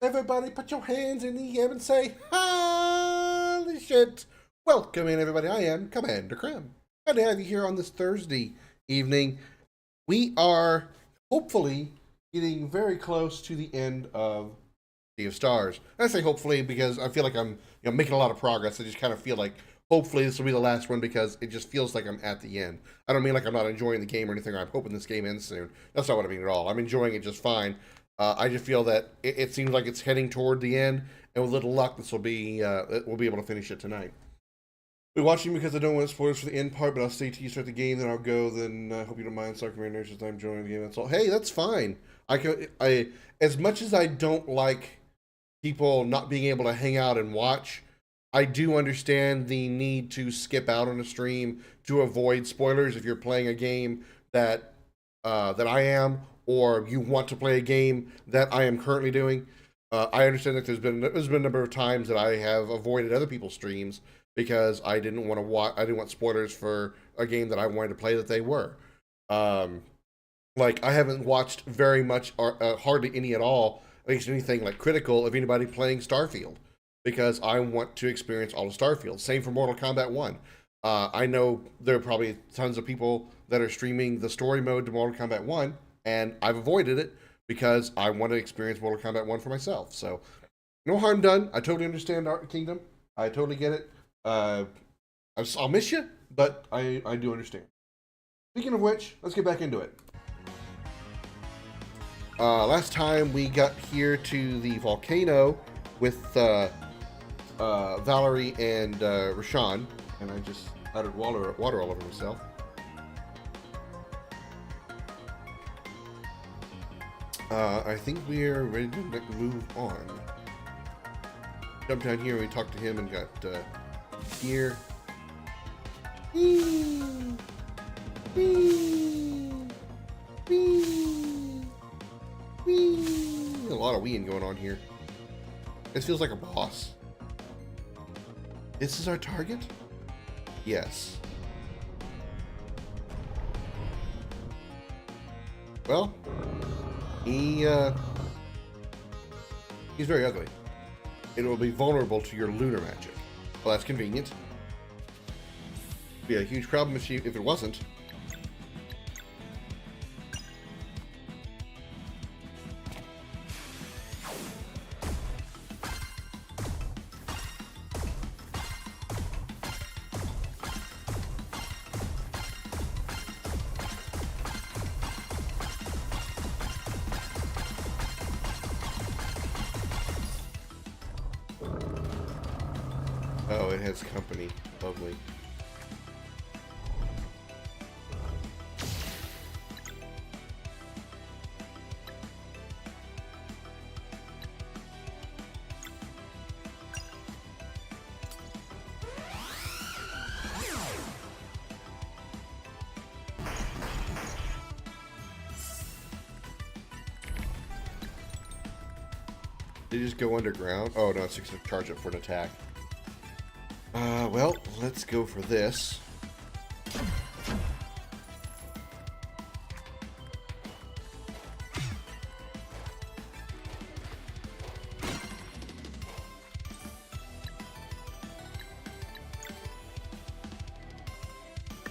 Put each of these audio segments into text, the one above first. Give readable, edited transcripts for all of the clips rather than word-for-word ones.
Everybody put your hands in the air and say, holy shit. Welcome in, everybody. I am Commander Krim. Glad to have you here on this Thursday evening. We are hopefully getting very close to the end of Sea of Stars. I say hopefully because I feel like I'm making a lot of progress. I just kind of feel like hopefully this will be the last one because it just feels like I'm at the end. I don't mean like I'm not enjoying the game or anything, or I'm hoping this game ends soon. That's not what I mean at all. I'm enjoying it just fine. I just feel that it seems like it's heading toward the end, and with little luck, we'll be able to finish it tonight. Be watching because I don't want spoilers for the end part, but I'll stay till you start the game, then I'll go. Then hope you don't mind. Sorry, Commander, since I'm joining the game. That's all. Hey, that's fine. I as much as I don't like people not being able to hang out and watch, I do understand the need to skip out on a stream to avoid spoilers if you're playing a game that I am, or you want to play a game that I am currently doing. I understand that there's been a number of times that I have avoided other people's streams because I didn't want to watch. I didn't want spoilers for a game that I wanted to play that they were. Like I haven't watched very much, or hardly any at all, at least anything like critical of anybody playing Starfield, because I want to experience all of Starfield. Same for Mortal Kombat 1. I know there are probably tons of people that are streaming the story mode to Mortal Kombat 1, and I've avoided it because I want to experience Mortal Kombat 1 for myself. So, no harm done. I totally understand Art Kingdom. I totally get it. I'll miss you, but I do understand. Speaking of which, let's get back into it. Last time we got here to the volcano with Valerie and Rashawn, and I just uttered water all over myself. I think we're ready to move on. Jump down here and we talked to him and got gear. Whee! Whee! Whee! Whee! A lot of weeing going on here. This feels like a boss. This is our target? Yes. Well, he's very ugly. It will be vulnerable to your lunar magic. Well, that's convenient. Be a huge problem if it wasn't. Oh, it has company. Lovely. Did you just go underground? Oh no, it's going to charge up for an attack. Well, let's go for this. I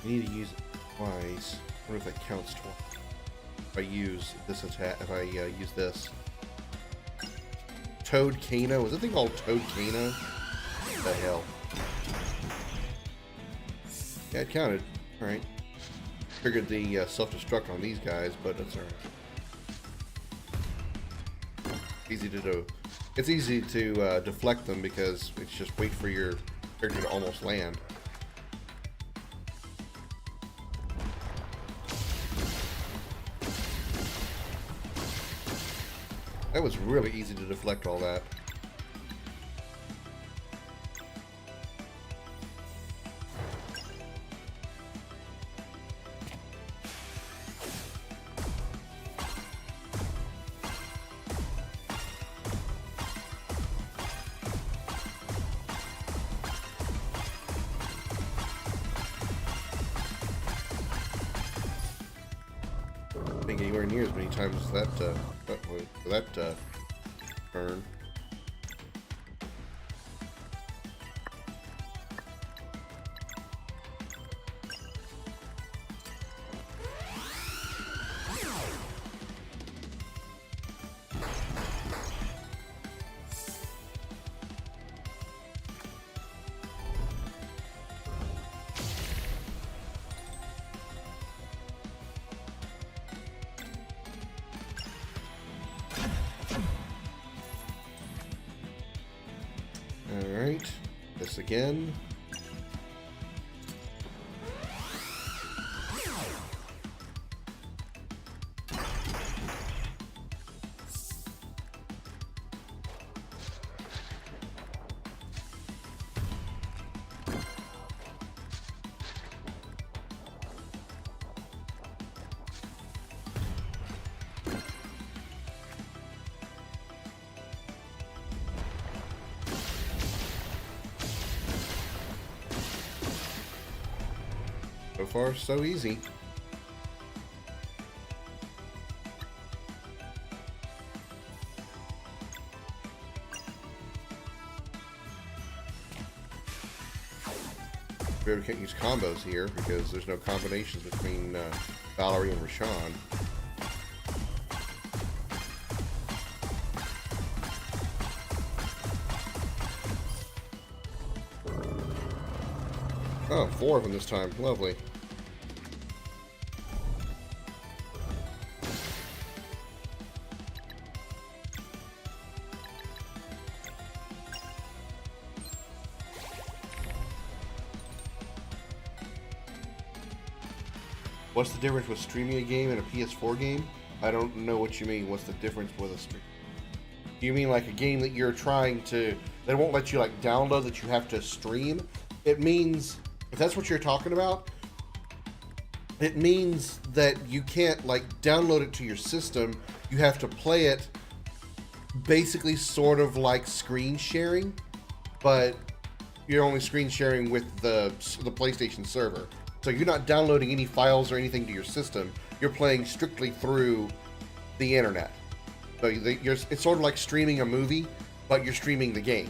need to use it twice. I wonder if that counts twice. If I use this attack, if I use this. Toad Kano? Was that thing called Toad Kano? What the hell? Yeah, it counted. Alright. Triggered the self-destruct on these guys, but that's alright. Easy to do. It's easy to deflect them because it's just wait for your character to almost land. That was really easy to deflect all that. Anywhere near as many times as that turn. this again. So far, so easy. We can't use combos here because there's no combinations between Valerie and Rashawn. Oh, 4 of them this time. Lovely. What's the difference with streaming a game and a PS4 game? I don't know what you mean. What's the difference with a stream? You mean like a game that you're trying to... They won't let you like download, that you have to stream? It means... If that's what you're talking about, it means that you can't like download it to your system. You have to play it basically sort of like screen sharing, but you're only screen sharing with the PlayStation server. So you're not downloading any files or anything to your system. You're playing strictly through the internet. So it's sort of like streaming a movie, but you're streaming the game.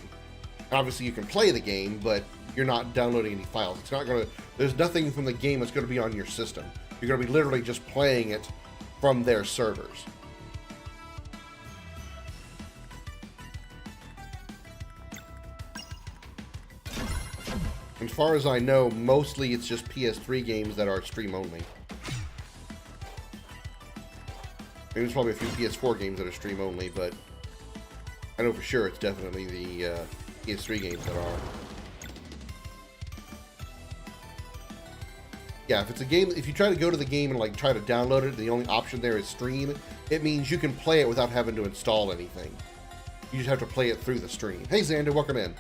Obviously you can play the game, but you're not downloading any files. It's not going to, there's nothing from the game that's going to be on your system. You're going to be literally just playing it from their servers. As far as I know, mostly it's just PS3 games that are stream only. Maybe there's probably a few PS4 games that are stream only, but I know for sure it's definitely the PS3 games that are. Yeah, if it's a game, if you try to go to the game and like try to download it, the only option there is stream, it means you can play it without having to install anything. You just have to play it through the stream. Hey Xander, welcome in.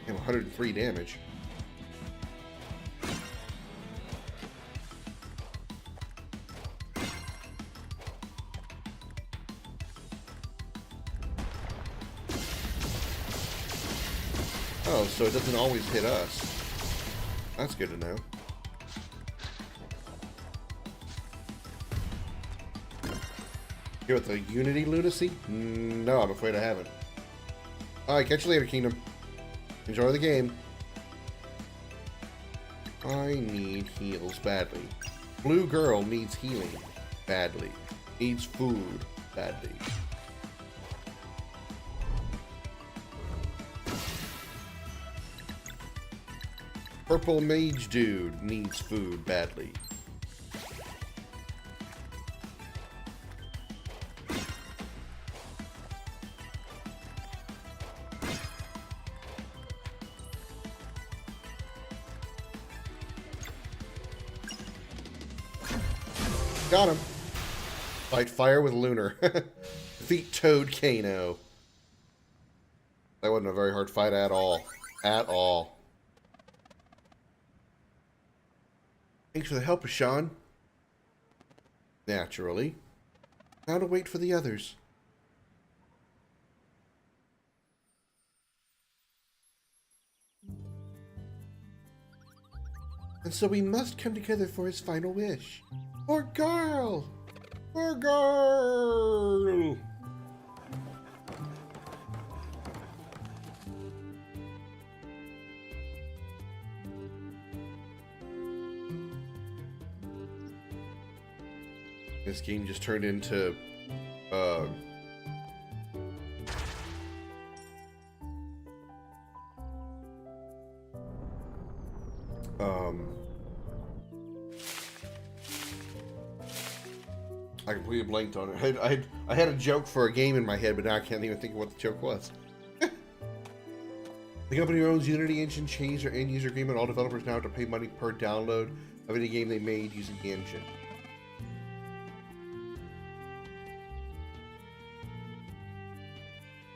I have 103 damage. Oh, so it doesn't always hit us. That's good to know. You with the Unity lunacy? No, I'm afraid I haven't. Alright, catch you later, Kingdom. Enjoy the game. I need heals badly. Blue girl needs healing badly. Needs food badly. Purple mage dude needs food badly. Got him. Fight fire with Lunar. Defeat Toad Kano. That wasn't a very hard fight at all. At all. Thanks for the help, Sean. Naturally. Now to wait for the others. And so we must come together for his final wish. For Garl! For Garl! This game just turned into, I completely blanked on it. I had a joke for a game in my head, but now I can't even think of what the joke was. The company who owns Unity Engine changed their end-user agreement. All developers now have to pay money per download of any game they made using the engine.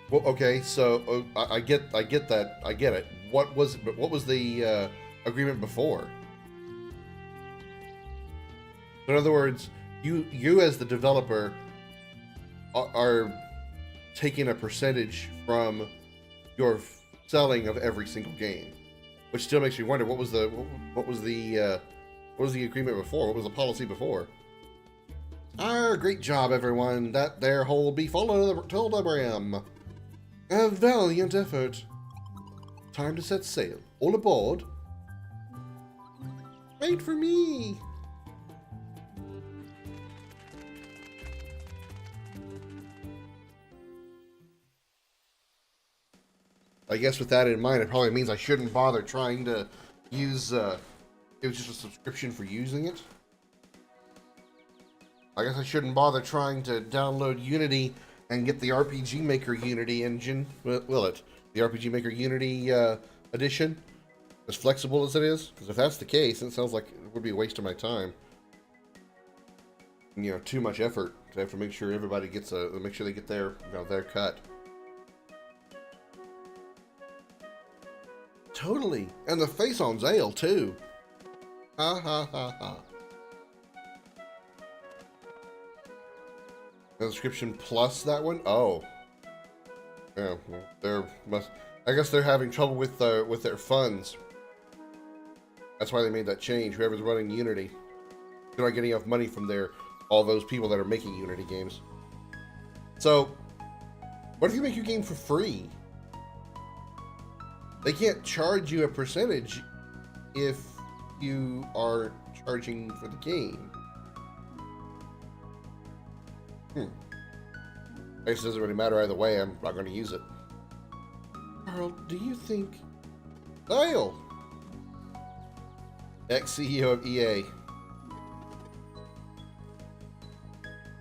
Well, okay, so I get that. I get it. What was the agreement before? In other words, you as the developer are taking a percentage from your selling of every single game, which still makes me wonder what was the agreement before? What was the policy before? Great job, everyone. That there hole will be followed till the brim. A valiant effort. Time to set sail. All aboard. Wait for me. I guess with that in mind, it probably means I shouldn't bother trying to use, it was just a subscription for using it. I guess I shouldn't bother trying to download Unity and get the RPG Maker Unity engine, will it? The RPG Maker Unity edition, as flexible as it is? Because if that's the case, it sounds like it would be a waste of my time. You know, too much effort to have to make sure everybody gets make sure they get their, their cut. Totally, and the face on Zale too. Ha ha ha ha. The subscription plus that one? Oh. Yeah, well, I guess they're having trouble with their funds. That's why they made that change. Whoever's running Unity, they're not getting enough money from all those people that are making Unity games. So, what if you make your game for free? They can't charge you a percentage if you are charging for the game. I guess it doesn't really matter either way. I'm not going to use it. Carl, do you think... Dale! Ex-CEO of EA.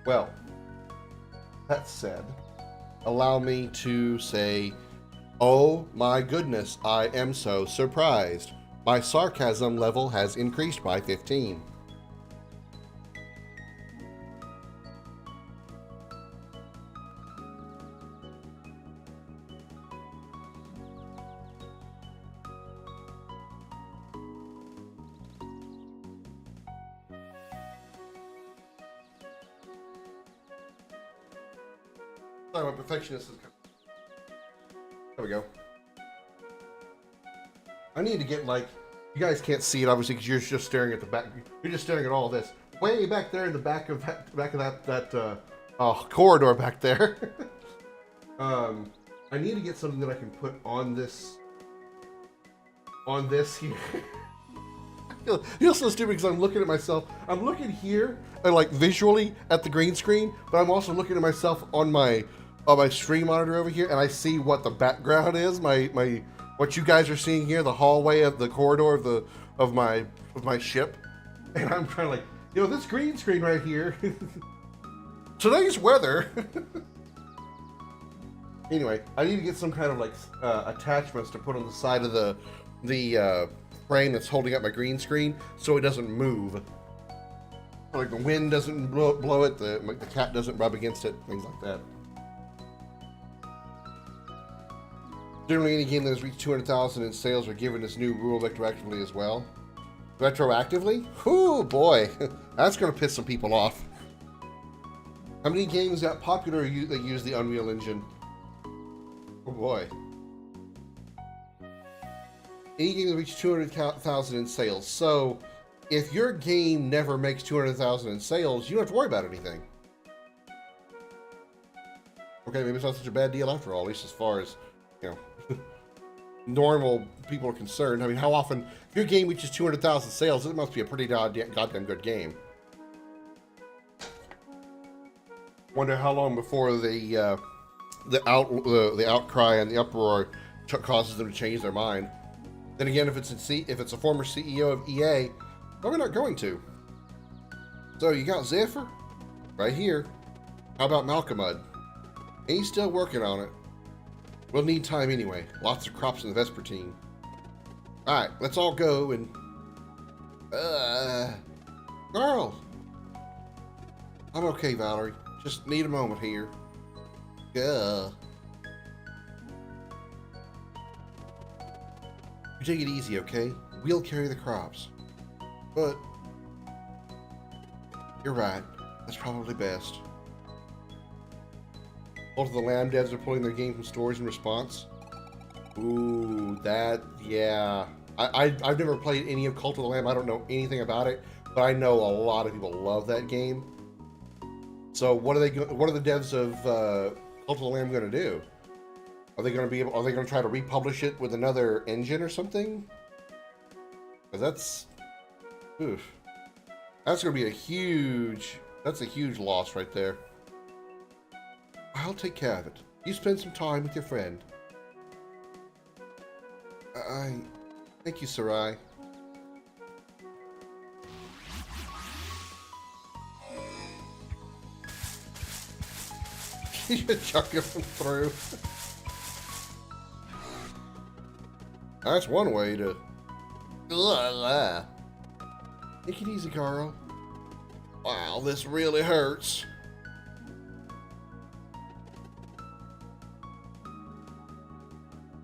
Well, that said, allow me to say, oh my goodness, I am so surprised. My sarcasm level has increased by 15. Sorry, my perfectionist is coming. There we go. I need to get, like, you guys can't see it obviously because you're just staring at the back. You're just staring at all this. Way back there in the back of that corridor back there. I need to get something that I can put on this here. I feel so stupid because I'm looking at myself. I'm looking here and like visually at the green screen, but I'm also looking at myself on my stream monitor over here, and I see what the background is. What you guys are seeing here, the hallway of the corridor of my ship, and I'm trying to like, this green screen right here. Today's weather. Anyway, I need to get some kind of like attachments to put on the side of the frame that's holding up my green screen so it doesn't move. Like the wind doesn't blow it, the cat doesn't rub against it, things like that. Generally, any game that has reached 200,000 in sales are given this new rule retroactively as well. Retroactively? Whoo, boy, that's going to piss some people off. How many games got popular that use the Unreal Engine? Oh boy. Any game that reached 200,000 in sales. So, if your game never makes 200,000 in sales, you don't have to worry about anything. Okay, maybe it's not such a bad deal after all, at least as far as, normal people are concerned. I mean, how often, if your game reaches 200,000 sales, it must be a pretty goddamn good game. Wonder how long before the outcry and the uproar causes them to change their mind. Then again, if it's a former CEO of EA, probably not going to. So you got Zephyr, Right here. How about Malcolmud? He's still working on it. We'll need time anyway. Lots of crops in the Vespertine. Alright, let's all go and... Girl! I'm okay, Valerie. Just need a moment here. You take it easy, okay? We'll carry the crops. But... You're right. That's probably best. Both of the Lamb devs are pulling their game from stores in response. Ooh, that... Yeah. I've never played any of Cult of the Lamb. I don't know anything about it. But I know a lot of people love that game. So what are the devs of Cult of the Lamb going to do? Are they going to try to republish it with another engine or something? Because that's, oof, that's going to be a huge loss right there. I'll take care of it. You spend some time with your friend. Thank you, Sarai. You just chuck him through. That's one way to... Take it easy, Carl. Wow, this really hurts.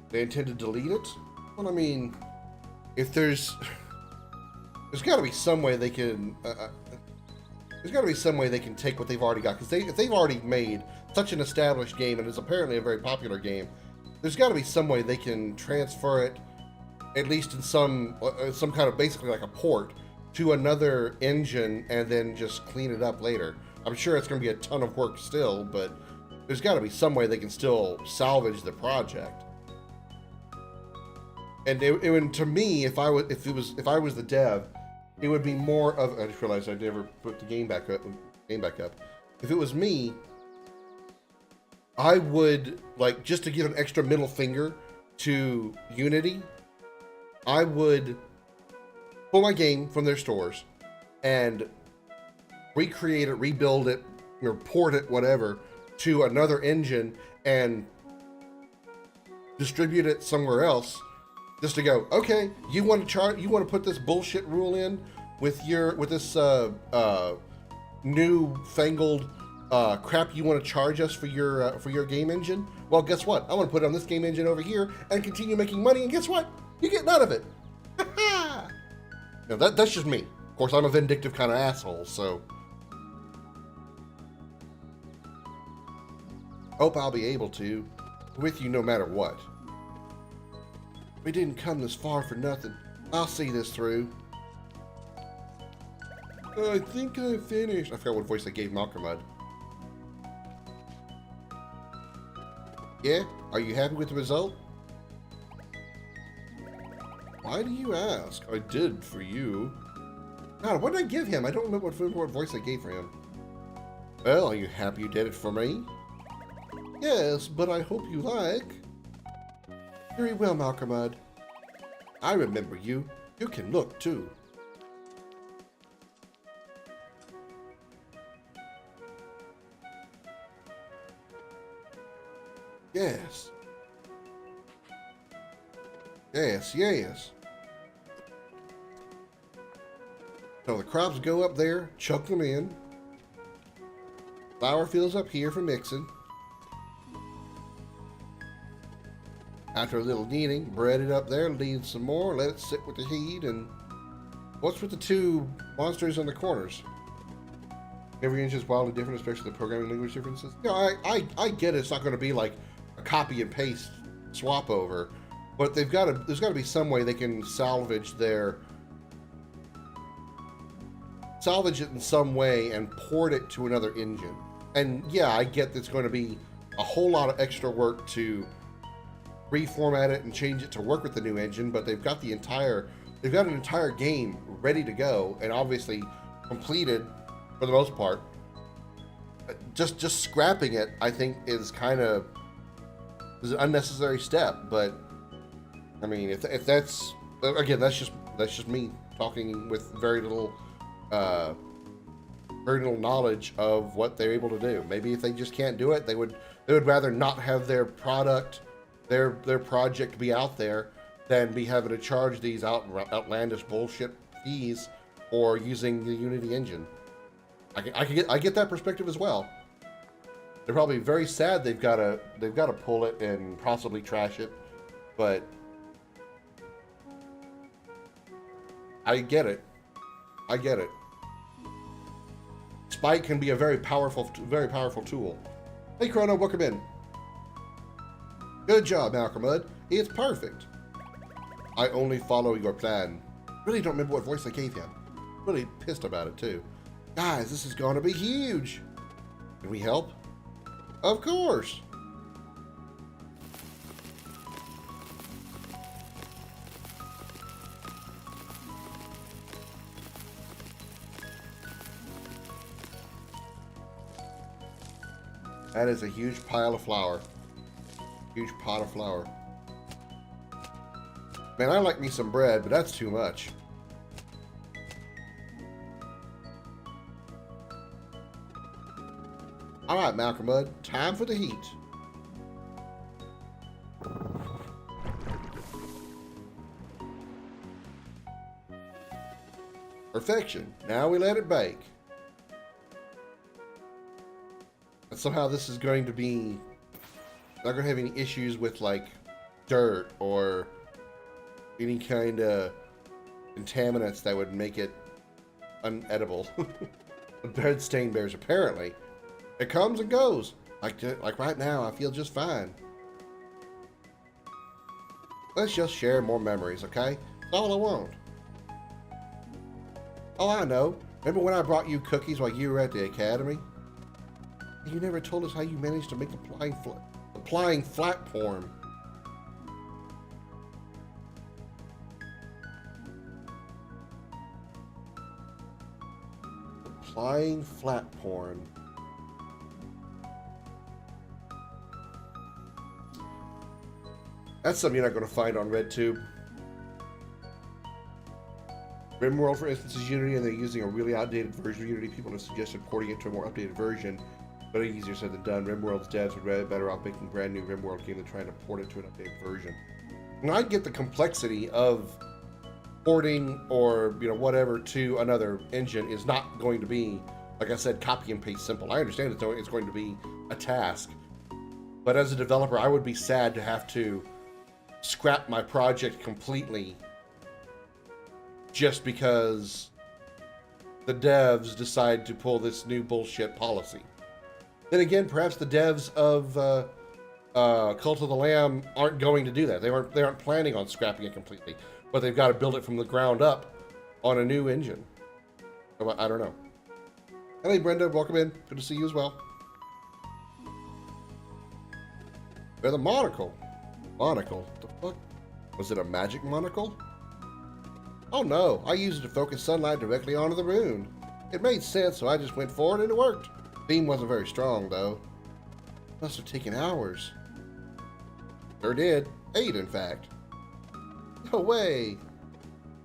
They intend to delete it? Well, I mean, if there's got to be some way they can... there's got to be some way they can take what they've already got, because if they've already made such an established game, and it's apparently a very popular game, there's got to be some way they can transfer it, at least in some kind of, basically like a port, to another engine, and then just clean it up later. I'm sure it's going to be a ton of work still, but there's got to be some way they can still salvage the project. And to me, if I was the dev, it would be more of... I just realized I never put the game back up. If it was me, I would, like, just to give an extra middle finger to Unity, I would pull my game from their stores and recreate it, rebuild it, or port it, whatever, to another engine and distribute it somewhere else. Just to go, okay, you want to put this bullshit rule in with this new fangled crap you want to charge us for your game engine? Well, guess what? I want to put it on this game engine over here and continue making money, and guess what? You get none of it. Now that's just me. Of course, I'm a vindictive kind of asshole, so hope I'll be able to with you no matter what. We didn't come this far for nothing. I'll see this through. I think I finished. I forgot what voice I gave Malcolmud. Yeah? Are you happy with the result? Why do you ask? I did for you. God, what did I give him? I don't remember what voice I gave for him. Well, are you happy you did it for me? Yes, but I hope you like. Very well, Malcolmud. I remember you. You can look, too. Yes. Yes, yes. So the crops go up there, chuck them in. Flour fields up here for mixing. After a little kneading, bread it up there, leave some more, let it sit with the heat, and what's with the two monsters on the corners? Every inch is wildly different, especially the programming language differences. You know, I get it, it's not going to be like a copy and paste swap over, but there's got to be some way they can salvage it in some way and port it to another engine. And yeah, I get that it's going to be a whole lot of extra work to reformat it and change it to work with the new engine, but they've got an entire game ready to go and obviously completed for the most part. Just scrapping it, I think, is an unnecessary step. But I mean, if that's, again, that's just me talking with very little kernel knowledge of what they're able to do. Maybe if they just can't do it, they would rather not have their product, their project be out there than be having to charge these outlandish bullshit fees for using the Unity engine. I get that perspective as well. They're probably very sad they've got to pull it and possibly trash it, but I get it. I get it. Spike can be a very powerful tool. Hey Chrono, welcome in. Good job, Malcolm. It's perfect. I only follow your plan. Really don't remember what voice I gave him. Really pissed about it too. Guys, this is gonna be huge. Can we help? Of course. That is a huge pile of flour. Huge pot of flour. Man, I like me some bread, but that's too much. All right, Malcolm Mud, time for the heat. Perfection. Now we let it bake. And somehow this is going to be not going to have any issues with like dirt or any kind of contaminants that would make it unedible. Bread stain bears, apparently. It comes and goes. Like right now, I feel just fine. Let's just share more memories, okay? That's all I want. Oh, I know. Remember when I brought you cookies while you were at the academy? You never told us how you managed to make applying flat porn. Applying flat porn. That's something you're not going to find on RedTube. RimWorld, for instance, is Unity, and they're using a really outdated version of Unity. People have suggested porting it to a more updated version, but it's easier said than done. RimWorld's devs would rather better off making a brand new RimWorld game than trying to port it to an updated version. And I get the complexity of porting or whatever to another engine is not going to be, like I said, copy and paste simple. I understand it's going to be a task, but as a developer, I would be sad to have to scrap my project completely just because the devs decide to pull this new bullshit policy. Then again, perhaps the devs of Cult of the Lamb aren't going to do that. They aren't planning on scrapping it completely, but they've got to build it from the ground up on a new engine. I don't know. Hey Brenda, welcome in. Good to see you as well. With a monocle. Monocle? What the fuck? Was it a magic monocle? Oh no, I used it to focus sunlight directly onto the rune. It made sense, so I just went for it and it worked. Beam wasn't very strong though. Must have taken hours. Sure did. 8 in fact. No way.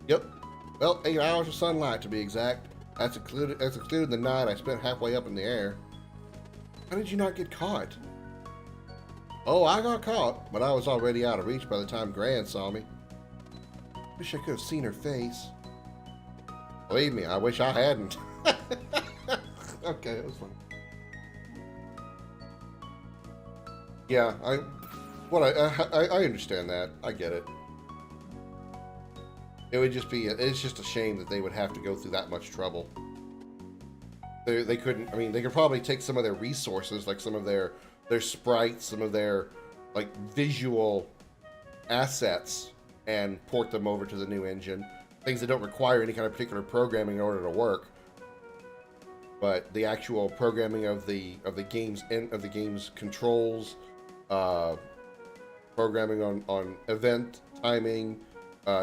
Yep. Well, 8 hours of sunlight to be exact. That's included the night I spent halfway up in the air. How did you not get caught? Oh, I got caught, but I was already out of reach by the time Gran saw me. Wish I could have seen her face. Believe me, I wish I hadn't. Okay, that was fun. Yeah, I understand that. I get it. It would just be, it's just a shame that they would have to go through that much trouble. They couldn't, I mean, they could probably take some of their resources, like some of their sprites, some of their, like, visual assets, and port them over to the new engine. Things that don't require any kind of particular programming in order to work. But the actual programming of the game's controls, programming on event timing,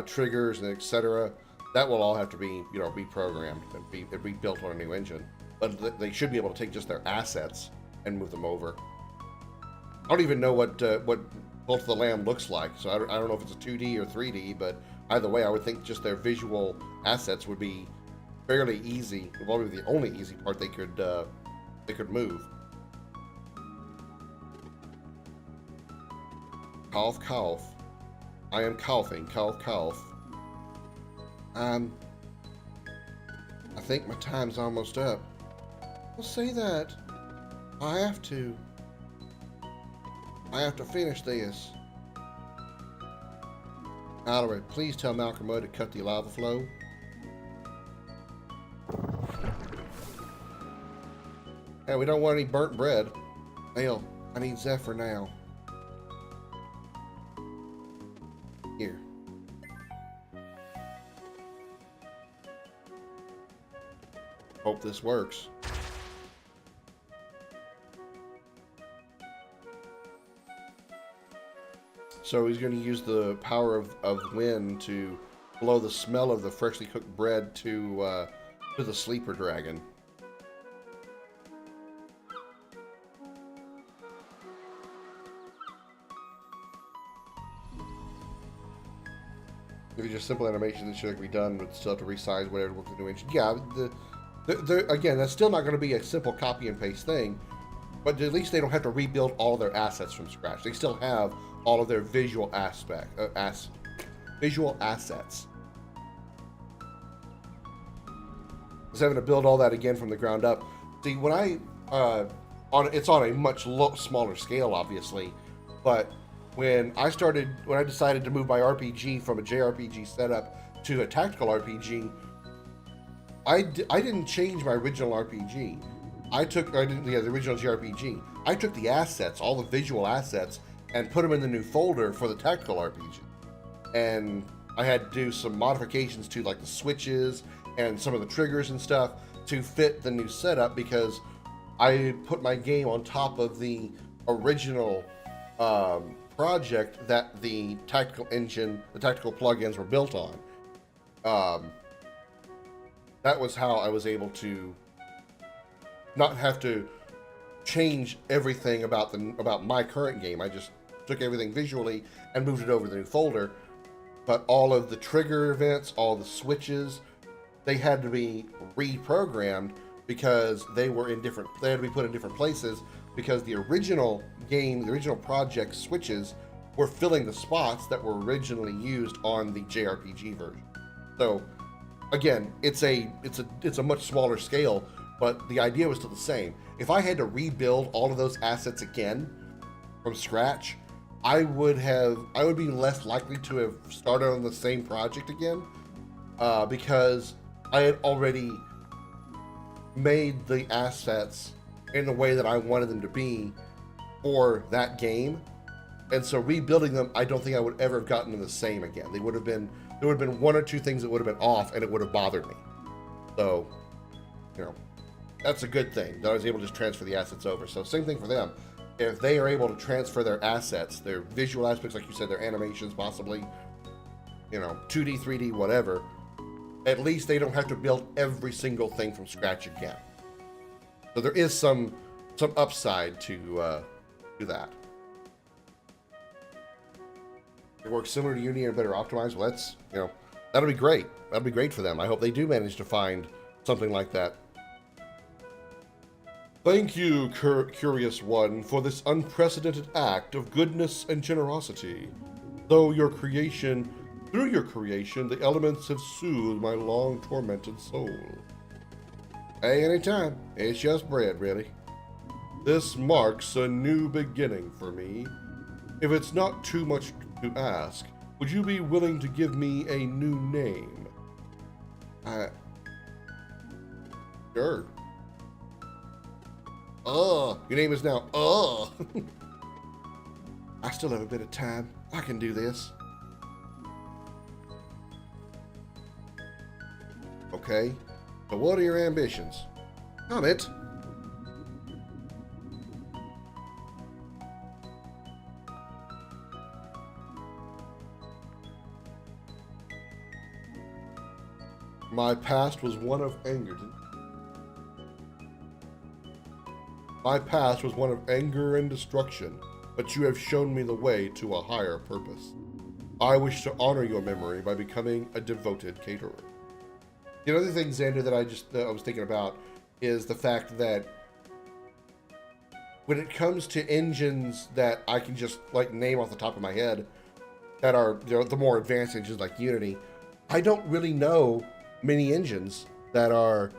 triggers, and etc. That will all have to be reprogrammed and be built on a new engine. But they should be able to take just their assets and move them over. I don't even know what Cult of the Lamb looks like, so I don't know if it's a 2D or 3D, but either way, I would think just their visual assets would be fairly easy, probably the only easy part they could move. Cough, cough. I am coughing. Cough, cough. I think my time's almost up. Well, say that. I have to finish this. Mallory, please tell Malcolm Murray to cut the lava flow. Yeah, we don't want any burnt bread. Hell, I need Zephyr now. Here. Hope this works. So he's going to use the power of wind to blow the smell of the freshly cooked bread to the sleeper dragon. If it's just simple animation, that should be done, but still have to resize whatever with the new engine. Yeah, again, that's still not going to be a simple copy and paste thing, but at least they don't have to rebuild all their assets from scratch. They still have all of their visual visual assets. Just having to build all that again from the ground up. See, when it's on a much smaller scale, obviously, but when I decided to move my RPG from a JRPG setup to a tactical RPG, I didn't change my original RPG. The original JRPG. I took the assets, all the visual assets, and put them in the new folder for the tactical RPG. And I had to do some modifications to like the switches and some of the triggers and stuff to fit the new setup, because I put my game on top of the original project that the tactical engine, the tactical plugins were built on. That was how I was able to not have to change everything about my current game. I just took everything visually and moved it over to the new folder. But all of the trigger events, all the switches, they had to be reprogrammed because they had to be put in different places, because the original game, the original project switches were filling the spots that were originally used on the JRPG version. So again, it's a much smaller scale, but the idea was still the same. If I had to rebuild all of those assets again from scratch, I would be less likely to have started on the same project again, because I had already made the assets in the way that I wanted them to be for that game. And so rebuilding them, I don't think I would ever have gotten them the same again. There would have been one or two things that would have been off, and it would have bothered me. So, that's a good thing that I was able to just transfer the assets over. So same thing for them. If they are able to transfer their assets, their visual aspects, like you said, their animations, possibly, 2D, 3D, whatever, at least they don't have to build every single thing from scratch again. So there is some upside to that. It works similar to Unity and better optimized. Well, that's, that'll be great. That'll be great for them. I hope they do manage to find something like that. Thank you, Curious One, for this unprecedented act of goodness and generosity. Through your creation, the elements have soothed my long tormented soul. Hey, anytime. It's just bread, really. This marks a new beginning for me. If it's not too much to ask, would you be willing to give me a new name? Sure. Your name is now, I still have a bit of time. I can do this. Okay. So what are your ambitions? Comment. My past was one of anger. My past was one of anger and destruction, but you have shown me the way to a higher purpose. I wish to honor your memory by becoming a devoted caterer. The other thing, Xander, that I was thinking about is the fact that when it comes to engines that I can just like name off the top of my head that are, you know, the more advanced engines like Unity, I don't really know many engines that are.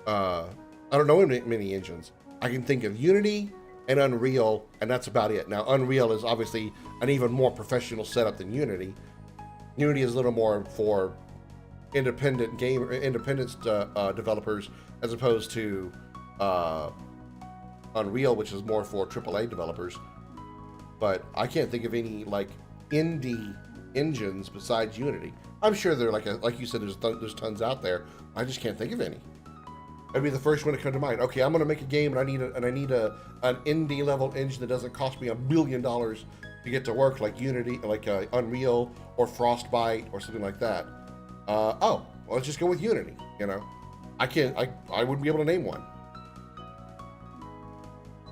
I don't know many engines. I can think of Unity and Unreal, and that's about it. Now, Unreal is obviously an even more professional setup than Unity. Unity is a little more for independent developers, as opposed to Unreal, which is more for AAA developers. But I can't think of any like indie engines besides Unity. I'm sure there, like you said, there's tons out there. I just can't think of any. That'd be the first one to come to mind. Okay, I'm gonna make a game, and I need an indie level engine that doesn't cost me $1 billion to get to work, like Unity, like Unreal or Frostbite or something like that. Oh, well, let's just go with Unity. You know, I wouldn't be able to name one.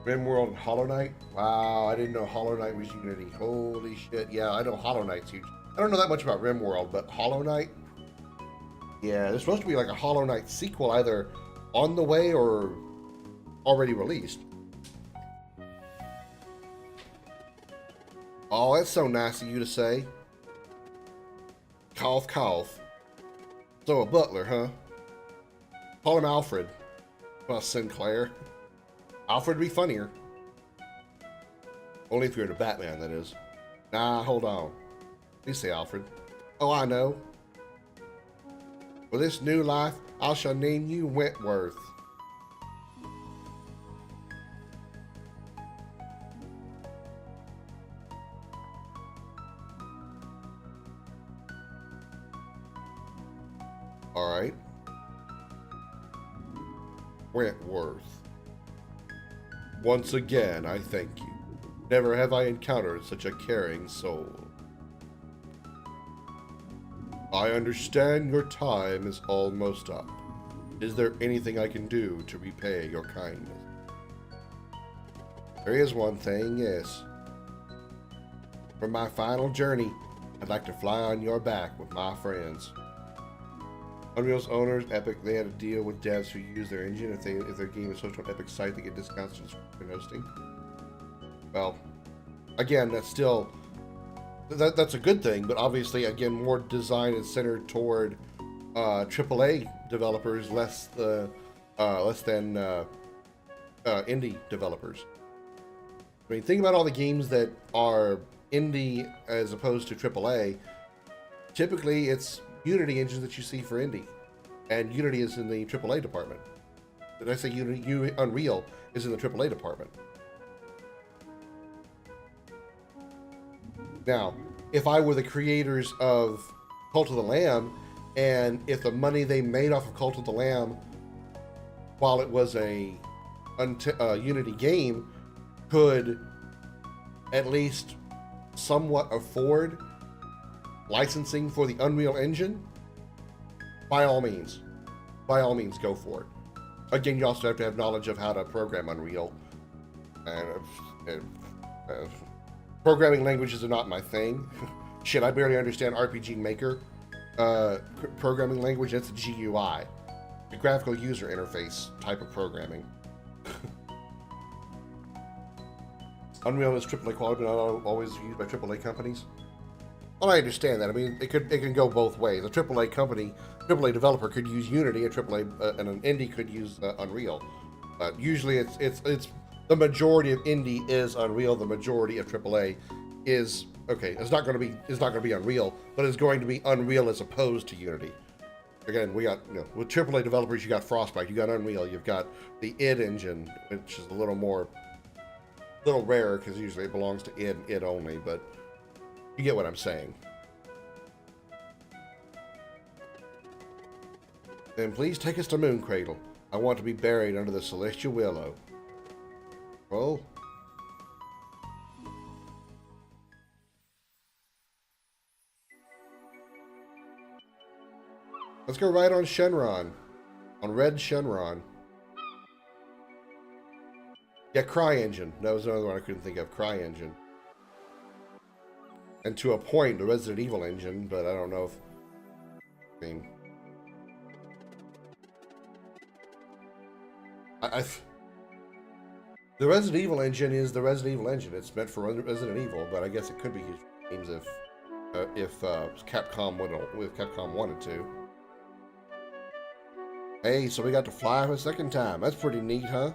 RimWorld and Hollow Knight. Wow, I didn't know Hollow Knight was Unity. Holy shit! Yeah, I know Hollow Knight's huge. I don't know that much about RimWorld, but Hollow Knight. Yeah, there's supposed to be like a Hollow Knight sequel, either on the way or already released. Oh, that's so nice of you to say. Cough, cough. So a butler, huh? Call him Alfred. Well, Sinclair. Alfred would be funnier. Only if you're the Batman, that is. Nah, hold on. Please say Alfred. Oh, I know. For this new life, I shall name you Wentworth. All right. Wentworth. Once again, I thank you. Never have I encountered such a caring soul. I understand your time is almost up. Is there anything I can do to repay your kindness? There is one thing, yes. For my final journey, I'd like to fly on your back with my friends. Unreal's owners, Epic, they had a deal with devs who use their engine. If their game is hosted on Epic's site, they get discounts for hosting. Well, again, that's still that's a good thing, but obviously, again, more design is centered toward AAA developers, less than indie developers. I mean, think about all the games that are indie as opposed to AAA. Typically, it's Unity engines that you see for indie, and Unity is in the AAA department. Did I say Unity? Unreal is in the AAA department. Now, if I were the creators of Cult of the Lamb, and if the money they made off of Cult of the Lamb, while it was a Unity game, could at least somewhat afford licensing for the Unreal Engine, by all means, go for it. Again, you also have to have knowledge of how to program Unreal, and programming languages are not my thing. Shit, I barely understand RPG Maker programming language. That's a GUI, the graphical user interface type of programming. Unreal is AAA quality, but not always used by AAA companies. Well, I understand that. I mean, it can go both ways. A AAA company, AAA developer could use Unity, and an indie could use Unreal. Usually, it's the majority of indie is Unreal. The majority of AAA is okay. It's not going to be Unreal, but it's going to be Unreal as opposed to Unity. Again, we got, with AAA developers, you got Frostbite, you got Unreal, you've got the id engine, which is a little rarer because usually it belongs to id only, but you get what I'm saying. Then please take us to Moon Cradle. I want to be buried under the celestial willow. Well, let's go right on Shenron. On Red Shenron. Yeah, CryEngine. That was another one I couldn't think of. CryEngine. And to a point, the Resident Evil engine, but I don't know if... I mean... I've the Resident Evil engine is the Resident Evil engine. It's meant for Resident Evil, but I guess it could be used for games if Capcom wanted to. Hey, so we got to fly for a second time. That's pretty neat, huh?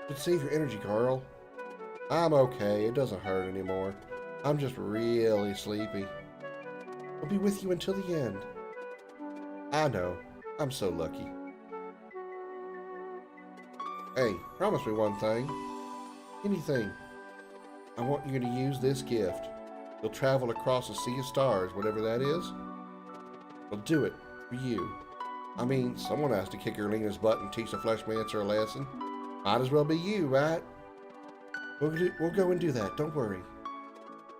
Just save your energy, Carl. I'm okay. It doesn't hurt anymore. I'm just really sleepy. I'll be with you until the end. I know. I'm so lucky. Hey, promise me one thing. Anything. I want you to use this gift. You'll travel across a sea of stars, whatever that is. I'll do it for you. I mean, someone has to kick Erlena's butt and teach the Fleshmancer a lesson. Might as well be you, right? We'll go and do that, don't worry.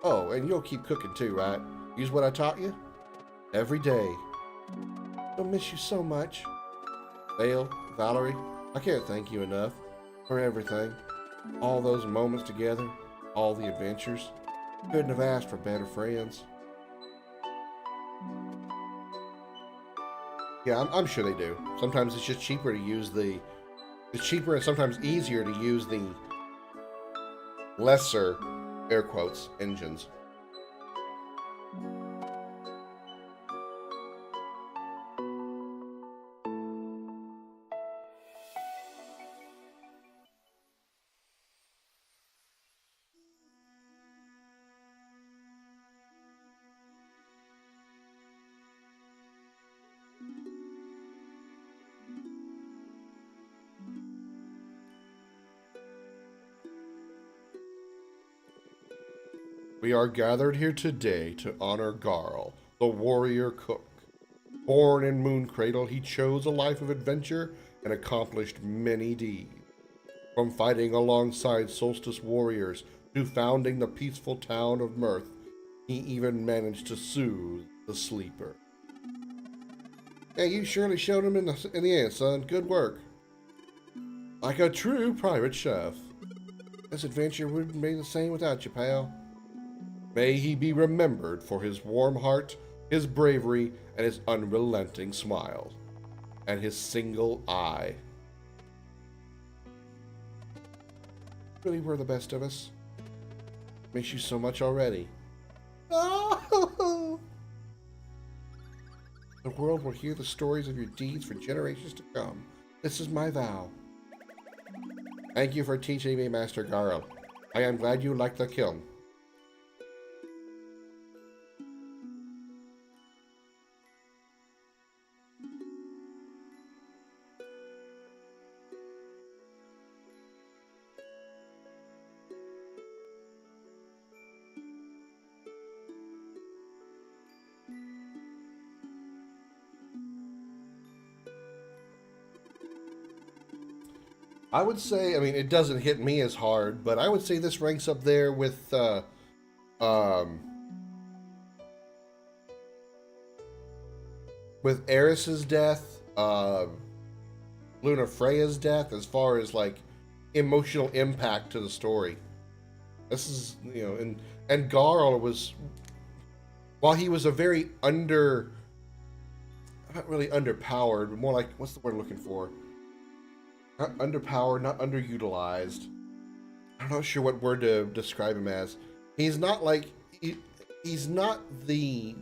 Oh, and you'll keep cooking too, right? Use what I taught you? Every day. I'll miss you so much. Dale, Valerie, I can't thank you enough for everything. All those moments together, all the adventures. Couldn't have asked for better friends. Yeah, I'm sure they do. Sometimes it's just cheaper to use it's cheaper and sometimes easier to use the lesser, air quotes, engines. We are gathered here today to honor Garl, the warrior cook. Born in Mooncradle, he chose a life of adventure and accomplished many deeds. From fighting alongside solstice warriors to founding the peaceful town of Mirth, he even managed to soothe the sleeper. Yeah, you surely showed him in the end, son. Good work. Like a true pirate chef. This adventure wouldn't be the same without you, pal. May he be remembered for his warm heart, his bravery, and his unrelenting smile. And his single eye. Really were the best of us. Miss you so much already. Oh! The world will hear the stories of your deeds for generations to come. This is my vow. Thank you for teaching me, Master Garl. I am glad you like the kiln. I would say, I mean, it doesn't hit me as hard, but I would say this ranks up there with Eris's death, Luna Freya's death, as far as like emotional impact to the story. This is, you know, and Garl was, while he was a very not really underpowered, but more like, what's the word I'm looking for? Not underpowered, not underutilized. I'm not sure what word to describe him as. He's not like, he's not the...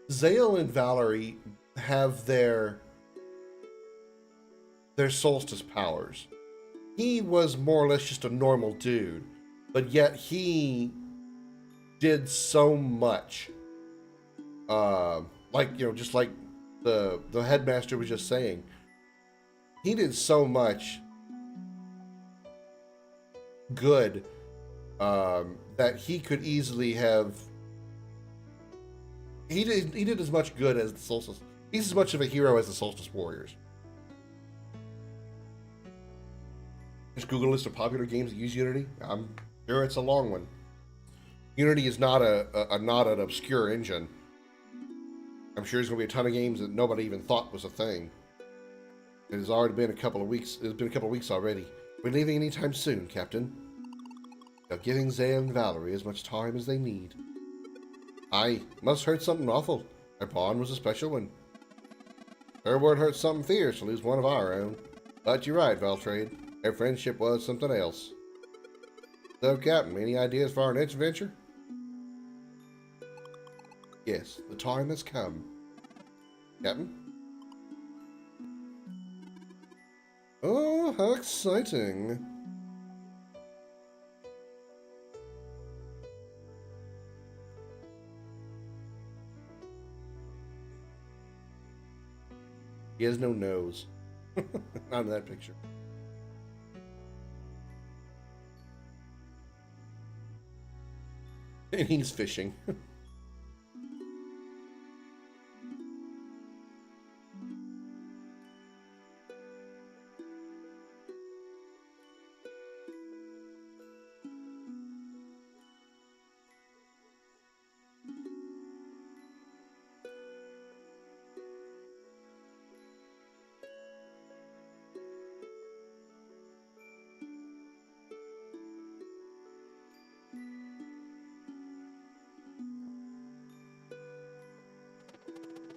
Zale and Valerie have their solstice powers. He was more or less just a normal dude, but yet he did so much. Like, you know, just like the headmaster was just saying, he did so much good that he could easily have. He did as much good as the Solstice. He's as much of a hero as the Solstice Warriors. Just Google a list of popular games that use Unity. I'm sure it's a long one. Unity is not not an obscure engine. I'm sure there's going to be a ton of games that nobody even thought was a thing. It has already been a couple of weeks. It's been a couple of weeks already. We're leaving anytime soon, Captain. Now giving Zay and Valerie as much time as they need. I must hurt something awful. Our bond was a special one. Her word hurt something fierce to lose one of our own. But you're right, Valtrade. Our friendship was something else. So, Captain, any ideas for our next venture? Yes, the time has come. Captain? Oh, how exciting. He has no nose. Not in that picture. And he's fishing.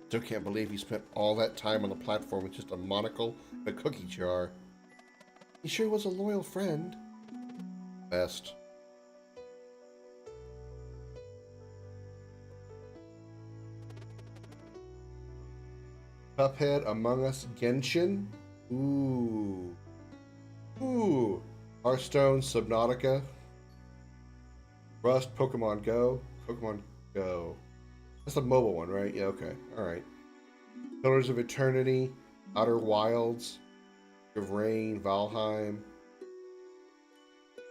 Still can't believe he spent all that time on the platform with just a monocle and a cookie jar. He sure was a loyal friend. Best. Cuphead, Among Us, Genshin. Ooh. Ooh. Hearthstone, Subnautica. Rust, Pokemon Go. Pokemon Go. That's the mobile one, right? Yeah, okay. Alright. Pillars of Eternity, Outer Wilds, of Rain, Valheim.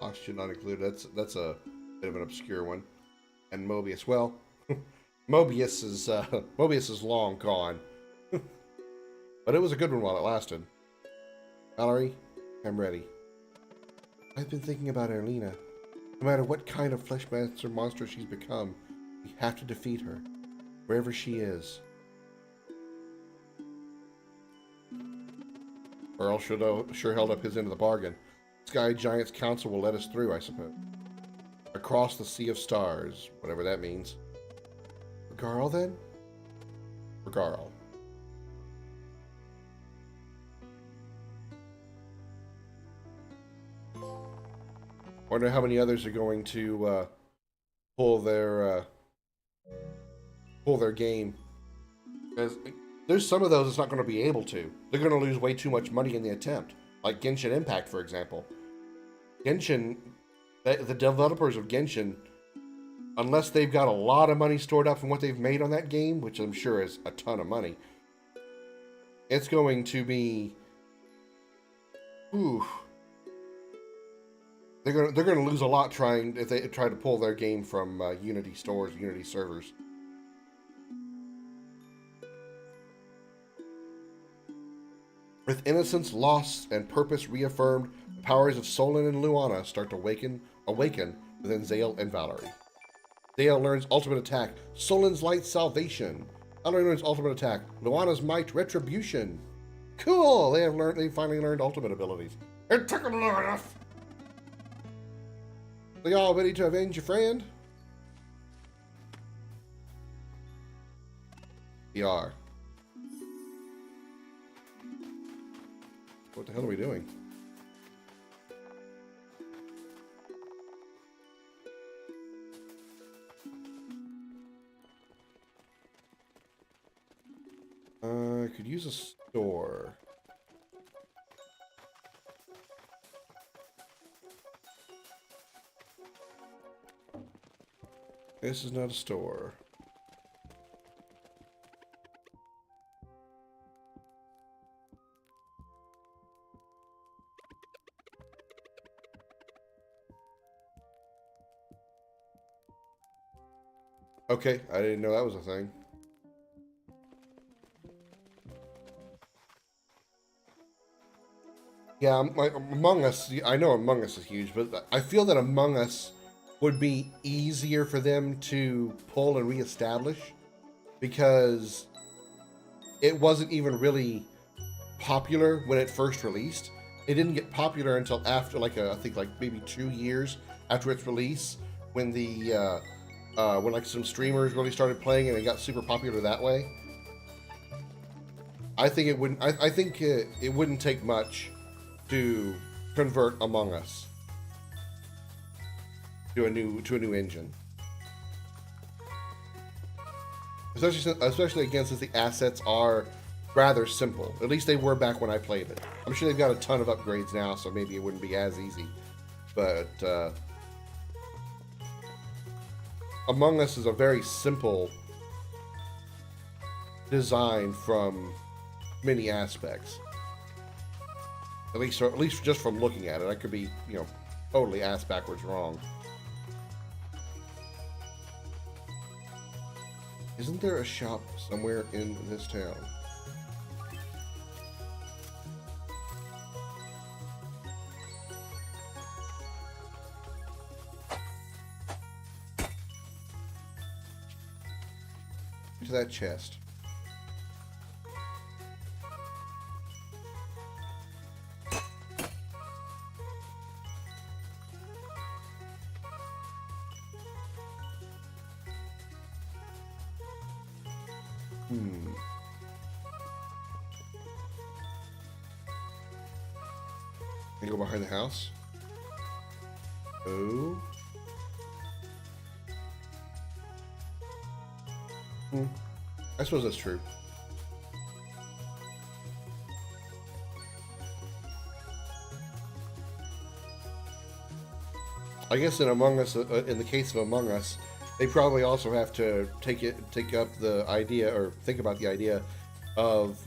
Oxygen not included. That's a bit of an obscure one. And Mobius. Well, Mobius is long gone. But it was a good one while it lasted. Valerie, I'm ready. I've been thinking about Erlina. No matter what kind of flesh monster she's become, we have to defeat her. Wherever she is. Earl sure held up his end of the bargain. Sky Giants Council will let us through, I suppose. Across the Sea of Stars, whatever that means. For Garl, then? For Garl. Wonder how many others are going to pull their game. Because there's some of those that's not going to be able to. They're going to lose way too much money in the attempt. Like Genshin Impact, for example. Genshin, the developers of Genshin, unless they've got a lot of money stored up from what they've made on that game, which I'm sure is a ton of money, it's going to be... Ooh. They're going to lose a lot if they try to pull their game from Unity stores, Unity servers. With innocence lost and purpose reaffirmed, the powers of Solon and Luana start to awaken within Zale and Valerie. Zale learns ultimate attack, Solon's light salvation. Valerie learns ultimate attack, Luana's might retribution. Cool! They finally learned ultimate abilities. It took them long enough. Are y'all ready to avenge your friend? We are. What the hell are we doing? I could use a store. This is not a store. Okay, I didn't know that was a thing. Yeah, like Among Us, I know Among Us is huge, but I feel that Among Us would be easier for them to pull and reestablish because it wasn't even really popular when it first released. It didn't get popular until after, I think maybe 2 years after its release, when the when like some streamers really started playing and it got super popular that way. I think it wouldn't. I think it wouldn't take much to convert Among Us to a new engine, especially again since the assets are rather simple. At least they were back when I played it. I'm sure they've got a ton of upgrades now, so maybe it wouldn't be as easy. But Among Us is a very simple design from many aspects. At least just from looking at it. I could be, totally ass backwards wrong. Isn't there a shop somewhere in this town? To that chest. Can you go behind the house? Oh. I suppose that's true. I guess in Among Us, in the case of Among Us, they probably also have to take up the idea, or think about the idea of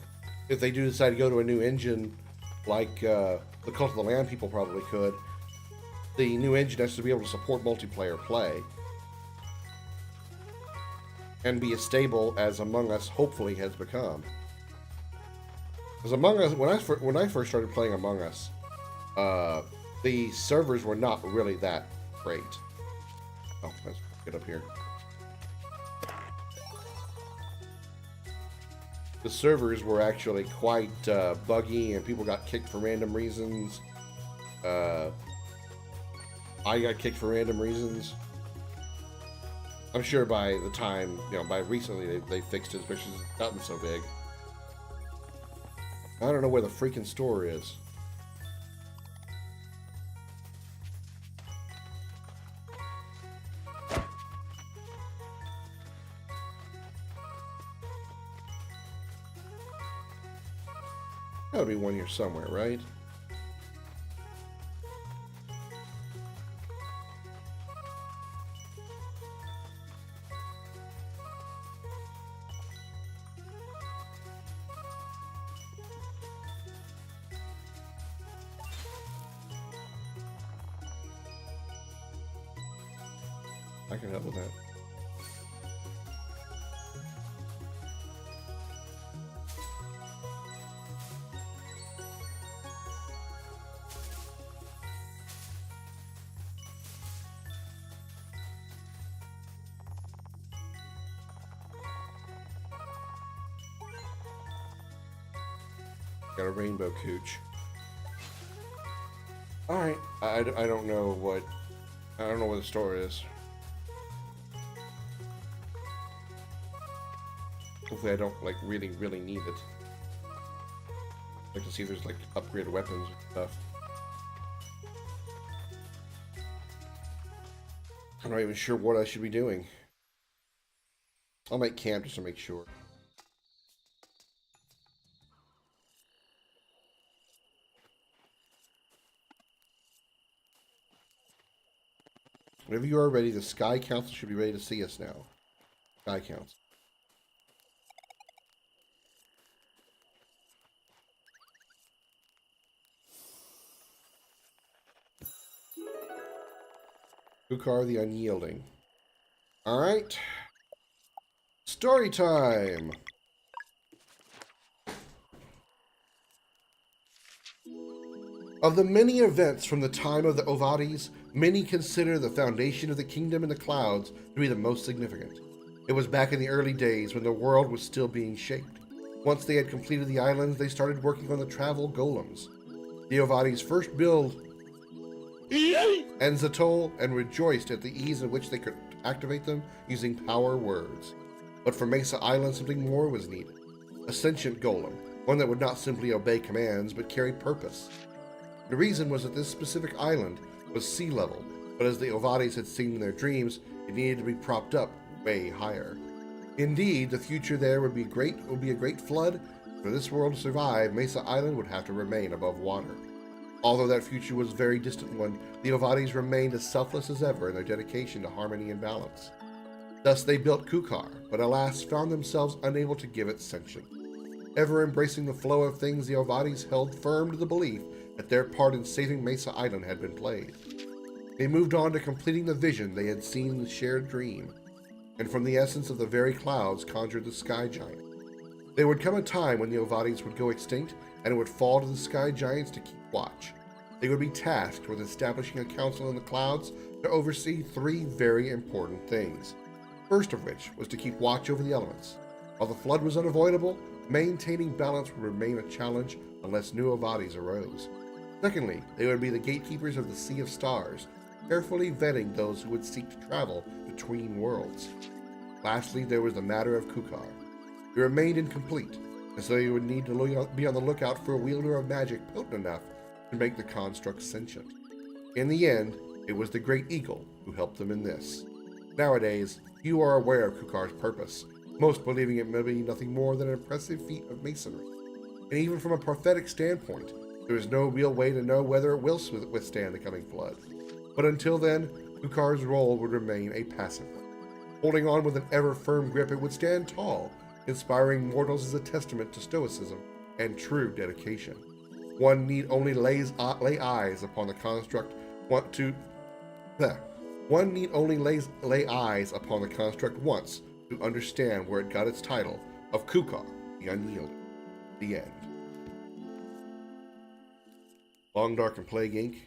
if they do decide to go to a new engine, like the Cult of the Lamb people probably could. The new engine has to be able to support multiplayer play and be as stable as Among Us hopefully has become. Because Among Us, when I first started playing Among Us, the servers were not really that great. Oh, let's get up here. The servers were actually quite buggy, and people got kicked for random reasons. I got kicked for random reasons. I'm sure by the time, by recently they fixed it, especially since it's gotten so big. I don't know where the freaking store is. Gotta be one here somewhere, right? I can help with that. Got a rainbow cooch. Alright, I don't know what the store is. Hopefully I don't, really need it. I can see there's, upgraded weapons and stuff. I'm not even sure what I should be doing. I'll make camp just to make sure. Whenever you are ready, the Sky Council should be ready to see us now. Sky Council. Kukar the Unyielding. Alright. Story time! Of the many events from the time of the Ovadis, many consider the foundation of the kingdom in the clouds to be the most significant. It was back in the early days when the world was still being shaped. Once they had completed the islands, they started working on the travel golems. The Ovadis first built Enzatol and rejoiced at the ease in which they could activate them using power words. But for Mesa Island, something more was needed. A sentient golem, one that would not simply obey commands, but carry purpose. The reason was that this specific island was sea level, but as the Ovadis had seen in their dreams, it needed to be propped up way higher. Indeed, the future there would be a great flood. For this world to survive, Mesa Island would have to remain above water. Although that future was a very distant one, the Ovadis remained as selfless as ever in their dedication to harmony and balance. Thus they built Kukar, but alas found themselves unable to give it sentience. Ever embracing the flow of things, the Ovadis held firm to the belief that their part in saving Mesa Island had been played. They moved on to completing the vision they had seen in the shared dream, and from the essence of the very clouds conjured the Sky Giant. There would come a time when the Ovadis would go extinct, and it would fall to the Sky Giants to keep watch. They would be tasked with establishing a council in the clouds to oversee three very important things. First of which was to keep watch over the elements. While the flood was unavoidable, maintaining balance would remain a challenge unless new Ovadis arose. Secondly, they would be the gatekeepers of the Sea of Stars, carefully vetting those who would seek to travel between worlds. Lastly, there was the matter of Kukar. It remained incomplete, and so you would need to be on the lookout for a wielder of magic potent enough to make the construct sentient. In the end, it was the Great Eagle who helped them in this. Nowadays, few are aware of Kukar's purpose, most believing it may be nothing more than an impressive feat of masonry. And even from a prophetic standpoint, there is no real way to know whether it will withstand the coming flood. But until then, Kukar's role would remain a passive one. Holding on with an ever-firm grip, it would stand tall, inspiring mortals as a testament to stoicism and true dedication. One need only lay eyes upon the construct once to understand where it got its title of Kukar, the Unyielding. The end. Long Dark and Plague Inc.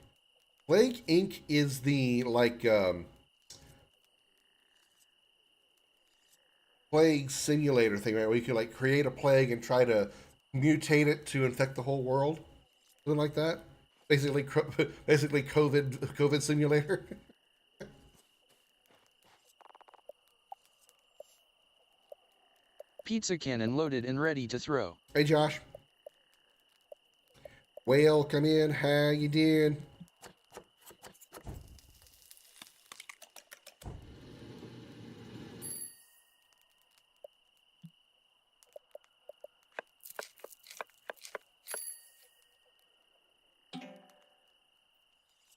Plague Inc. is the, plague simulator thing, right? Where you can, create a plague and try to mutate it to infect the whole world. Something like that. Basically COVID simulator. Pizza cannon loaded and ready to throw. Hey, Josh. Well, come in. How you doing?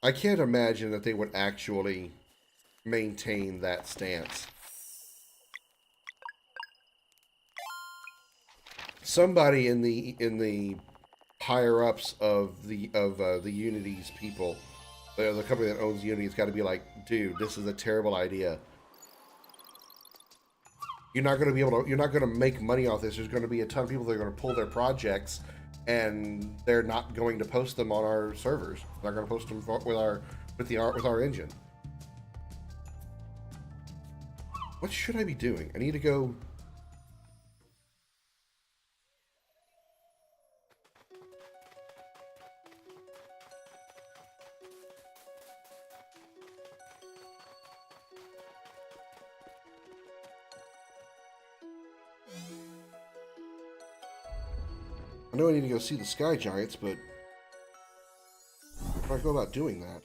I can't imagine that they would actually maintain that stance. Somebody in the higher ups of the Unity's people, the company that owns Unity, has got to be like, dude, this is a terrible idea. You're not going to make money off this. There's going to be a ton of people that are going to pull their projects, and they're not going to post them on our servers. They're not going to post them with our engine. What should I be doing? I need to go. I know I need to go see the Sky Giants, but how do I go about doing that?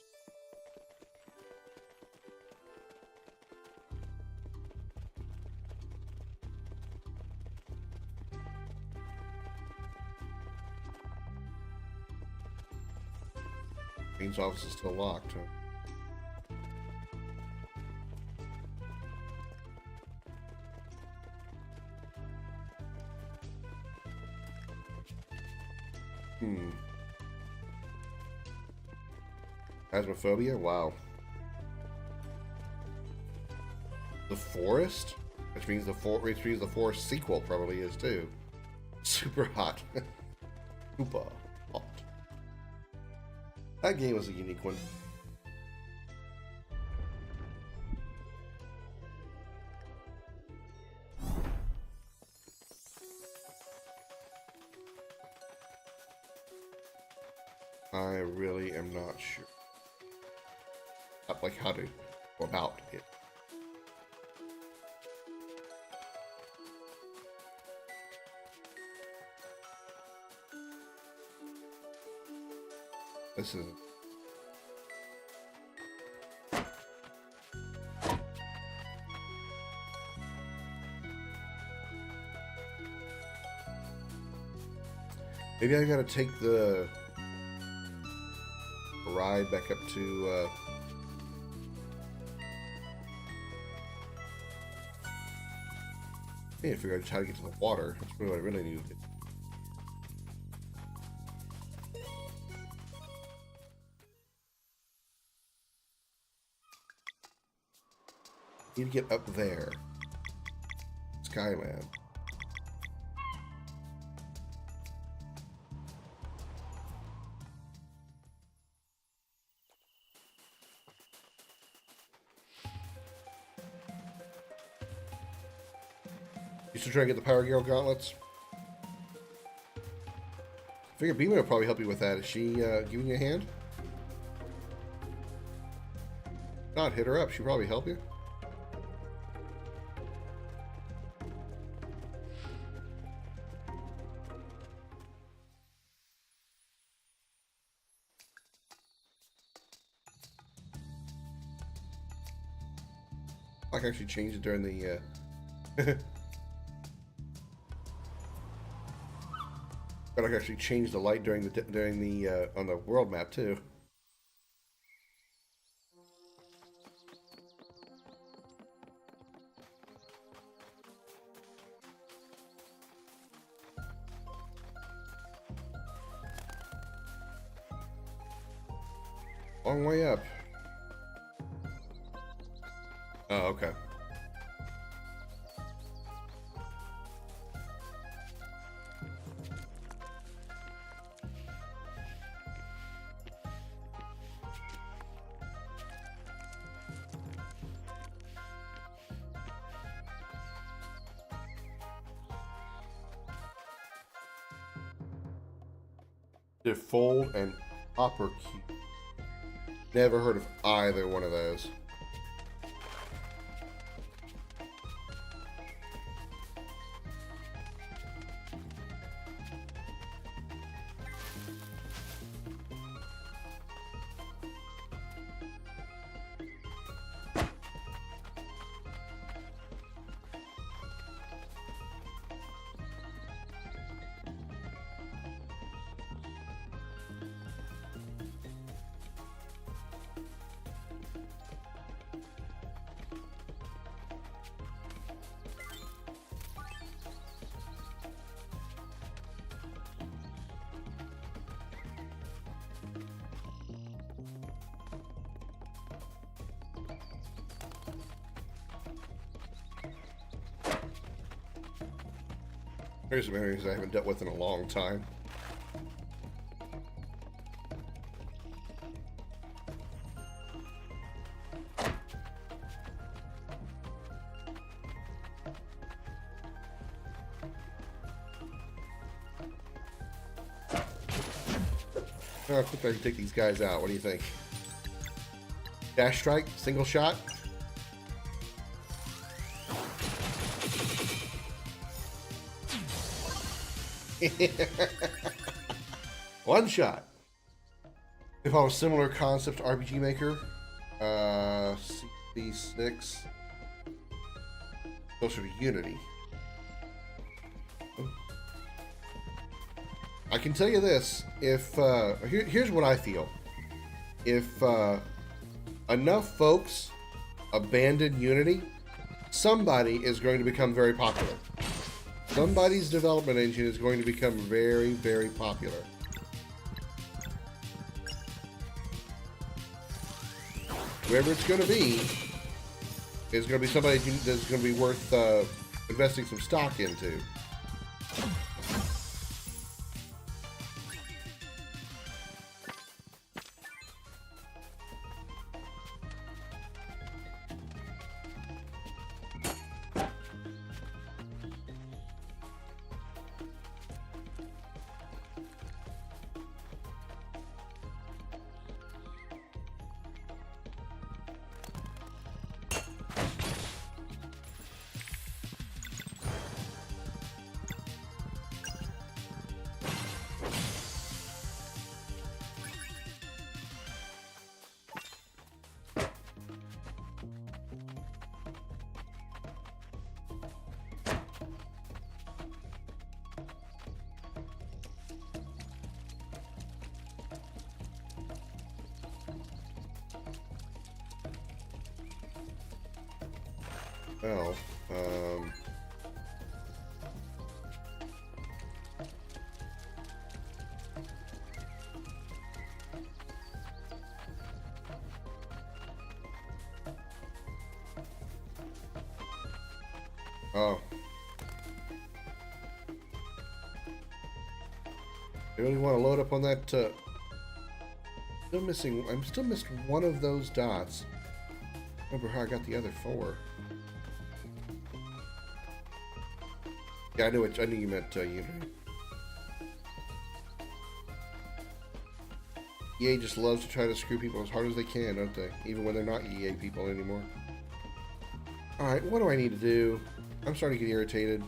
Kane's office is still locked, huh? Phasmophobia? Wow. The Forest? Which means the Forest sequel probably is too. Super hot. Super hot. That game was a unique one. I really am not sure. Like how to go about it. This is. Maybe I gotta take the ride back up to. I need to figure out how to get to the water. That's really what I really need to do. Need to get up there. Skyland. You still trying to get the Power Girl gauntlets? I figure Beamer will probably help you with that. Is she giving you a hand? If not, hit her up. She'll probably help you. I can actually change it during the but I can actually change the light during the on the world map too. Long way up. Oh, okay. Defold and Upper Key. Never heard of either one of those. There's some areas I haven't dealt with in a long time. How quick I can take these guys out? What do you think? Dash strike? Single shot? One shot. If I was similar concept to RPG Maker, CP6, closer to Unity. I can tell you this: if here's what I feel, if enough folks abandon Unity, somebody is going to become very popular. Somebody's development engine is going to become very, very popular. Whoever it's going to be is going to be somebody that's going to be worth investing some stock into. Well, oh. I really want to load up on that, still missing, I'm still missed one of those dots. Remember how I got the other 4. Yeah, I knew you meant, Unity. EA just loves to try to screw people as hard as they can, don't they? Even when they're not EA people anymore. Alright, what do I need to do? I'm starting to get irritated.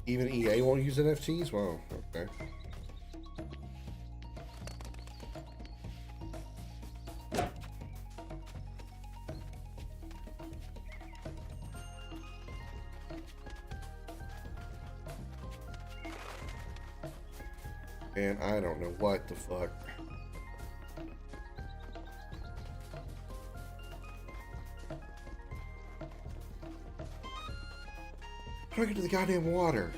Even EA won't use NFTs? Wow, okay. And I don't know what the fuck. How do I get to the goddamn water?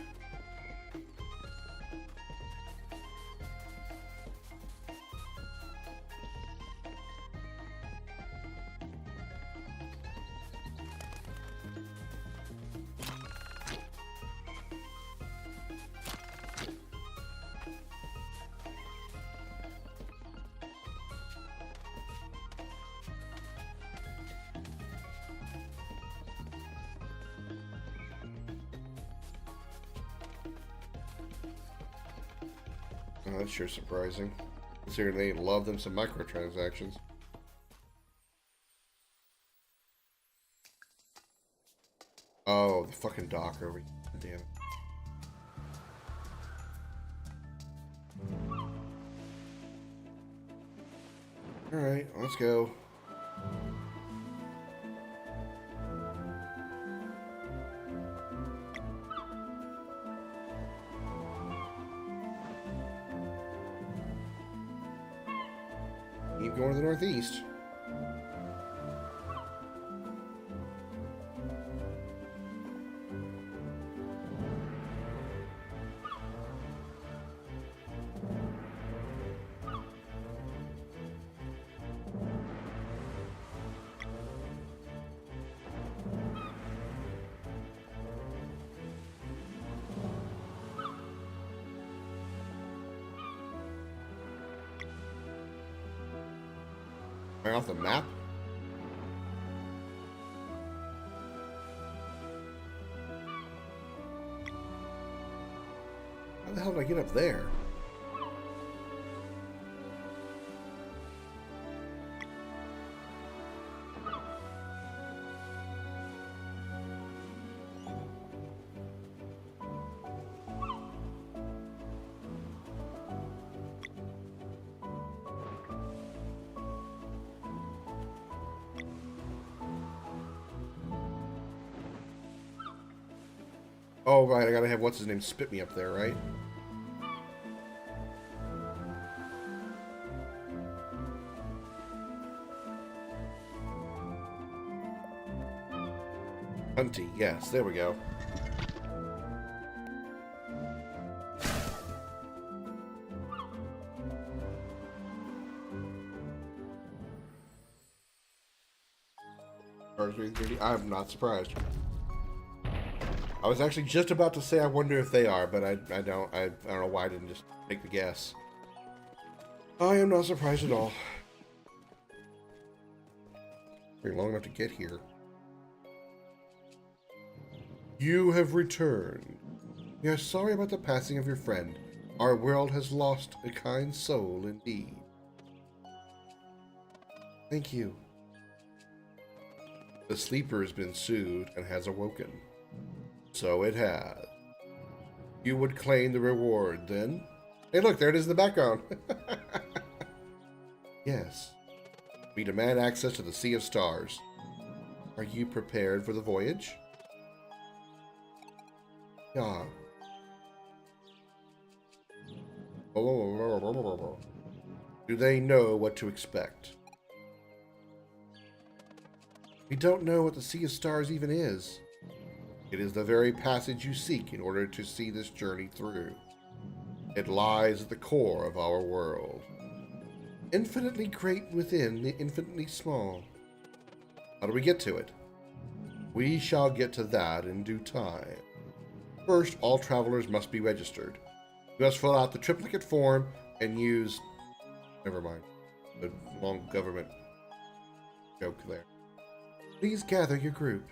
Oh, that's sure surprising. Considering they love them some microtransactions. Oh, the fucking dock over here. Damn it. Alright, let's go. Keep going to the northeast. Am I off the map? How the hell did I get up there? Oh, right, I gotta have what's his name spit me up there, right? Hunty, yes, there we go. I'm not surprised. I was actually just about to say I wonder if they are, but I don't know why I didn't just take the guess. I am not surprised at all. Very long enough to get here. You have returned. We are sorry about the passing of your friend. Our world has lost a kind soul indeed. Thank you. The sleeper has been soothed and has awoken. So it has. You would claim the reward, then? Hey, look, there it is in the background. Yes. We demand access to the Sea of Stars. Are you prepared for the voyage? Yeah. Do they know what to expect? We don't know what the Sea of Stars even is. It is the very passage you seek in order to see this journey through. It lies at the core of our world. Infinitely great within the infinitely small. How do we get to it? We shall get to that in due time. First, all travelers must be registered. You must fill out the triplicate form and use... Never mind. The long government joke there. Please gather your group.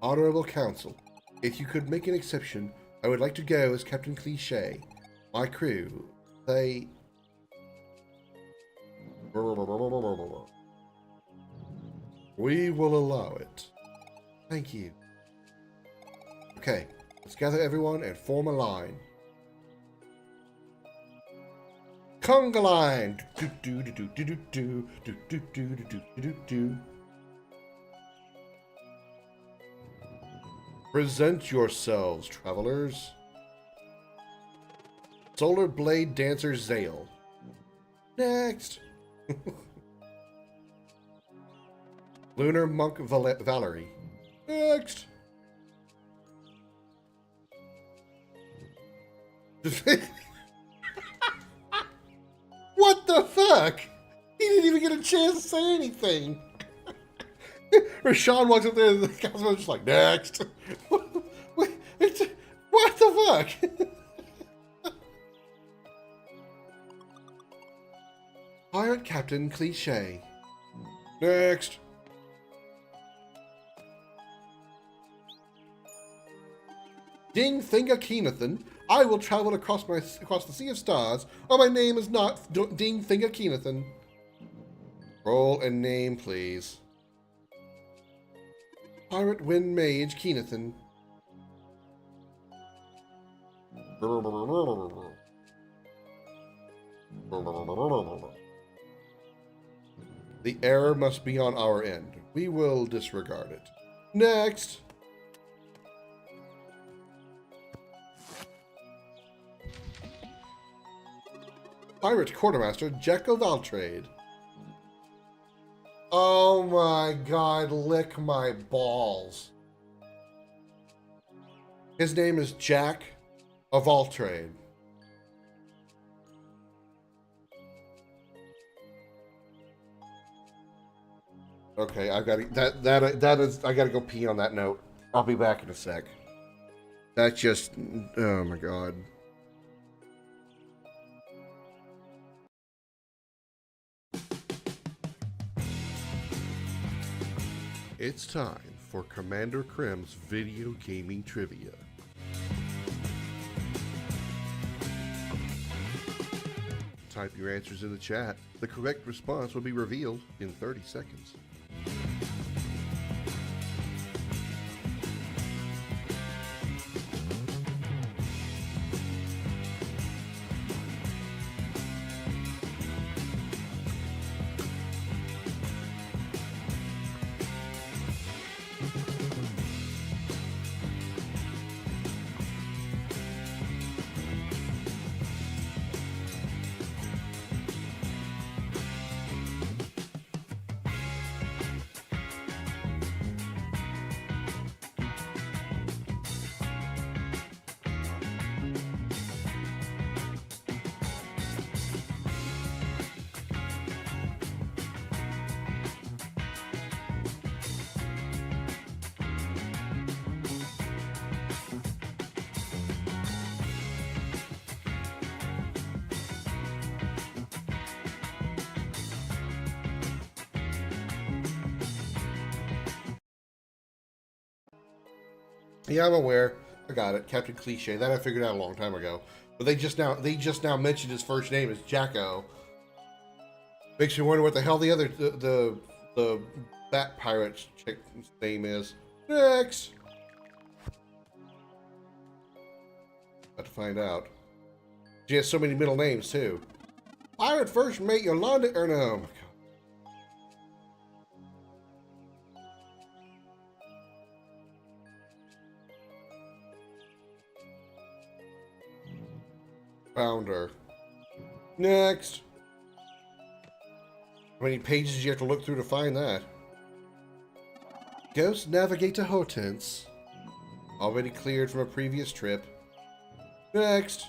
Honorable Council, if you could make an exception, I would like to go as Captain Cliché. My crew, they... We will allow it. Thank you. Okay, let's gather everyone and form a line. Conga line! Present yourselves, travelers. Solar Blade Dancer Zale. Next! Lunar Monk Valerie. Next! What the fuck? He didn't even get a chance to say anything. Rashawn walks up there and the councilman's just like, next. What the fuck? Pirate Captain Cliché. Next. Ding Thinga Keenathan. I will travel across the Sea of Stars. Oh, my name is not Ding Thinga Keenathan. Roll and name, please. Pirate Wind Mage Keenathan. The error must be on our end. We will disregard it. Next. Pirate Quartermaster Jekko Valtrade. Oh my god, lick my balls. His name is Jack of Valtrade. Okay, I've got to, I gotta go pee on that note. I'll be back in a sec. That just, oh my god. It's time for Commander Krim's video gaming trivia. Type your answers in the chat. The correct response will be revealed in 30 seconds. Yeah, I'm aware. I got it. Captain Cliche. That I figured out a long time ago. But they just now mentioned his first name is Jacko. Makes me wonder what the hell the bat pirate chick's name is. Next. About to find out. She has so many middle names too. Pirate first mate Yolanda or no. Oh my god. Found her. Next. How many pages do you have to look through to find that? Ghost Navigator Hortense. Already cleared from a previous trip. Next.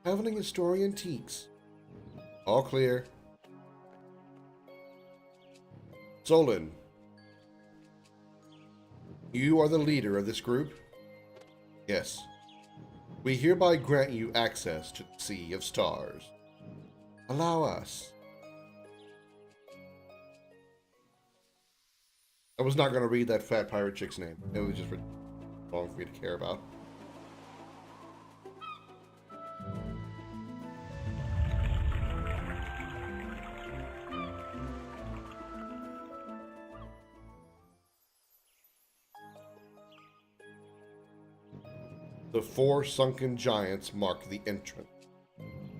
Traveling Story Antiques. All clear. Solon. You are the leader of this group? Yes. We hereby grant you access to the Sea of Stars. Allow us. I was not going to read that fat pirate chick's name. It was just wrong for me to care about. The 4 sunken giants mark the entrance.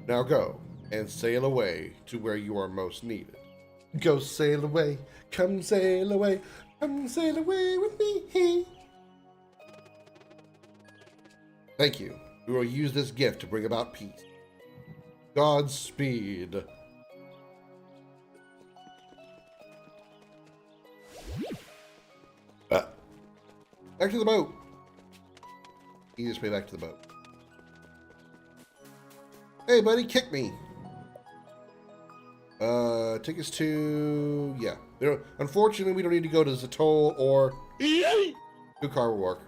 Now go and sail away to where you are most needed. Go sail away, come sail away with me. Thank you. We will use this gift to bring about peace. Godspeed. Back to the boat. Easiest way back to the boat. Hey, buddy, kick me. Take us to... Yeah. Unfortunately, we don't need to go to Zatol or... Car will work.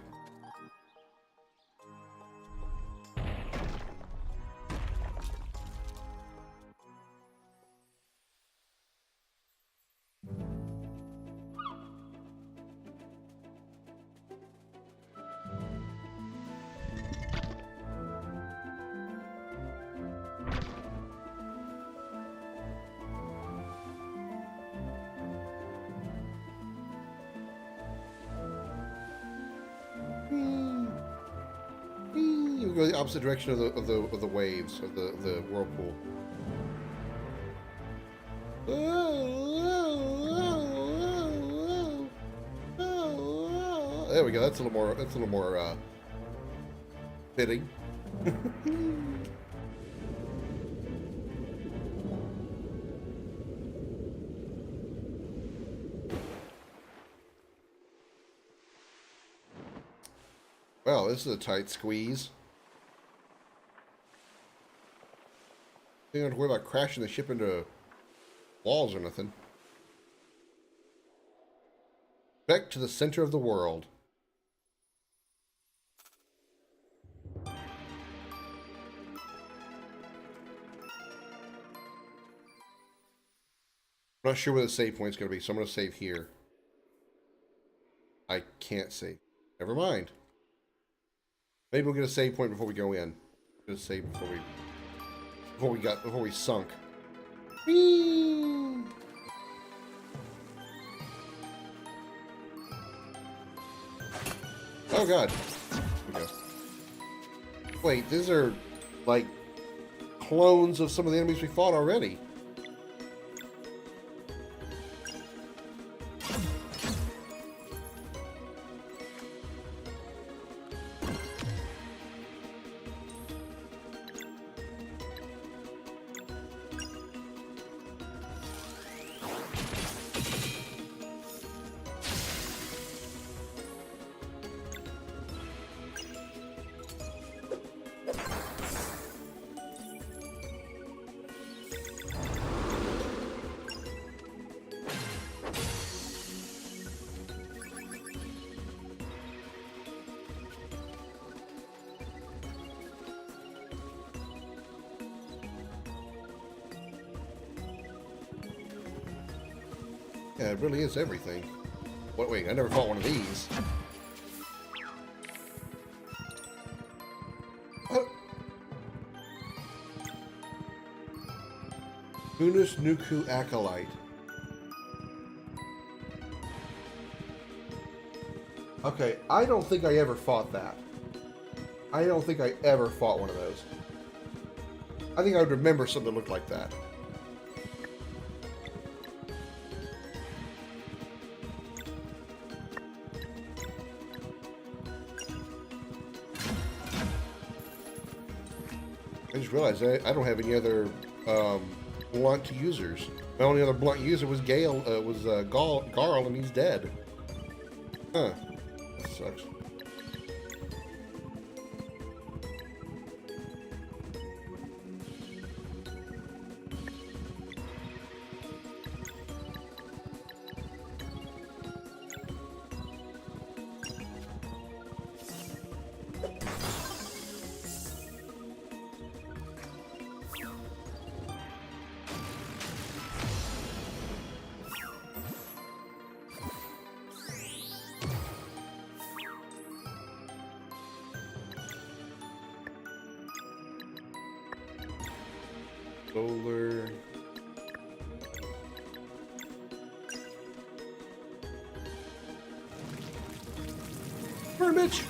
You go the opposite direction of the waves of the whirlpool. There we go. That's a little more. That's a little more fitting. Well, this is a tight squeeze. You don't have to worry about crashing the ship into walls or nothing. Back to the center of the world. I'm not sure where the save point's going to be, so I'm going to save here. I can't save. Never mind. Maybe we'll get a save point before we go in. Get a save before we sunk. Whee! Oh god. Okay. Wait, these are like clones of some of the enemies we fought already. Yeah, it really is everything. Wait, I never fought one of these. What? Unus Nuku Acolyte. Okay, I don't think I ever fought that. I don't think I ever fought one of those. I think I would remember something that looked like that. I just realized I don't have any other blunt users. My only other blunt user was Garl, and he's dead. Huh. That sucks. Solar. Burn, bitch!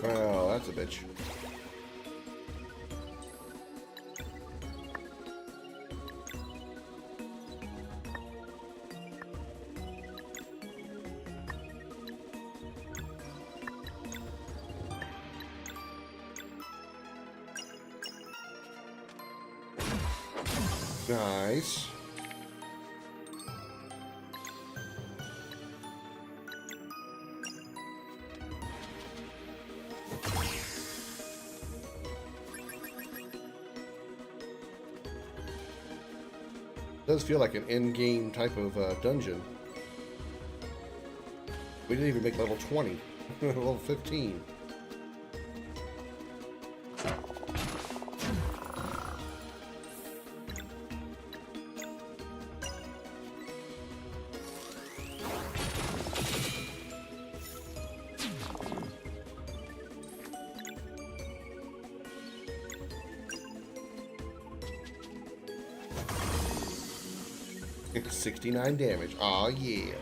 Oh, that's a bitch. Nice. Does feel like an in-game type of dungeon. We didn't even make level 20. Level 15. It's 69 damage. Aw, yeah.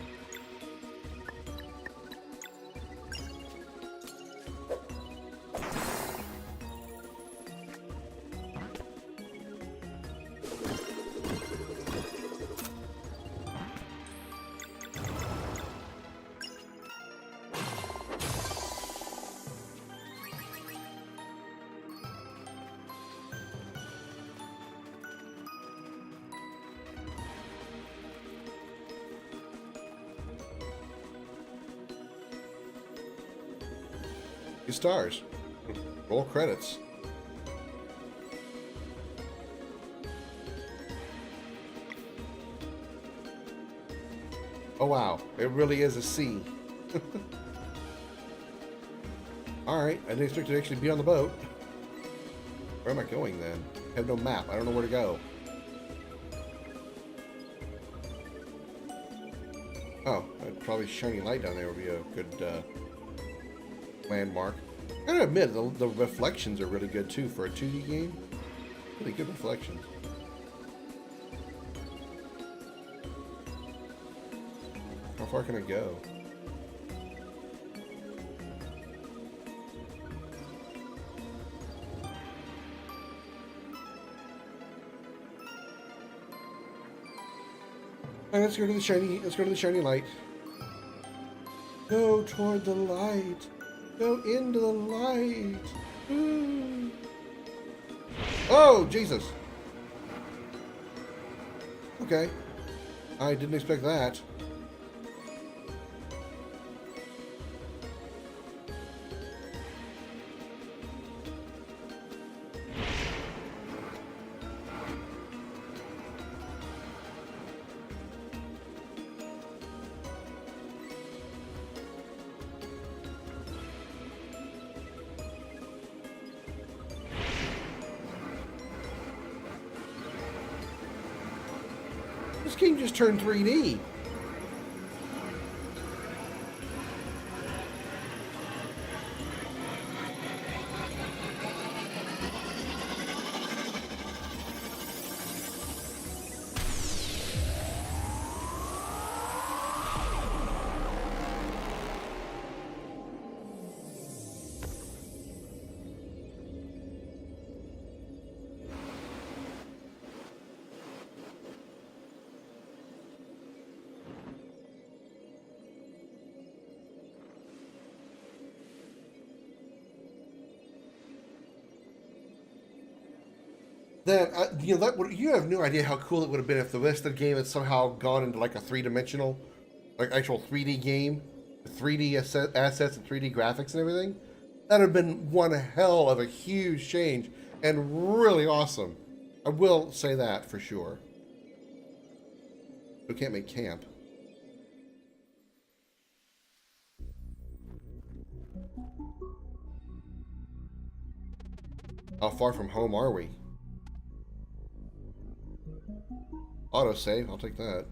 Stars. Roll credits. Oh wow, it really is a C. Alright, I didn't expect to actually be on the boat. Where am I going then? I have no map, I don't know where to go. Oh, probably shiny light down there would be a good landmark. I gotta admit, the reflections are really good too for a 2D game. Really good reflections. How far can I go? Alright, let's go to the shiny light. Go toward the light. Go into the light. Ooh. Oh, Jesus. Okay. I didn't expect that. This game just turned 3D. Then you know that would, you have no idea how cool it would have been if the rest of the game had somehow gone into like a three-dimensional, like actual 3D game, 3D assets and 3D graphics and everything. That would have been one hell of a huge change and really awesome. I will say that for sure. We can't make camp. How far from home are we? Autosave, I'll take that.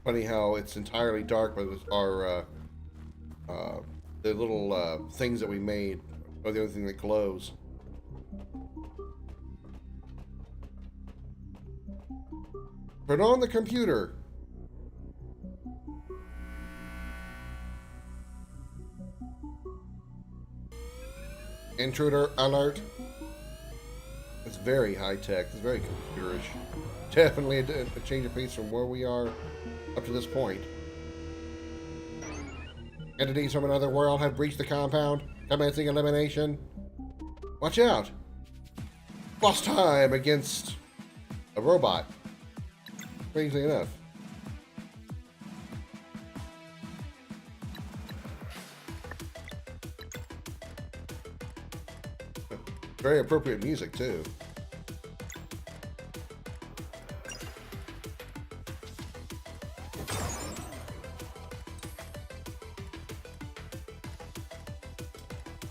Funny how it's entirely dark, but our the little things that we made are the only thing that glows. Turn on the computer. Intruder alert. It's very high tech. It's very computerish. Definitely a change of pace from where we are up to this point. Entities from another world have breached the compound, commencing elimination. Watch out! Boss time against a robot. Strangely enough. Very appropriate music, too.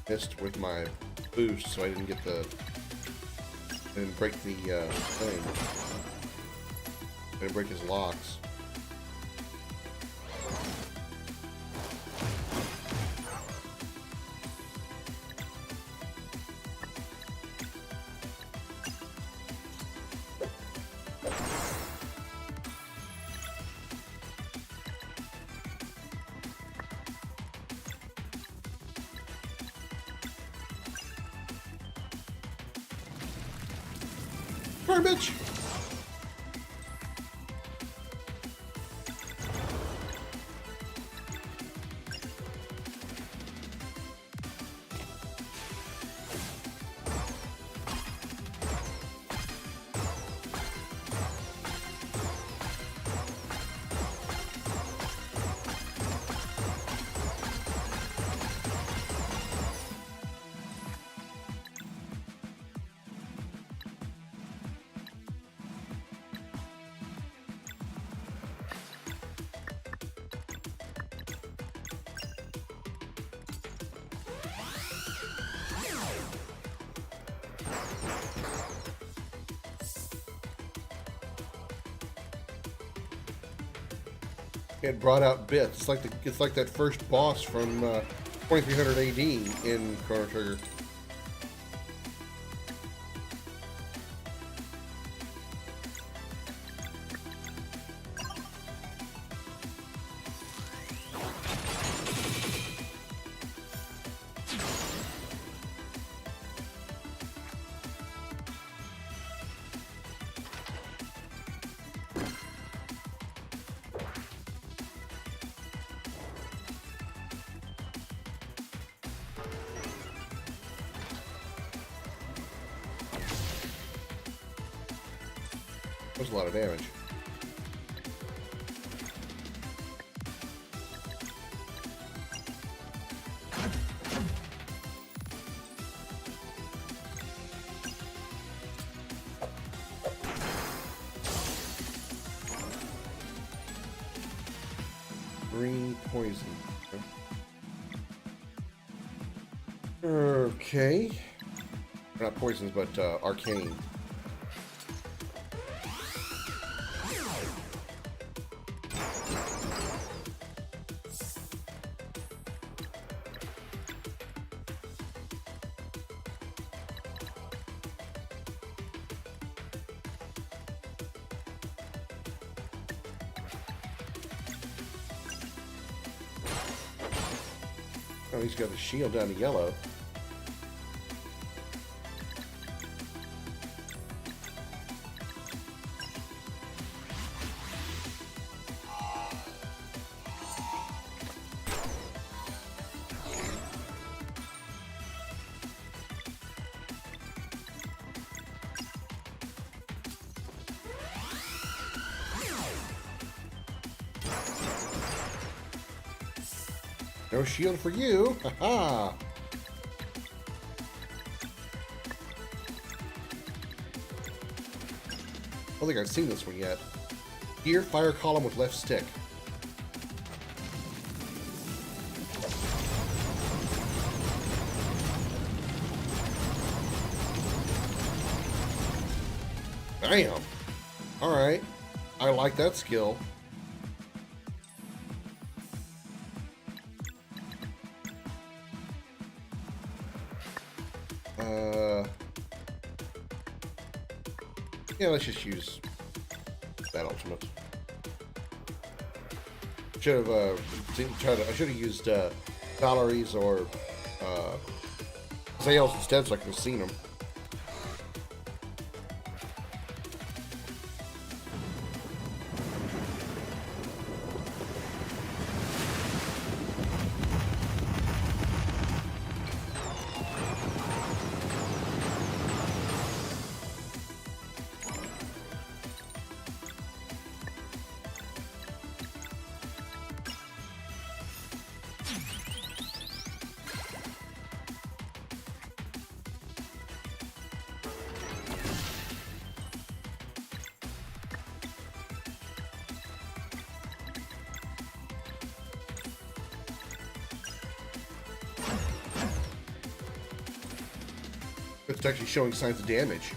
Missed with my boost, so I didn't get the... didn't break the thing. Didn't break his locks. Garbage! It brought out bits. It's like that first boss from 2300 AD in Chrono Trigger. That was a lot of damage. Green poison. Okay. Not poisons, but arcane. Oh, he's got the shield down to yellow. No shield for you. Haha. I don't think I've seen this one yet. Here, fire column with left stick. Damn. Alright. I like that skill. Yeah, let's just use that ultimate. Should have I should have used Valerie's or Zales instead, so I could have seen them. It's actually showing signs of damage.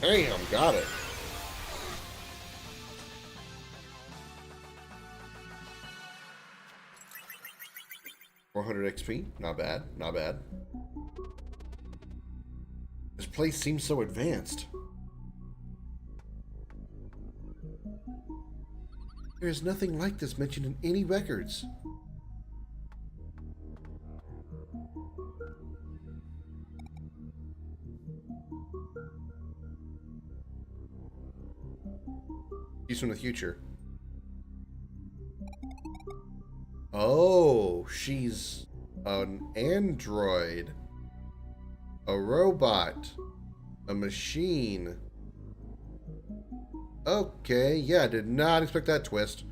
Damn, got it. $400 XP, not bad, not bad. This place seems so advanced. There is nothing like this mentioned in any records. She's from the future. Oh, she's an android. A robot. A machine. Okay, yeah, did not expect that twist.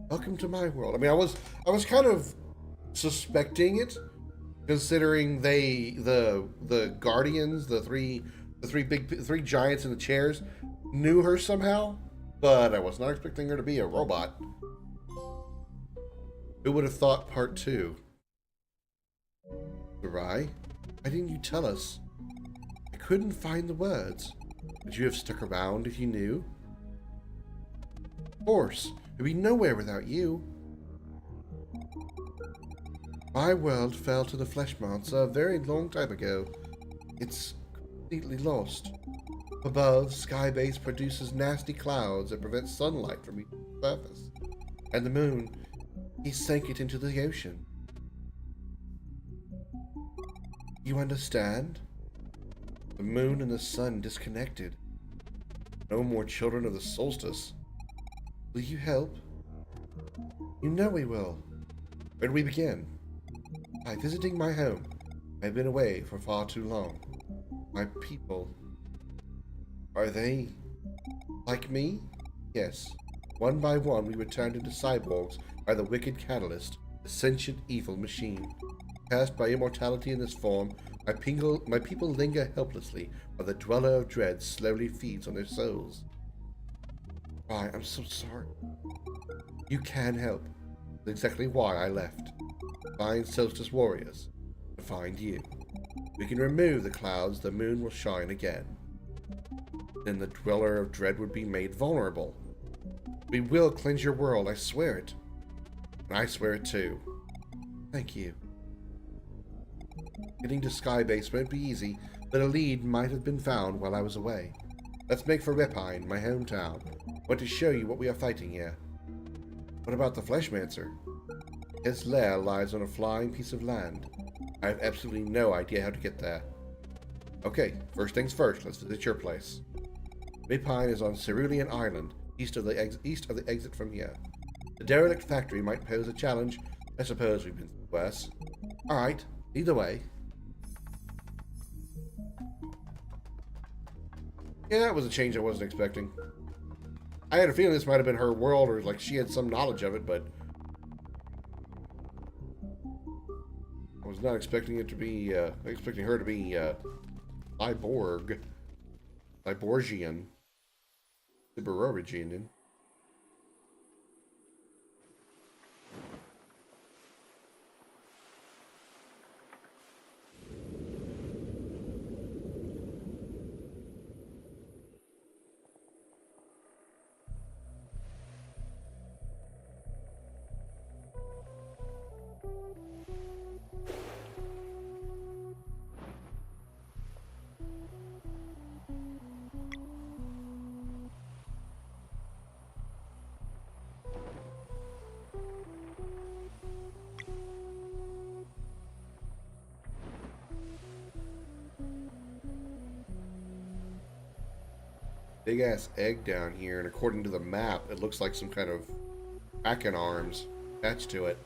Welcome to my world. I mean, I was kind of suspecting it, considering the Guardians, the three giants in the chairs, knew her somehow, but I was not expecting her to be a robot. Who would have thought part 2? Sarai, why didn't you tell us? I couldn't find the words. Would you have stuck around if you knew? Of course, it'd be nowhere without you. My world fell to the flesh monster a very long time ago. It's completely lost. Above, Skybase produces nasty clouds that prevent sunlight from reaching the surface. And the moon, he sank it into the ocean. You understand? The moon and the sun disconnected. No more children of the solstice. Will you help? You know we will. Where do we begin? By visiting my home. I've been away for far too long. My people. Are they like me? Yes. One by one we were turned into cyborgs by the wicked catalyst, the sentient evil machine. Cast by immortality in this form, my people linger helplessly while the dweller of dread slowly feeds on their souls. Why, I'm so sorry. You can help. That's exactly why I left. To find solstice warriors. To find you. We can remove the clouds, the moon will shine again. Then the dweller of dread would be made vulnerable. We will cleanse your world, I swear it. And I swear it too. Thank you. Getting to Skybase won't be easy, but a lead might have been found while I was away. Let's make for Repine, my hometown. Want to show you what we are fighting here. What about the Fleshmancer? His lair lies on a flying piece of land. I have absolutely no idea how to get there. Okay, first things first, let's visit your place. Repine is on Cerulean Island, east of the exit from here. The derelict factory might pose a challenge. I suppose we've been worse. Alright, either way. Yeah, that was a change I wasn't expecting. I had a feeling this might have been her world, or like she had some knowledge of it, but I was not expecting it to be, expecting her to be, Cyborgian. Cyberorigian. Big ass egg down here, and according to the map, it looks like some kind of kraken arms attached to it.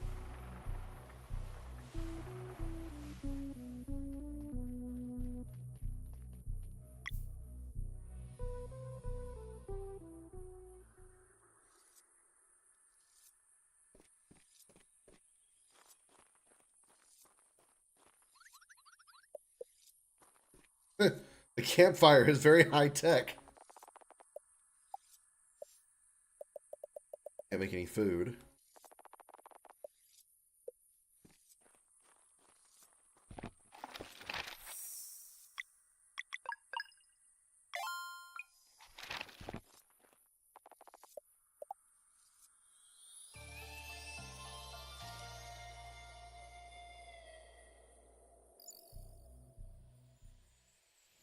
The campfire is very high tech. Can't make any food.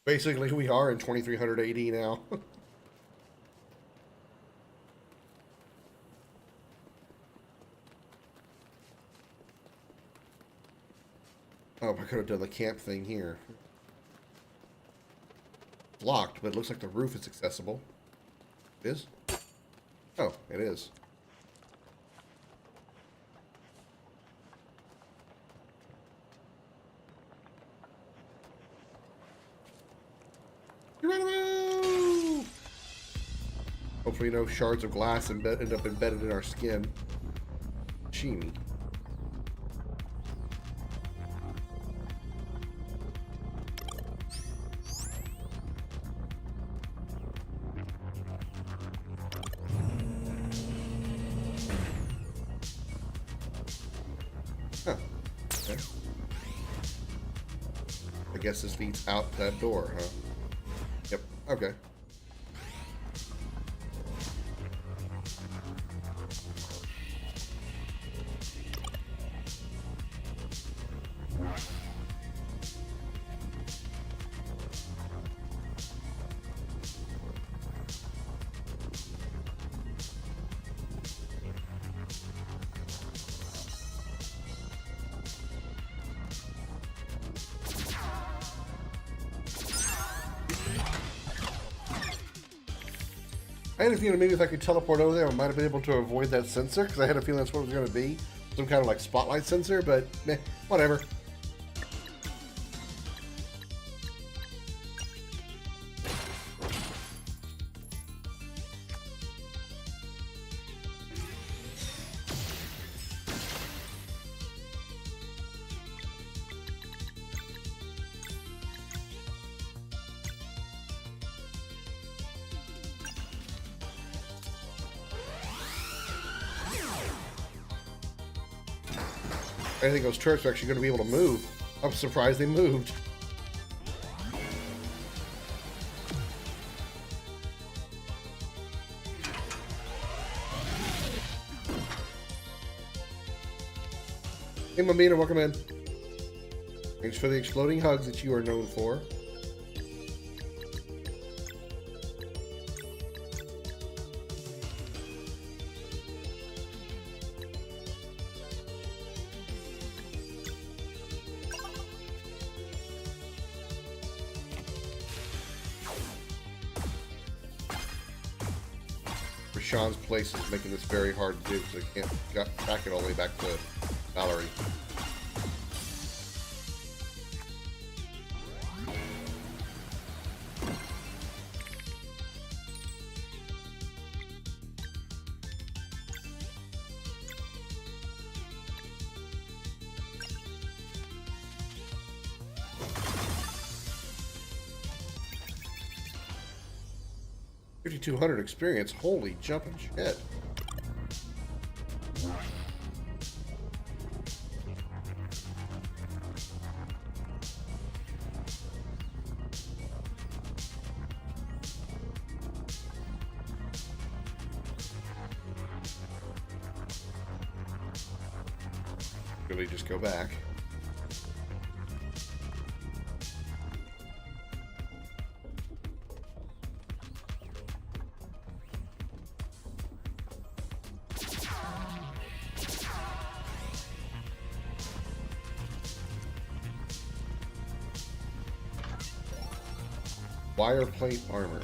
Basically, we are in 2300 AD now. Oh, I could have done the camp thing here. It's locked, but it looks like the roof is accessible. It is? Oh, it is. Geronimo! Hopefully no shards of glass end up embedded in our skin. Chimmy. Huh. Okay. I guess this leads out that door, huh? Yep. Okay. I had a feeling maybe if I could teleport over there, I might have been able to avoid that sensor, because I had a feeling that's what it was going to be. Some kind of like spotlight sensor, but meh, whatever. I think those turrets are actually going to be able to move. I'm surprised they moved. Hey, Mamina, welcome in. Thanks for the exploding hugs that you are known for. Sean's place is making this very hard to do, so I can't track it all the way back to Valerie. $5,200 experience. Holy jumping shit. Really just go back. Wire plate armor.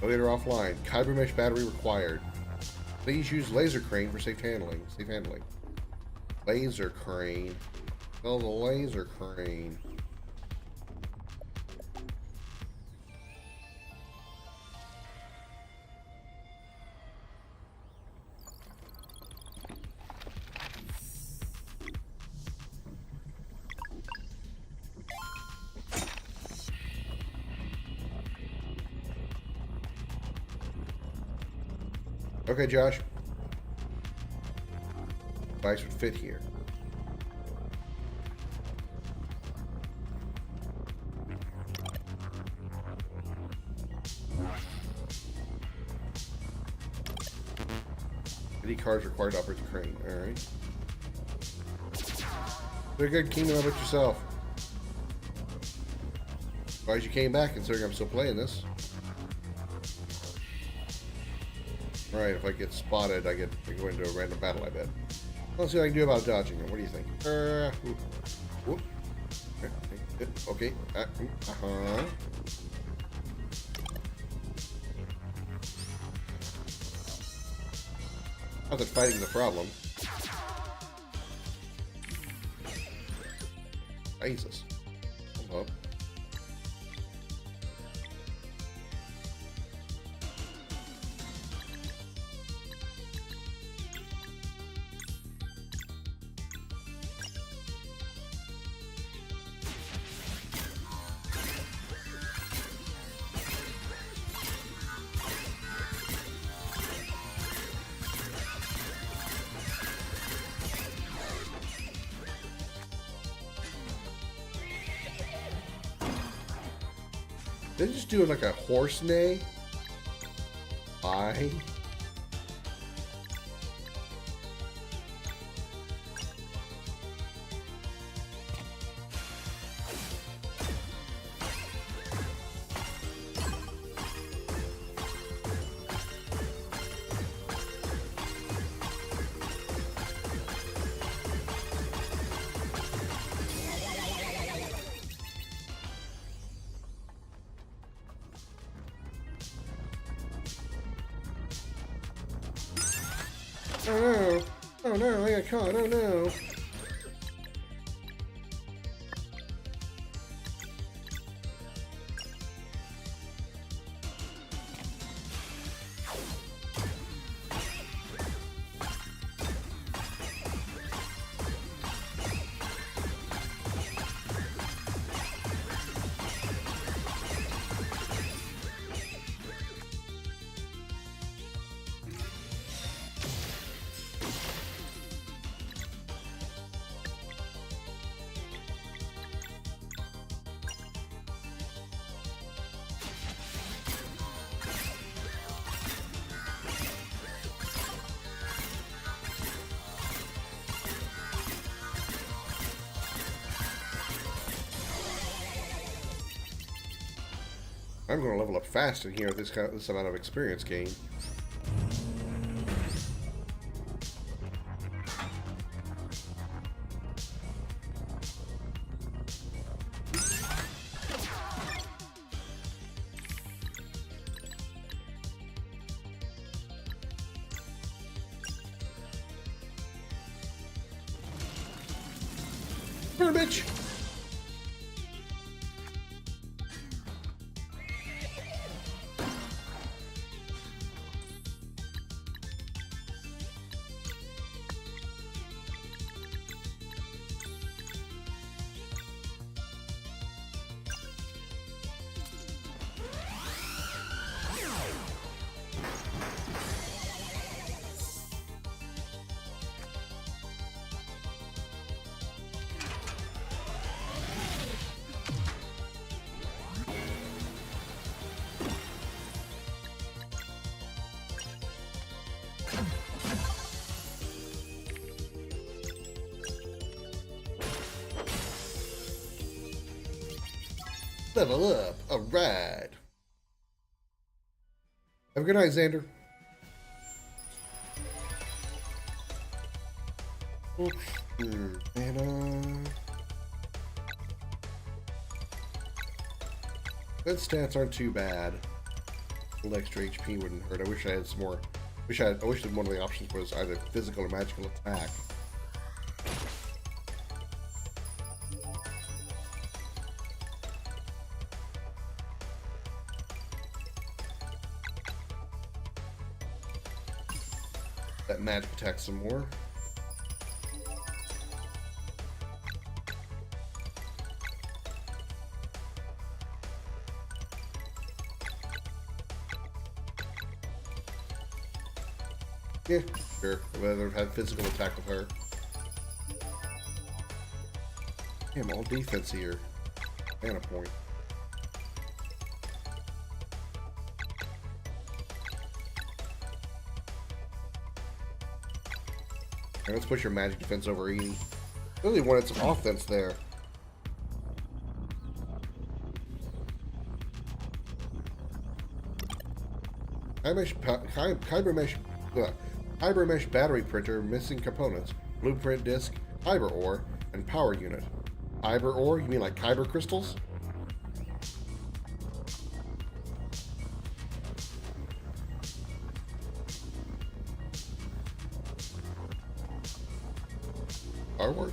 Elevator offline. Kyber mesh battery required. Please use laser crane for safe handling. Safe handling. Laser crane. Oh, the laser crane. Okay, Josh. Device would fit here. Any cards required to operate the crane. Alright. Very good, Kingdom. How about yourself? Surprised you came back, considering I'm still playing this. Alright, if I get spotted, I go into a random battle, I bet. Let's see what I can do about dodging it. What do you think? Whoop. Okay. Uh-huh. Not that fighting the problem. Jesus. Hold up. They just do like a horse neigh. Why? Oh no! Oh no! I got caught! Oh no! I'm going to level up fast in here with this amount of experience gain. Come here, bitch! Level up. Alright. Have a good night, Xander. Oops. Good stats aren't too bad. A little extra HP wouldn't hurt. I wish I had some more. I wish that one of the options was either physical or magical attack. That magic attack some more. Yeah, sure. I'd rather have had physical attack with her. Damn, all defense here. Mana point. Okay, let's push your magic defense over 80. Really wanted some offense there. Kyber mesh battery printer, missing components, blueprint disc, kyber ore, and power unit. Kyber ore? You mean like kyber crystals? Star Wars.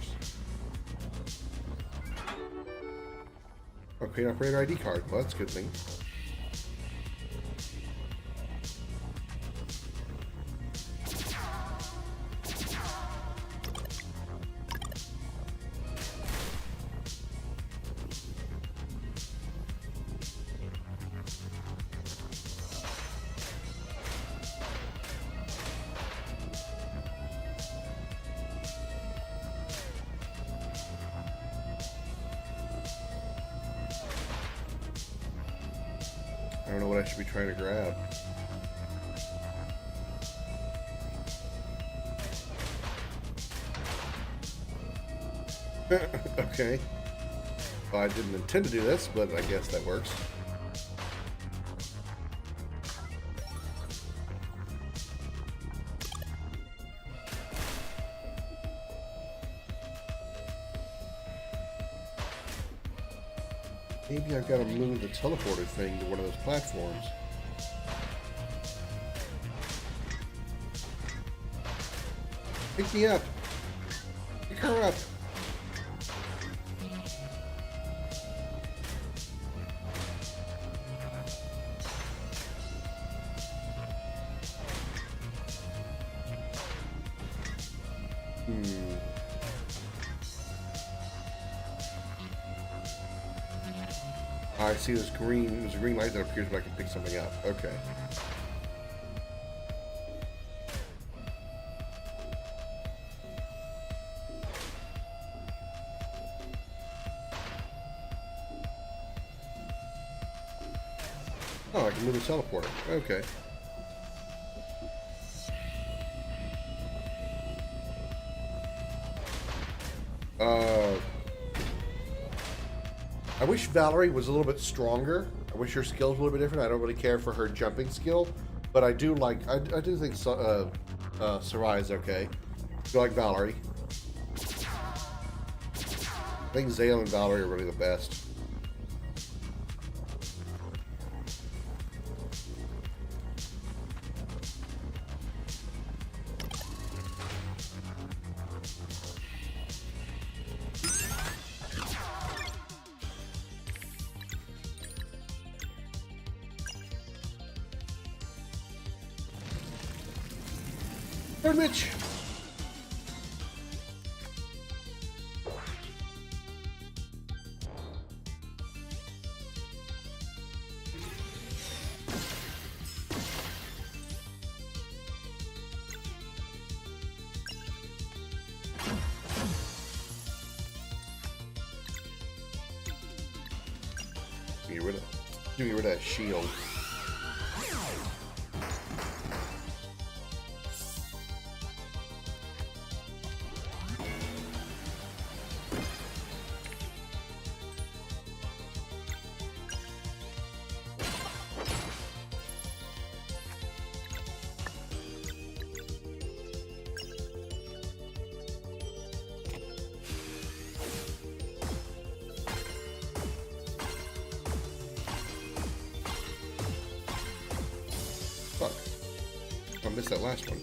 Oh, create operator ID card. Well, that's a good thing. I don't know what I should be trying to grab. Okay. Well, I didn't intend to do this, but I guess that works. Maybe I've got to move the teleporter thing to one of those platforms. Pick me up. Pick her up. I see this green, there's a green light that appears, but I can pick something up. Okay. Oh, I can move the teleporter. Okay. I wish Valerie was a little bit stronger. I wish her skills were a little bit different. I don't really care for her jumping skill, but I do like. I do think Sarai is okay. I do like Valerie. I think Zale and Valerie are really the best. Mitch. Get rid of that shield. Fuck. I missed that last one.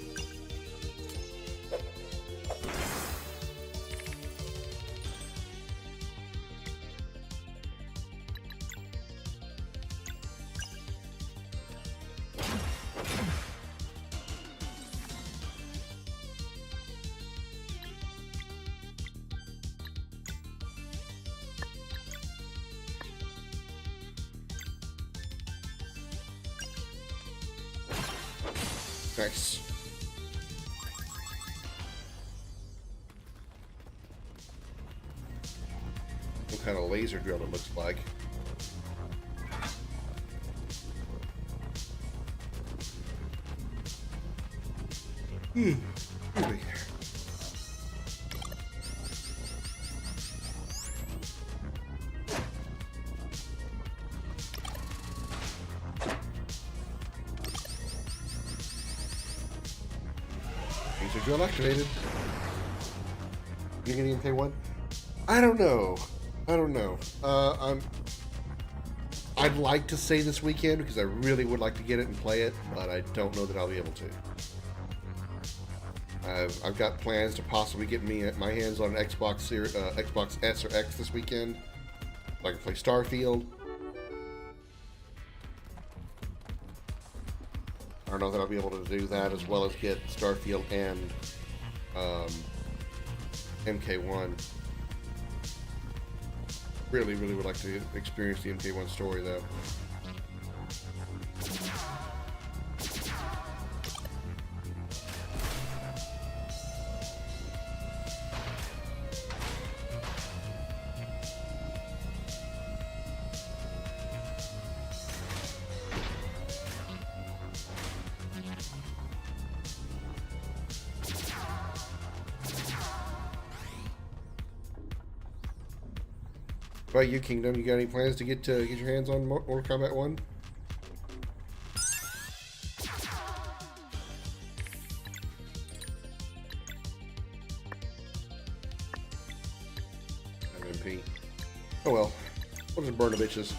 Nice. What kind of laser drill it looks like. Excuse me. Laser drill activated. You getting MK1? I don't know. I'd like to say this weekend because I really would like to get it and play it, but I don't know that I'll be able to. I've got plans to possibly get my hands on an Xbox S or X this weekend, so I can play Starfield. I don't know that I'll be able to do that as well as get Starfield and MK1. Really would like to experience the MK1 story though. What about you, Kingdom? You got any plans to get your hands on Mortal Kombat 1? MP. Oh well. We'll just burn the bitches.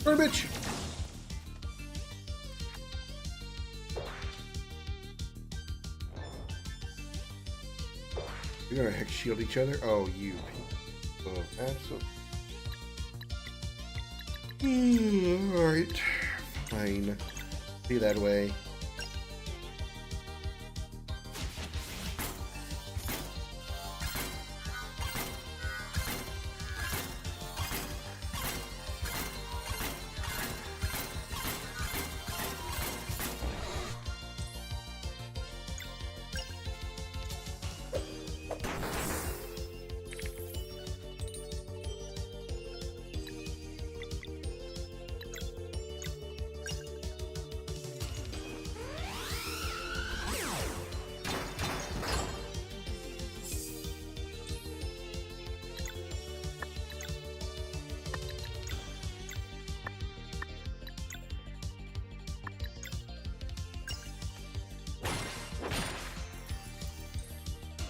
Burn a bitch! You're gonna hex shield each other? Oh, you people. Absolutely. Alright. Fine. Be that way.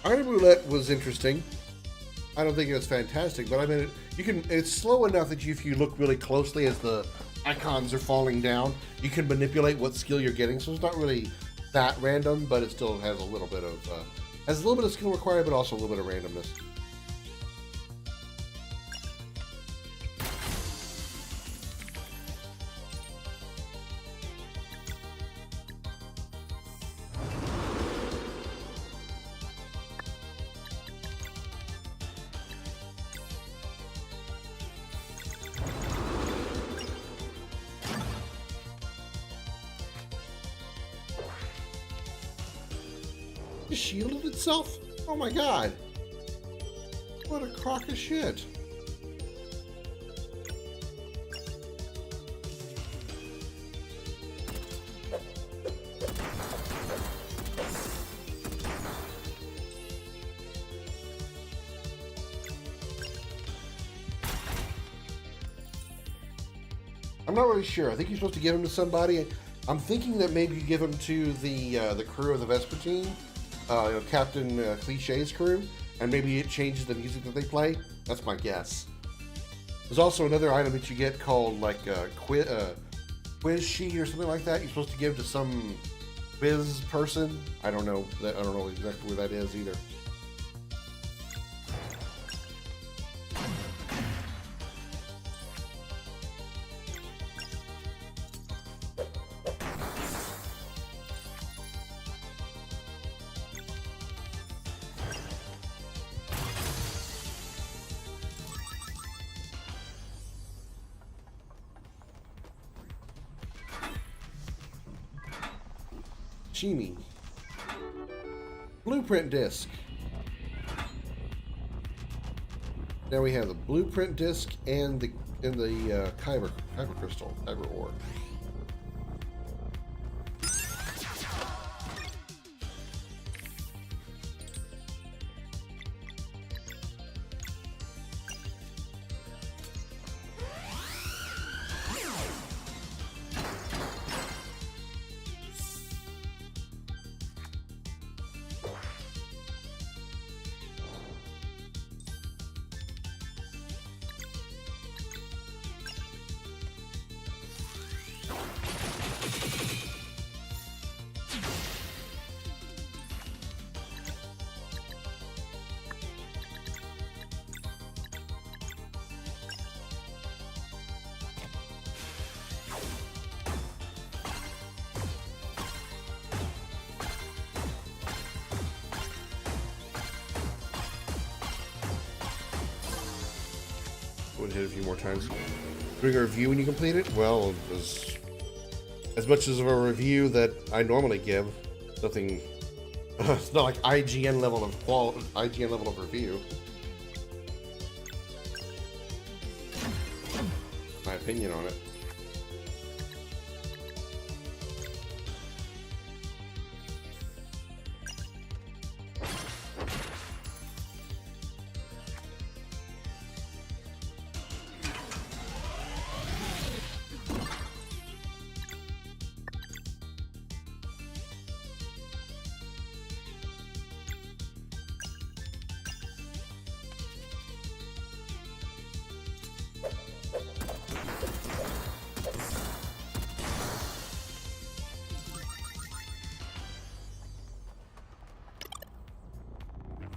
Item Roulette was interesting. I don't think it was fantastic, but I mean, it's slow enough that if you look really closely as the icons are falling down, you can manipulate what skill you're getting. So it's not really that random, but it still has a little bit of skill required, but also a little bit of randomness. It shielded itself? Oh my god. What a crock of shit. I'm not really sure. I think you're supposed to give him to somebody. I'm thinking that maybe you give him to the crew of the Vespertine. Captain Cliché's crew, and maybe it changes the music that they play. That's my guess. There's also another item that you get called like a quiz sheet or something like that. You're supposed to give to some quiz person. I don't know exactly where that is either. Chimi. Blueprint disc. Now we have the blueprint disc and the kyber crystal, kyber ore. Would hit a few more times. Doing a review when you complete it? Well, as much as of a review that I normally give. Nothing. It's not like IGN level of IGN level of review. My opinion on it.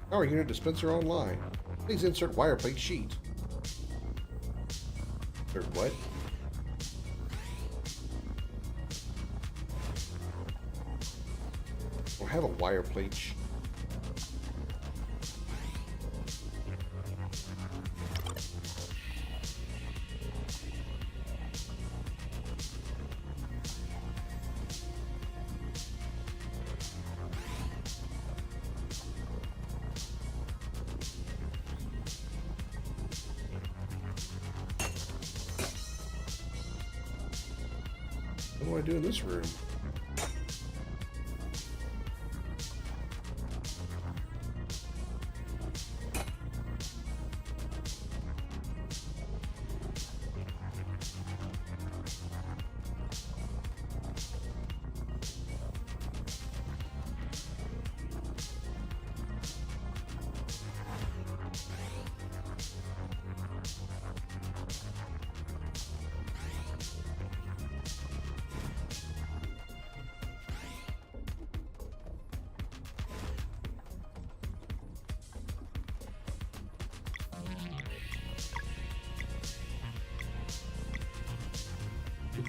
Power unit dispenser online. Please insert wire plate sheet. Or what? We'll have a wire plate sheet. What do I do in this room?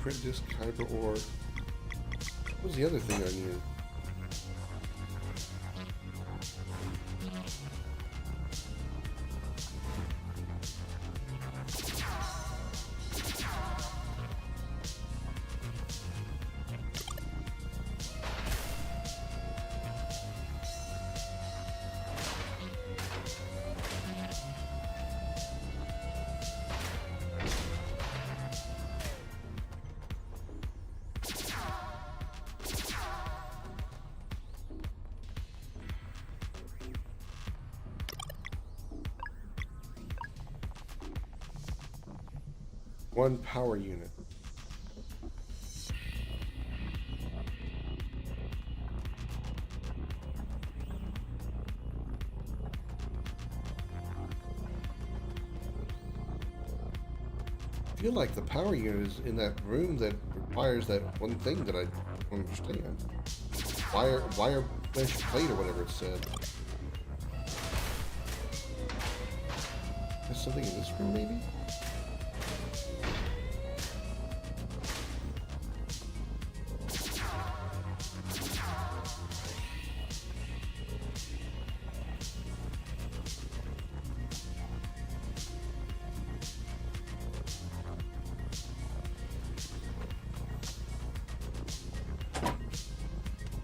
Print disc, kyber ore. What was the other thing I knew? One power unit. I feel like the power unit is in that room that requires that one thing that I don't understand. Wire mesh plate or whatever it said. There's something in this room maybe?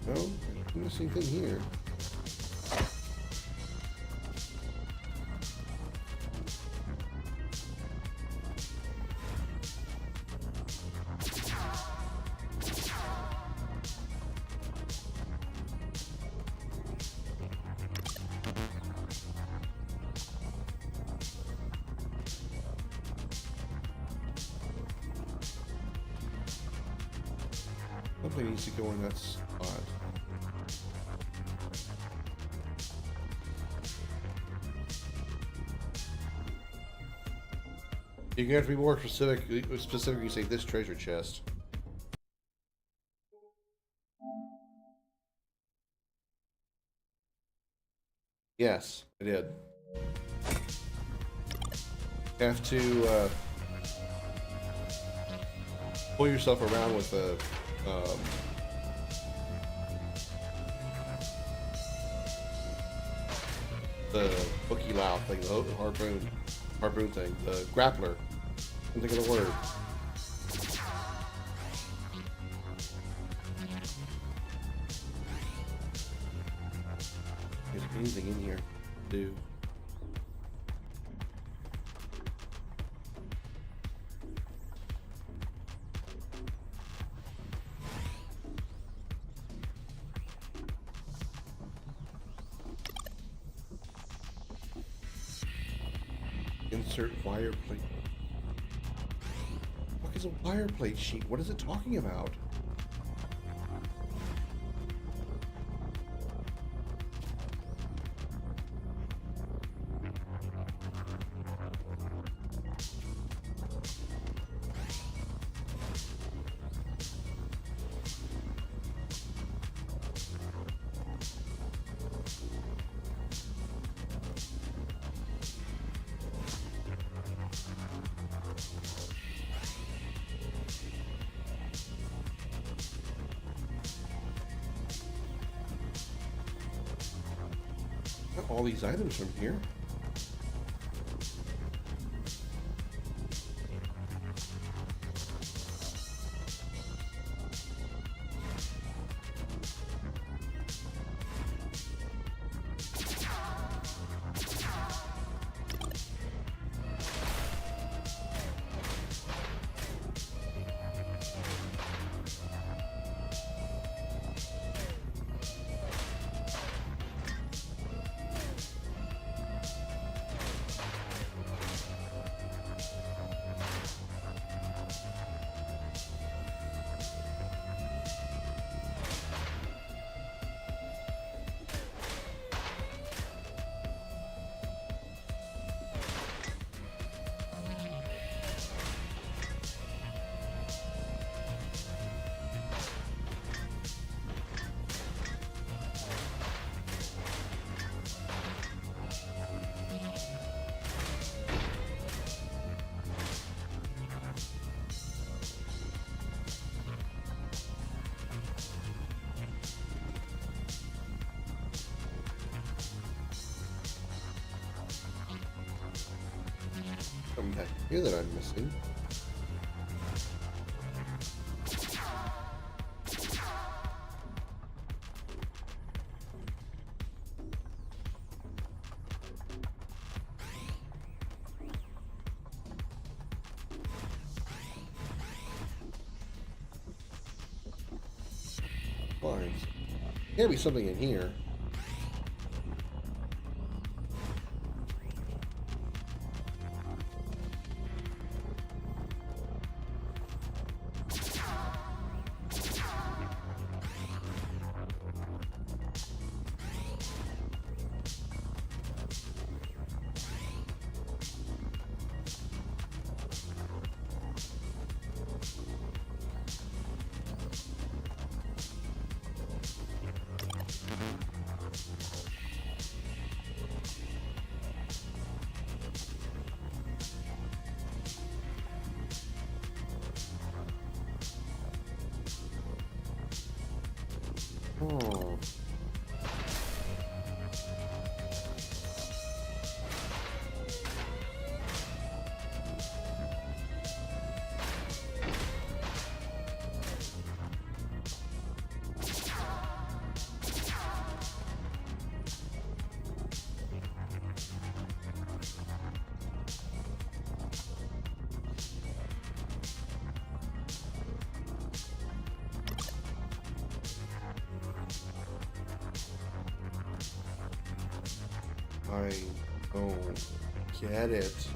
No, I'm missing thing here. Something needs to go in that spot. You're gonna have to be more specific. Specifically, say this treasure chest. Yes, I did. You have to pull yourself around with the hooky loud thing, the harpoon thing, the grappler. I'm thinking of the word. Is there anything in here? Do. Insert wire plate. What is a wire plate sheet? What is it talking about? All these items from here. Something back here that I'm missing. Lines. Gotta be something in here. Oh. I don't get it.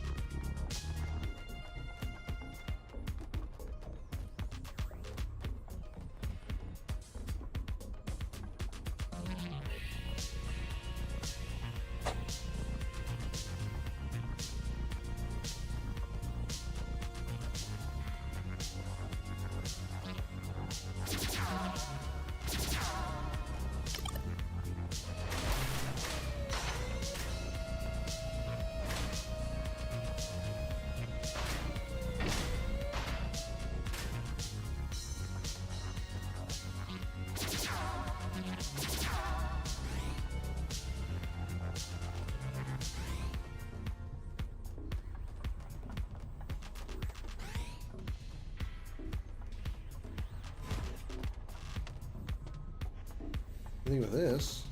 Anything with this?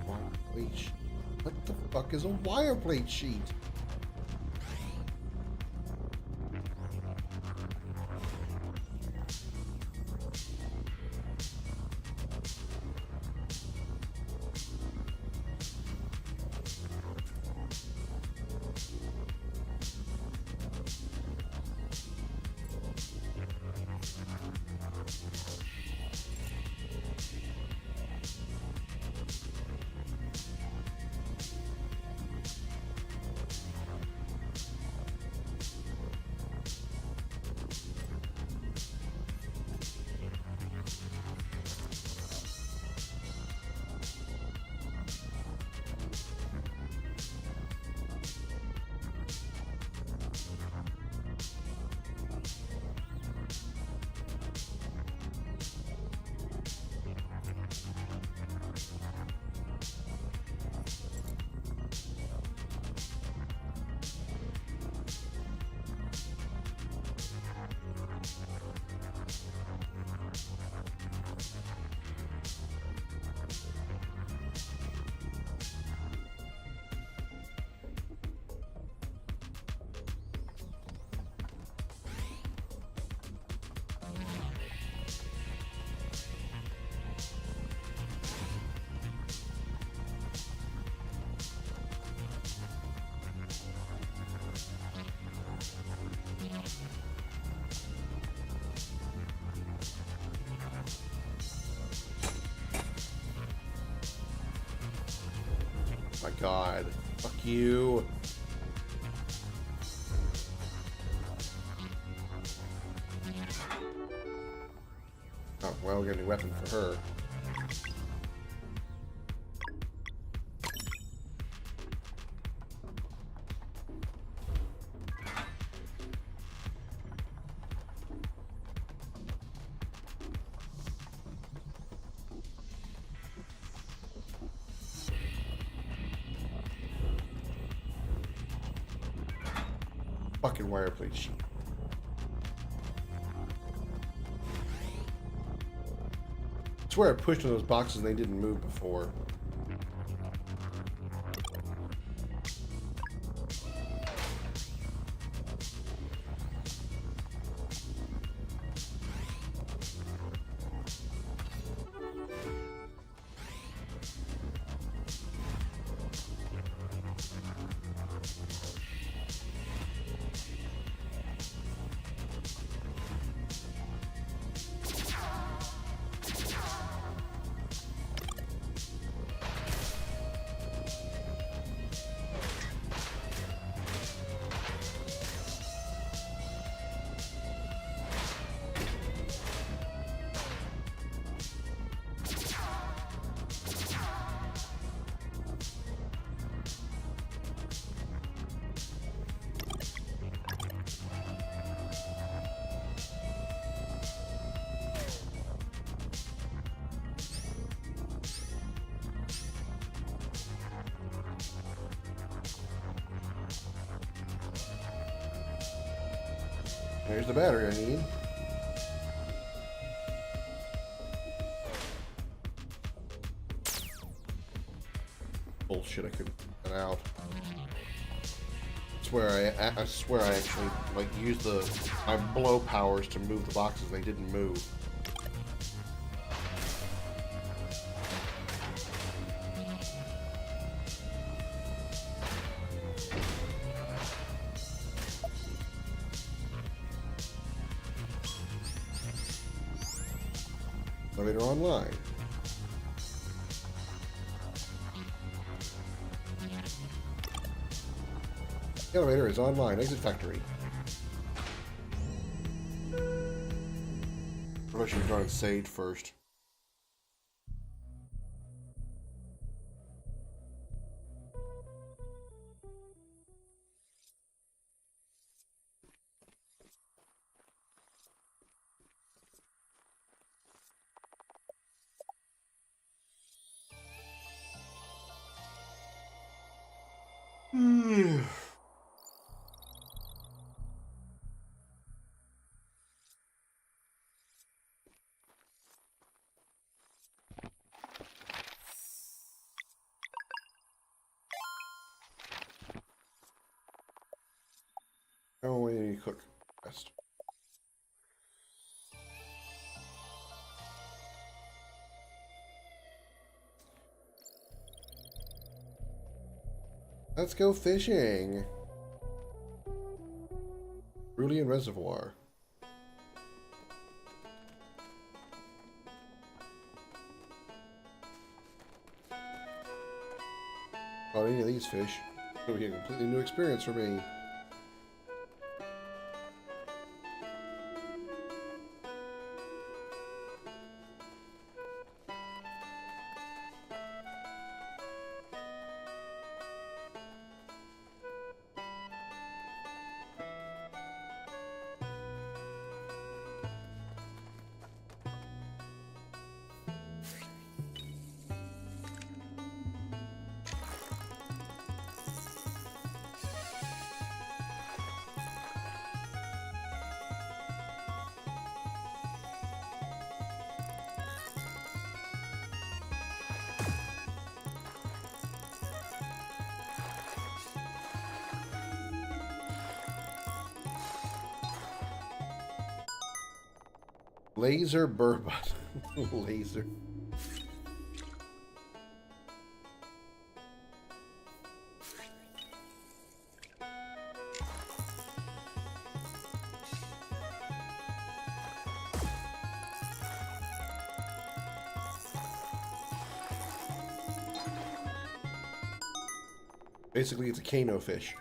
Wire plate sheet. What the fuck is a wire plate sheet? My God. Fuck you. Oh, well, we got a new weapon for her. Fucking wire plate sheet. I swear I pushed on those boxes and they didn't move before. There's the battery I need. Bullshit, I couldn't get that out. I swear I actually like used my blow powers to move the boxes and they didn't move. Elevator online. The elevator is online. Exit factory. I should have gone saved first. Oh, we need to cook best. Let's go fishing. Brilliant Reservoir. Caught any of these fish. It would be a completely new experience for me. Laser burbot. Laser. Basically, it's a Kano fish.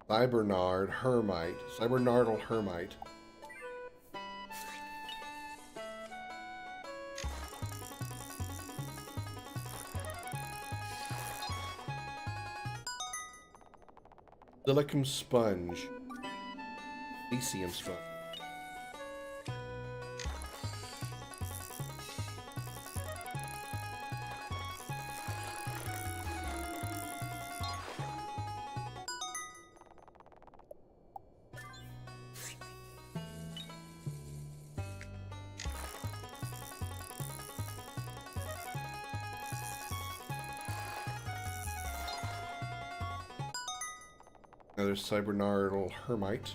Cybernard Hermite. Cybernardal Hermite. Silicum Sponge. Elysium Sponge. Another cybernardal hermite.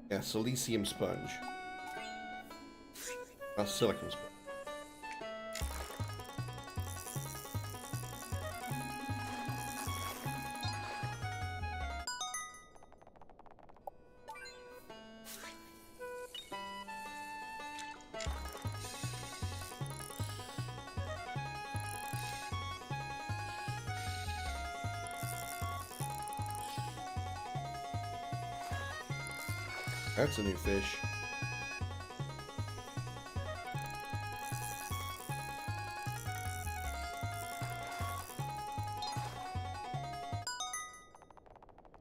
Yeah, silicium sponge. Silicon sponge. That's a new fish.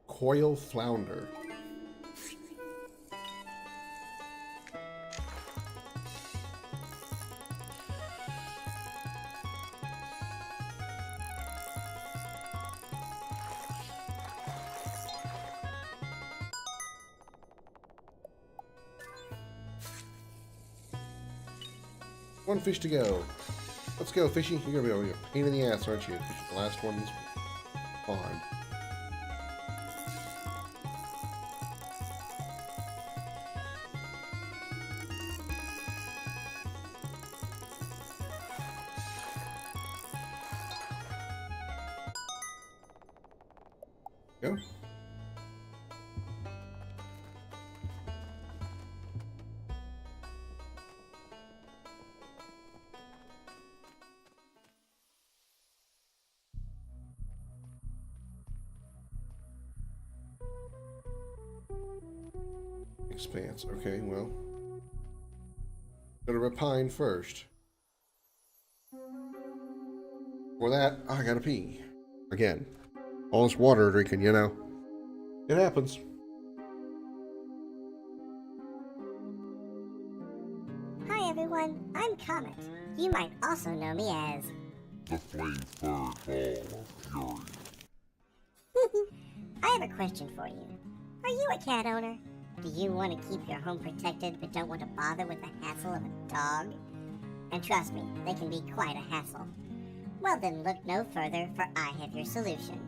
Coil flounder. One fish to go. Let's go, fishy. You're gonna be a pain in the ass, aren't you? The last one's pond. Go. Expanse. Okay, well. Gotta repine first. For that, I gotta pee. Again. All this water drinking, you know. It happens. Hi everyone, I'm Comet. You might also know me as the flame-furred ball of fury. I have a question for you. Are you a cat owner? Do you want to keep your home protected but don't want to bother with the hassle of a dog? And trust me, they can be quite a hassle. Well then look no further, for I have your solution.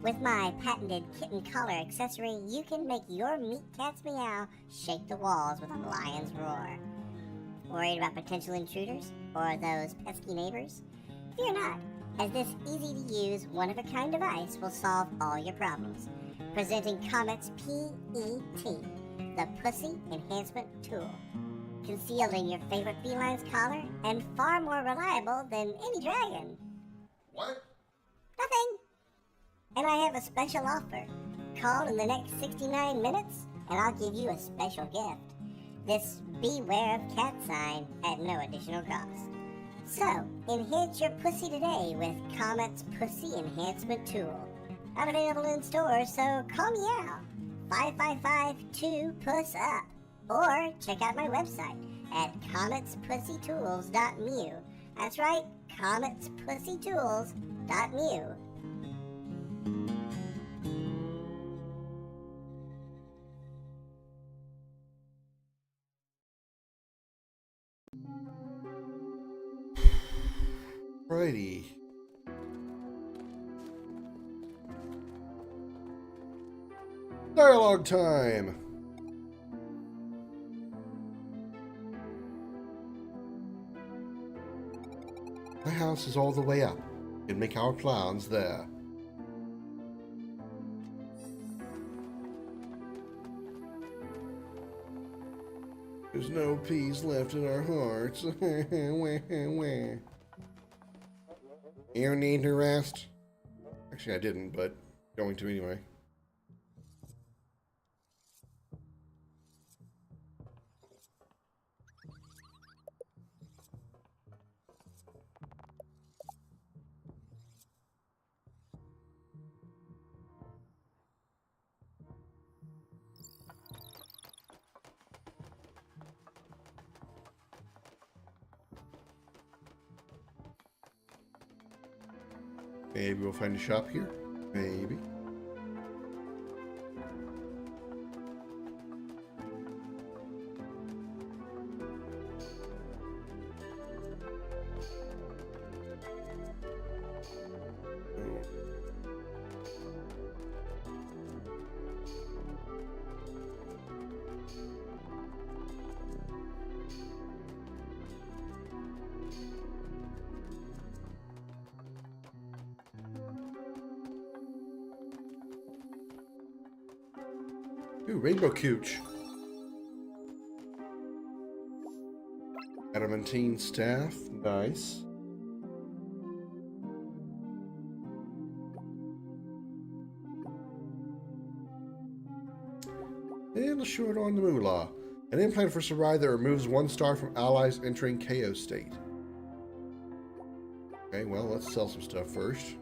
With my patented kitten collar accessory, you can make your meat cat's meow shake the walls with a lion's roar. Worried about potential intruders or those pesky neighbors? Fear not, as this easy-to-use, one-of-a-kind device will solve all your problems. Presenting Comet's PET, the Pussy Enhancement Tool. Concealed in your favorite feline's collar and far more reliable than any dragon. What? Nothing. And I have a special offer. Call in the next 69 minutes and I'll give you a special gift. This Beware of Cat sign at no additional cost. So, enhance your pussy today with Comet's Pussy Enhancement Tool. Not available in stores, so call me out. 555-2-PUSS-UP. Or check out my website at cometspussytools.mu. That's right, cometspussytools.mu. Righty. Dialogue time. My house is all the way up. We can make our plans there. There's no peace left in our hearts. You need to rest? Actually, I didn't, but going to anyway. Maybe we'll find a shop here. Maybe. Ooh, rainbow cooch. Adamantine staff. Nice. And let's show it on the moolah. An implant for Sarai that removes 1 star from allies entering KO state. Okay, well, let's sell some stuff first.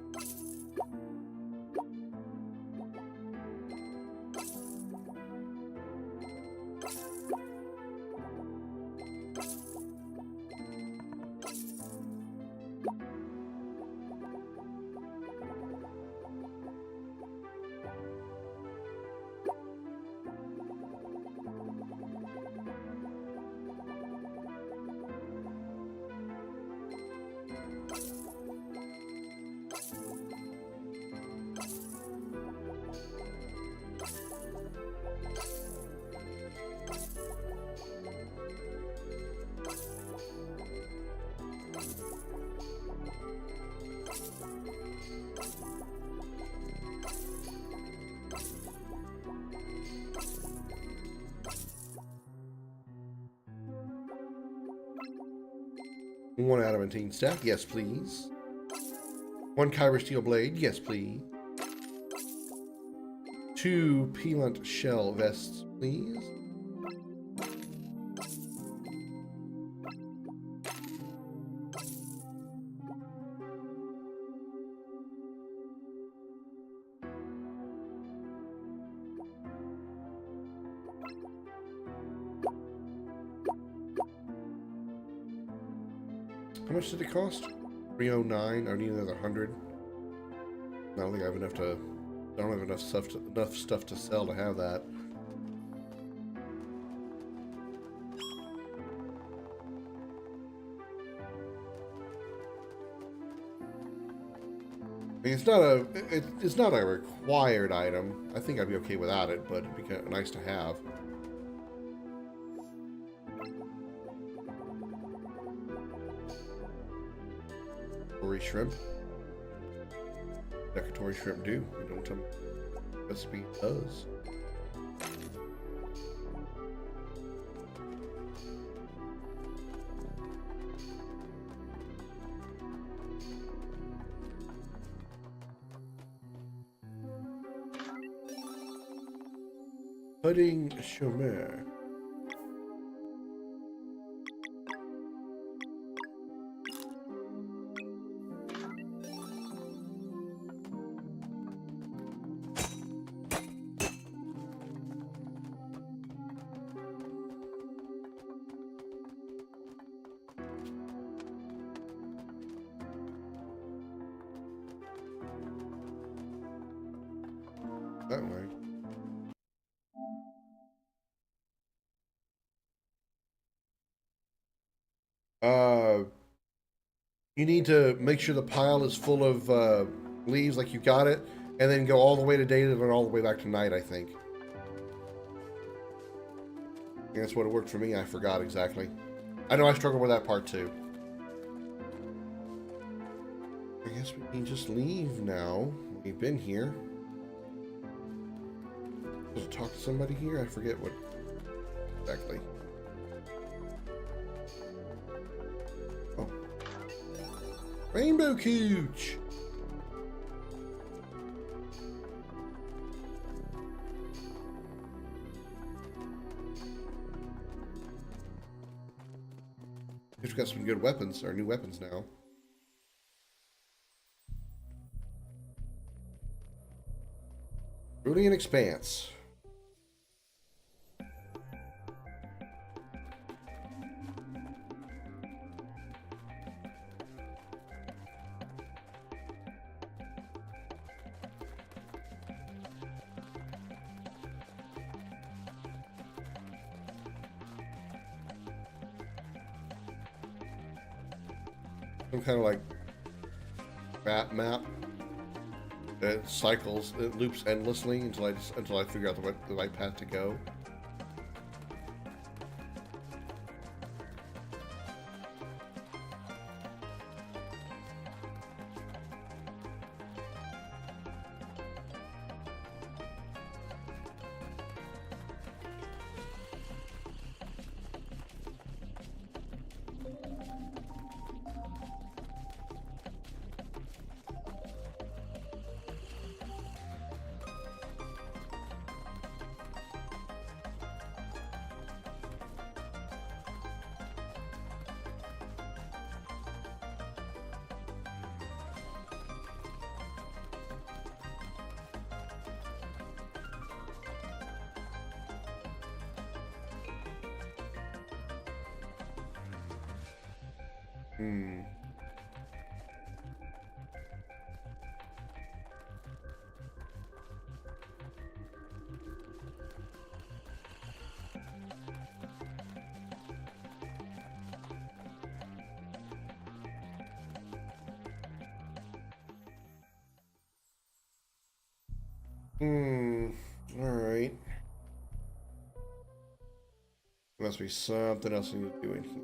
One adamantine staff, yes please. 1 kyber steel blade, yes please. 2 peelant shell vests, please. How much did it cost? 309. I need another 100. I don't think I have enough to. I don't have enough stuff to sell to have that. I mean, it's not a required item. I think I'd be okay without it, but it'd be kind of nice to have. Shrimp. Decoratory shrimp do. We don't tell me what the recipe does. Pudding chômeur. That way. You need to make sure the pile is full of leaves like you got it, and then go all the way to day and then all the way back to night, I think. That's what it worked for me. I forgot exactly. I know I struggled with that part too. I guess we can just leave now. We've been here. Supposed to talk to somebody here? I forget what exactly. Oh. Rainbow Cooch! We've got some good weapons, or new weapons now. Ruling and Expanse. some kind of like map. It cycles, it loops endlessly until I figure out the right path to go. Alright. There must be something else I need to do in here.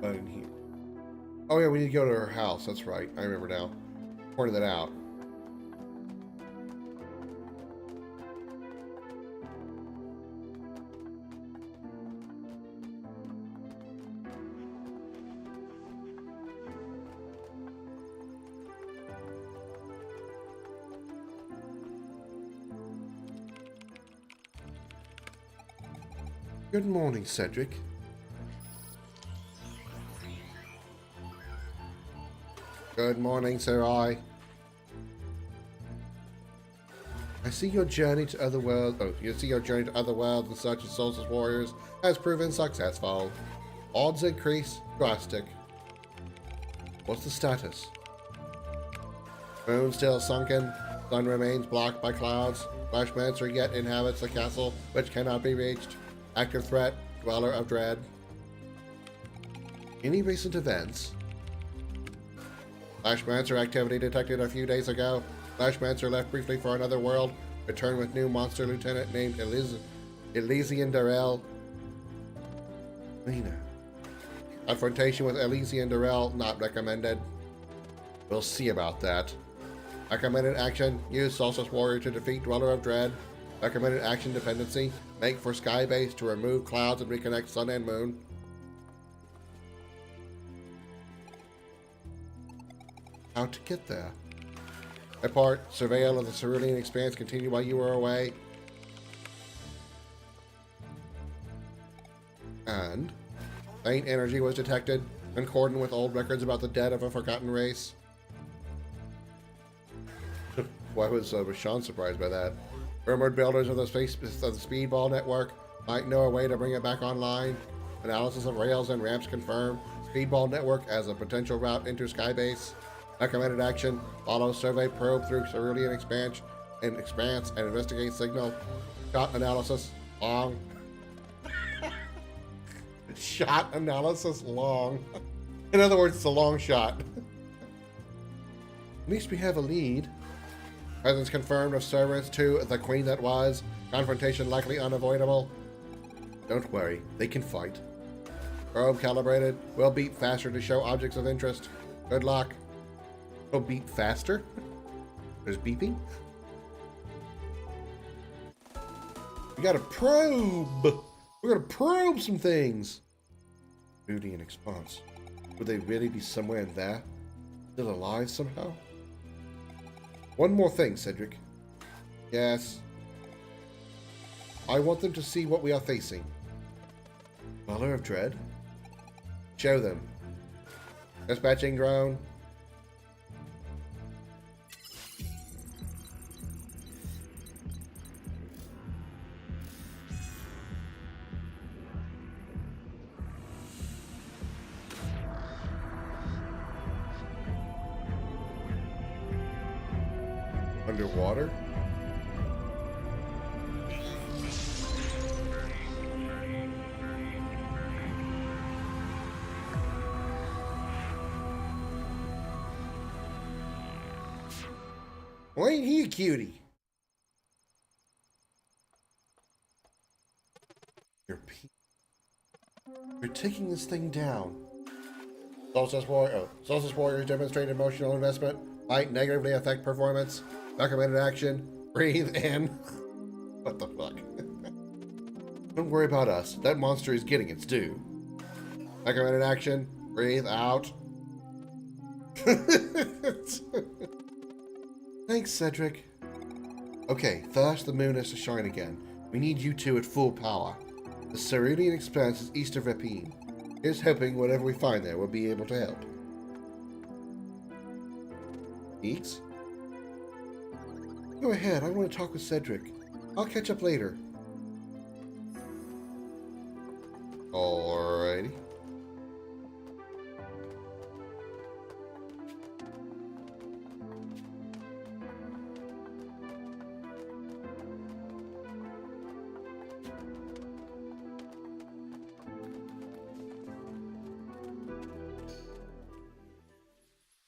Not in here. Oh yeah, we need to go to her house. That's right. I remember now. Pointed that out. Good morning, Cedric. Good morning, Sir. I see your journey to other worlds. Oh, you see your journey to other worlds in search of Solstice warriors has proven successful. Odds increase drastic. What's the status? Moon still sunken. Sun remains blocked by clouds. Flashmancer yet inhabits the castle, which cannot be reached. Active threat. Dweller of dread. Any recent events? Flashmancer activity detected a few days ago. Flashmancer left briefly for another world, returned with new monster lieutenant named Elysian Darrell. Lena. Confrontation with Elysian Darrell not recommended. We'll see about that. Recommended action, use Solstice Warrior to defeat Dweller of Dread. Recommended action dependency, make for Skybase to remove clouds and reconnect Sun and Moon. How to get there? My part, surveil of the cerulean expanse continued while you were away. And faint energy was detected, concordant with old records about the dead of a forgotten race. Why was Sean surprised by that? Rumored builders of the Speedball network might know a way to bring it back online. Analysis of rails and ramps confirmed Speedball network as a potential route into Skybase. Recommended action, follow survey probe through cerulean expanse and investigate signal. Shot analysis, long. Shot analysis, long. In other words, it's a long shot. At least we have a lead. Presence confirmed of servants to the Queen that was. Confrontation likely unavoidable. Don't worry, they can fight. Probe calibrated. Will beep faster to show objects of interest. Good luck. Will beep faster? There's beeping? We gotta probe! We're gonna probe some things! Moody in response. Would they really be somewhere in there? Still alive somehow? One more thing, Cedric. Yes. I want them to see what we are facing. Dweller of Dread? Show them. Dispatching drone. Underwater? Why ain't he a cutie? You're taking this thing down. Solstice Warriors demonstrate emotional investment. Might negatively affect performance. Recommended action. Breathe in. What the fuck? Don't worry about us. That monster is getting its due. Recommended action. Breathe out. Thanks, Cedric. Okay, thus the moon is to shine again. We need you two at full power. The Cerulean Expanse is east of Rapine. Here's hoping whatever we find there will be able to help. Eeks? Go ahead, I want to talk with Cedric. I'll catch up later. Alrighty.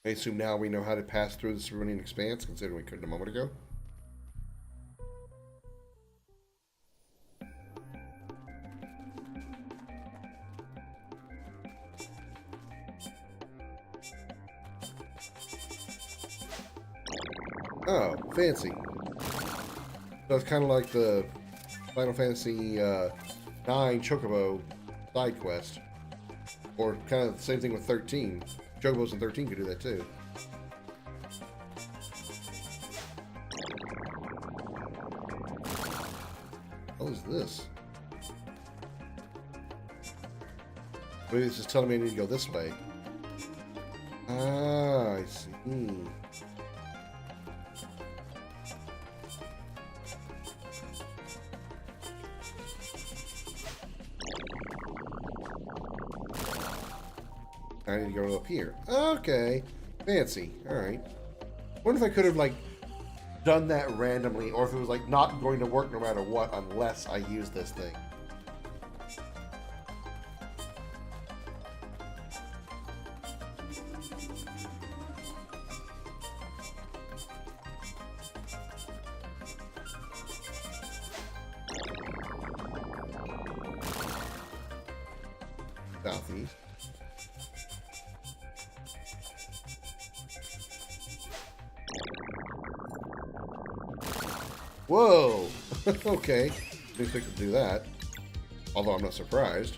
I assume now we know how to pass through the Cerulean Expanse, considering we couldn't a moment ago. Oh, fancy. So it's kind of like the Final Fantasy 9 Chocobo side quest. Or kind of the same thing with 13. Chocobos in 13 could do that too. What is this? Maybe this is telling me I need to go this way. Ah, I see. I need to go up here. Okay. Fancy. Alright. Wonder if I could have, like, done that randomly, or if it was, like, not going to work no matter what unless I use this thing. Southeast. Whoa! Okay. Didn't think to do that. Although I'm not surprised.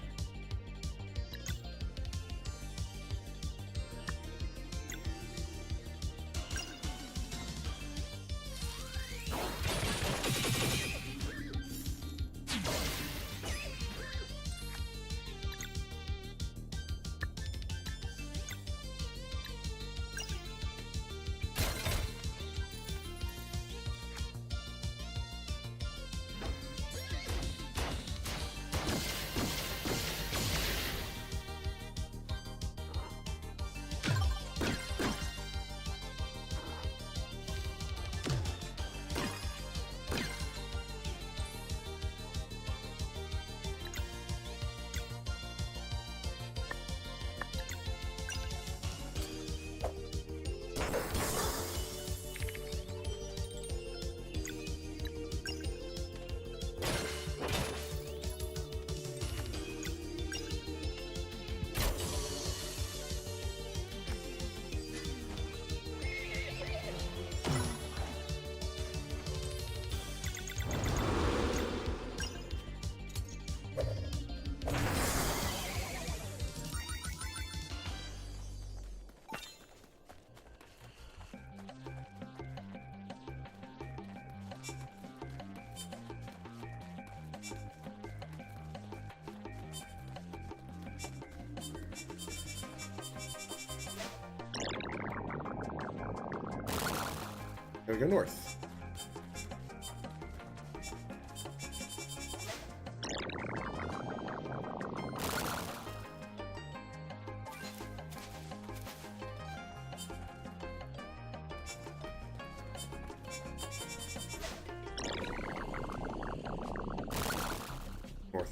Gotta go north.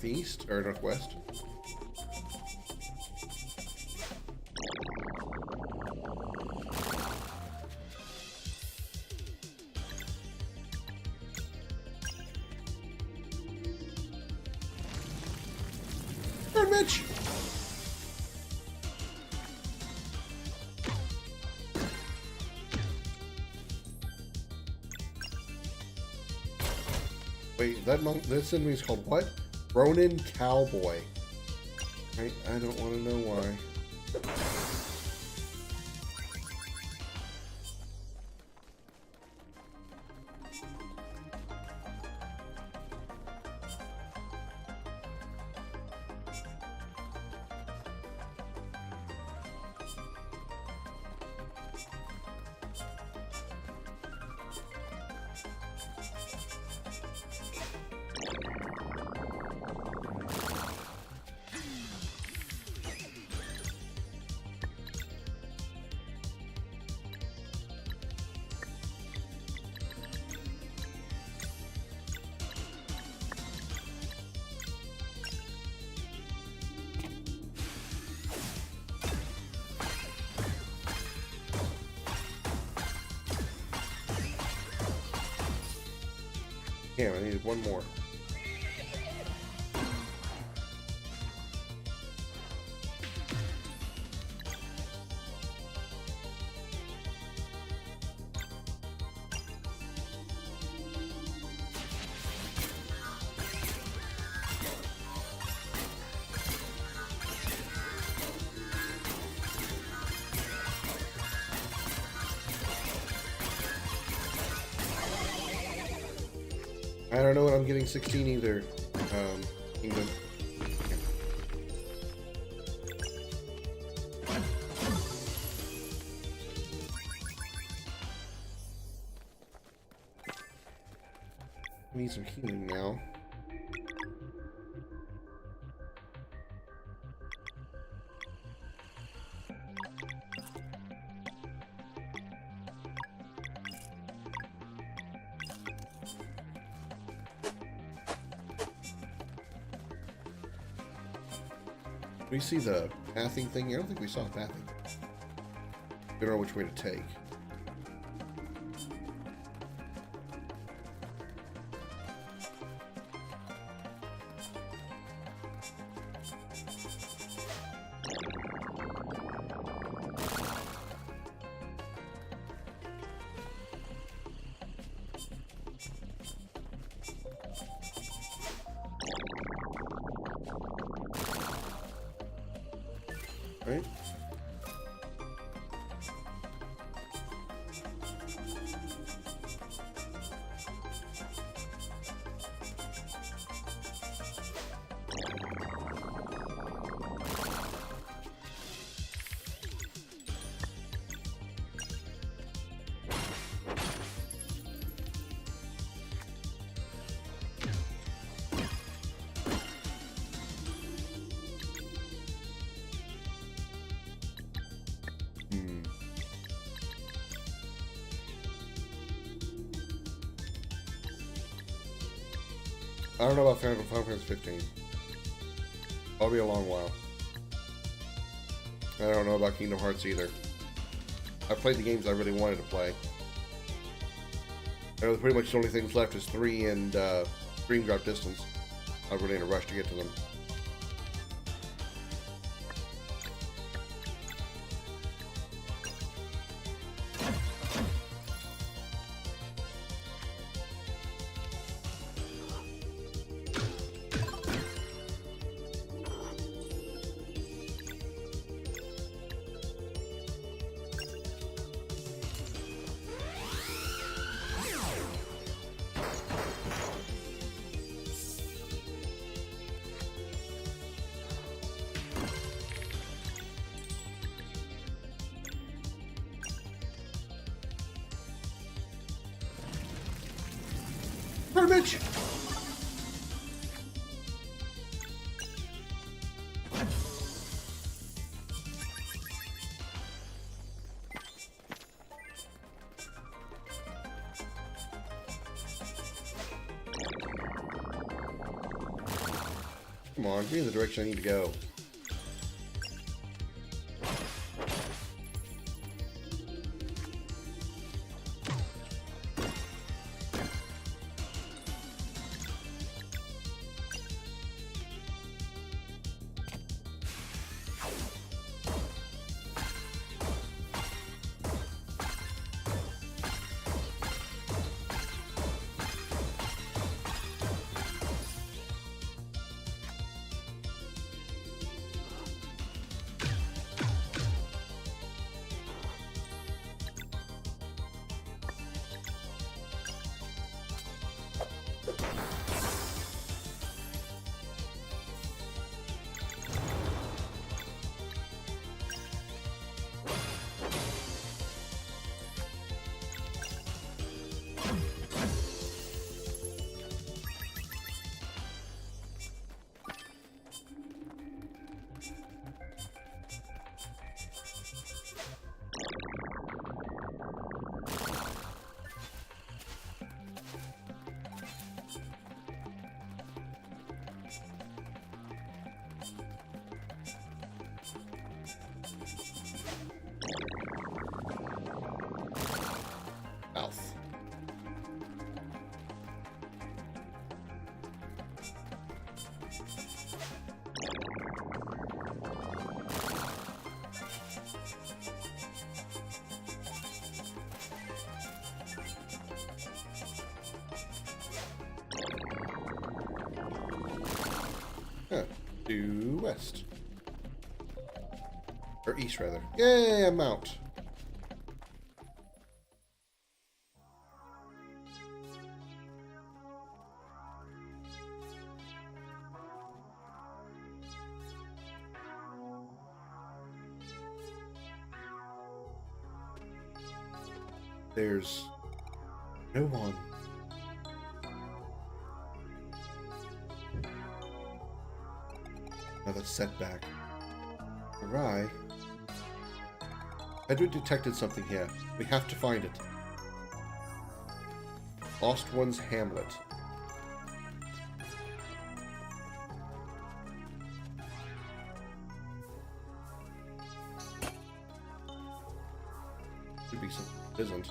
northeast or northwest. Come on, Mitch! Wait, that monk, this enemy is called what? Ronin Cowboy. I don't want to know why. Damn, I needed one more. I don't know what I'm getting 16 either. Kingdom. I need some healing now. We see the pathing thing. I don't think we saw pathing. We don't know which way to take. Right? I don't know about Final Fantasy 15. That'll be a long while. I don't know about Kingdom Hearts either. I've played the games I really wanted to play. I know pretty much the only things left is 3 and Dream Drop Distance. I'm really in a rush to get to them. Garbage! Come on, give me the direction I need to go. South. Due west. Or east, rather. Yay, I'm out. There's no one. Another setback. Awry. Edward detected something here. We have to find it. Lost One's Hamlet. Could be something that isn't.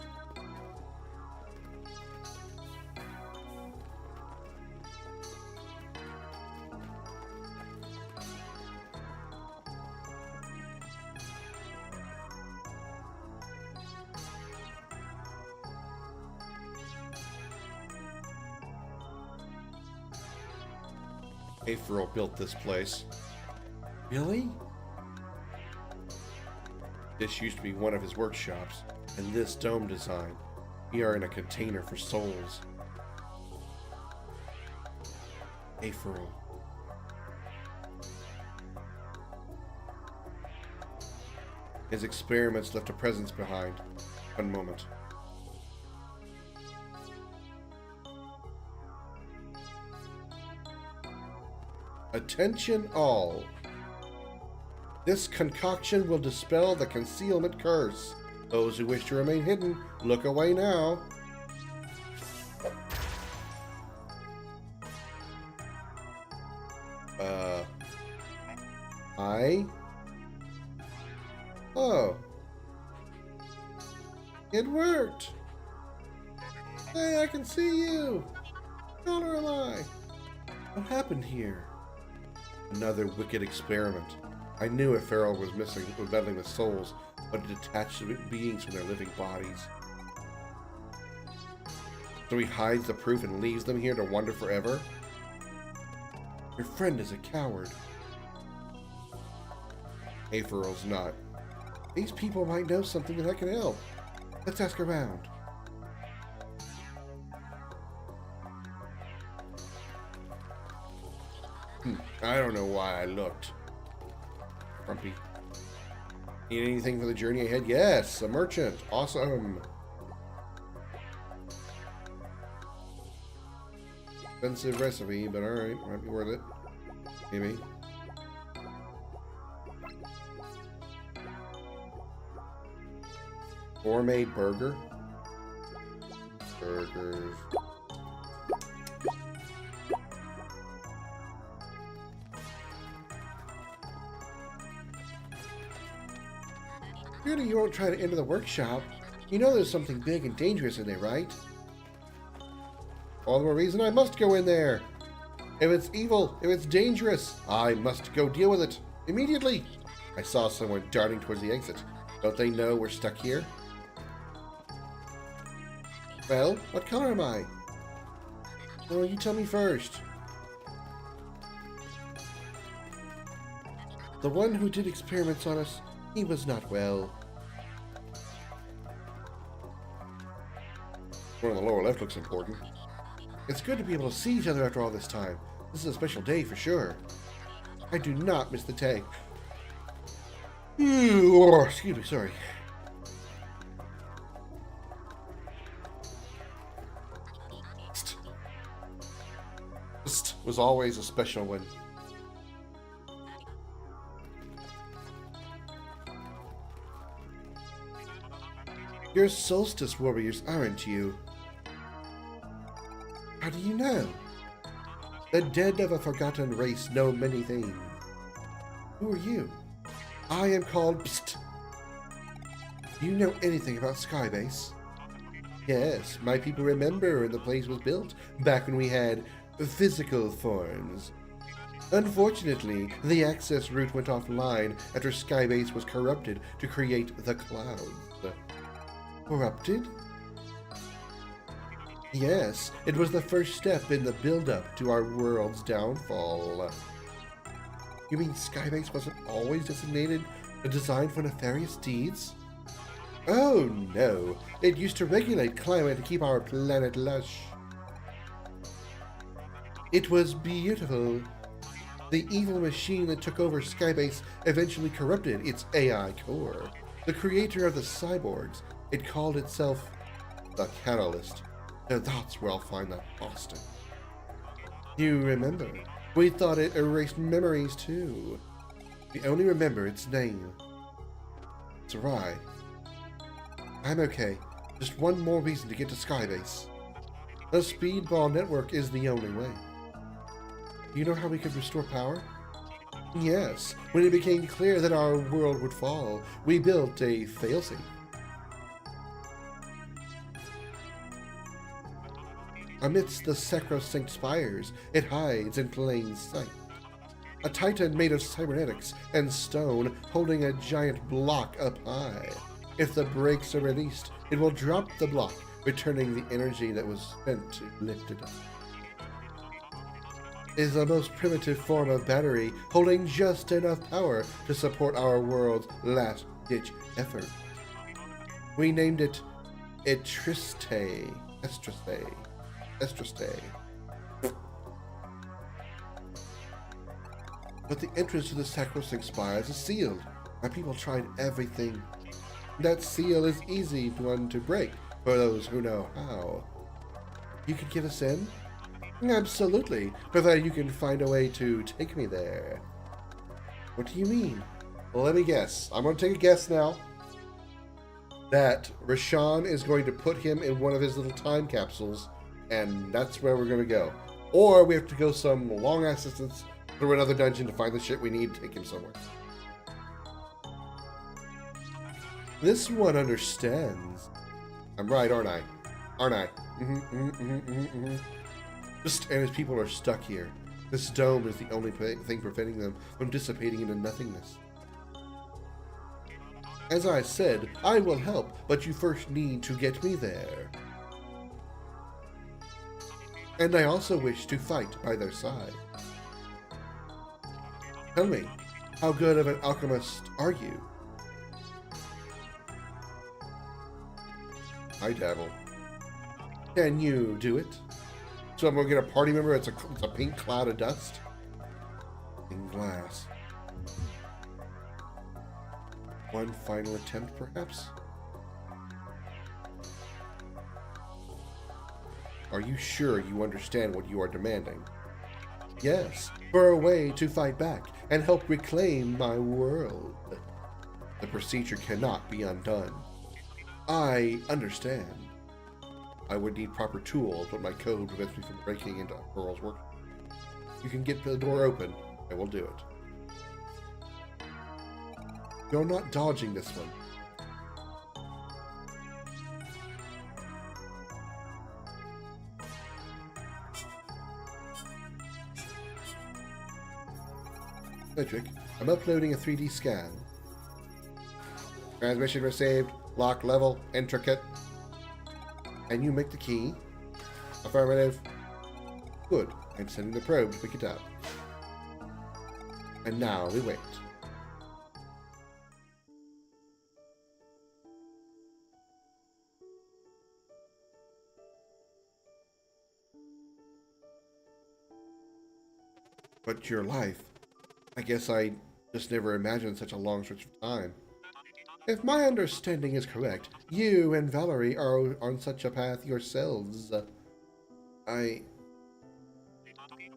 April built this place. Really? This used to be one of his workshops, and this dome design. We are in a container for souls. April. His experiments left a presence behind. One moment. Attention all. This concoction will dispel the concealment curse. Those who wish to remain hidden, look away now. Oh. It worked. Hey, I can see you. How am I? What happened here? Another wicked experiment. I knew a feral was meddling with souls, but detached beings from their living bodies. So he hides the proof and leaves them here to wander forever? Your friend is a coward. April's not. These people might know something that can help. Let's ask around. I don't know why I looked. Grumpy. Need anything for the journey ahead? Yes, a merchant. Awesome. Expensive recipe, but alright. Might be worth it. Maybe. Gourmet burger. Burgers. Surely you won't try to enter the workshop. You know there's something big and dangerous in there, right? All the more reason I must go in there. If it's evil, if it's dangerous, I must go deal with it immediately. I saw someone darting towards the exit. Don't they know we're stuck here? Well, what color am I? Oh, you tell me first. The one who did experiments on us, he was not well. One on the lower left looks important. It's good to be able to see each other after all this time. This is a special day for sure. I do not miss the day. Excuse me, sorry. This was always a special one. You're solstice warriors, aren't you? How do you know? The dead of a forgotten race know many things. Who are you? I am called Psst. Do you know anything about Skybase? Yes, my people remember when the place was built, back when we had physical forms. Unfortunately, the access route went offline after Skybase was corrupted to create the clouds. Corrupted? Yes, it was the first step in the build-up to our world's downfall. You mean Skybase wasn't always designated and designed for nefarious deeds? Oh no, it used to regulate climate to keep our planet lush. It was beautiful. The evil machine that took over Skybase eventually corrupted its AI core. The creator of the cyborgs, it called itself the Catalyst. And that's where I'll find that Boston. You remember? We thought it erased memories too. We only remember its name. It's right. I'm okay. Just one more reason to get to Skybase. The speedball network is the only way. You know how we could restore power? Yes. When it became clear that our world would fall, we built a failsafe. Amidst the sacrosanct spires, it hides in plain sight. A titan made of cybernetics and stone holding a giant block up high. If the brakes are released, it will drop the block, returning the energy that was spent to lift it up. It is the most primitive form of battery, holding just enough power to support our world's last-ditch effort. We named it Estriste. But the entrance to the sacrosanct spires is sealed. My people tried everything. That seal is easy one to break for those who know how. You can get us in? Absolutely, provided you can find a way to take me there. What do you mean? Well, let me guess. I'm going to take a guess now. That Rashawn is going to put him in one of his little time capsules, and that's where we're going to go. Or we have to go some long-ass distance through another dungeon to find the shit we need to take him somewhere. This one understands. I'm right, aren't I? Aren't I? And his people are stuck here. This dome is the only thing preventing them from dissipating into nothingness. As I said, I will help, but you first need to get me there. And I also wish to fight by their side. Tell me, how good of an alchemist are you? I dabble. Can you do it? So I'm gonna get a party member. It's a pink cloud of dust. In glass. One final attempt, perhaps? Are you sure you understand what you are demanding? Yes, for a way to fight back and help reclaim my world. The procedure cannot be undone. I understand. I would need proper tools, but my code prevents me from breaking into Pearl's work. You can get the door open, and we'll do it. You're not dodging this one. Cedric, I'm uploading a 3D scan. Transmission received. Lock level. Intricate. Can you make the key? Affirmative. Good. I'm sending the probe to pick it up. And now we wait. But your life, I guess I just never imagined such a long stretch of time. If my understanding is correct, you and Valerie are on such a path yourselves.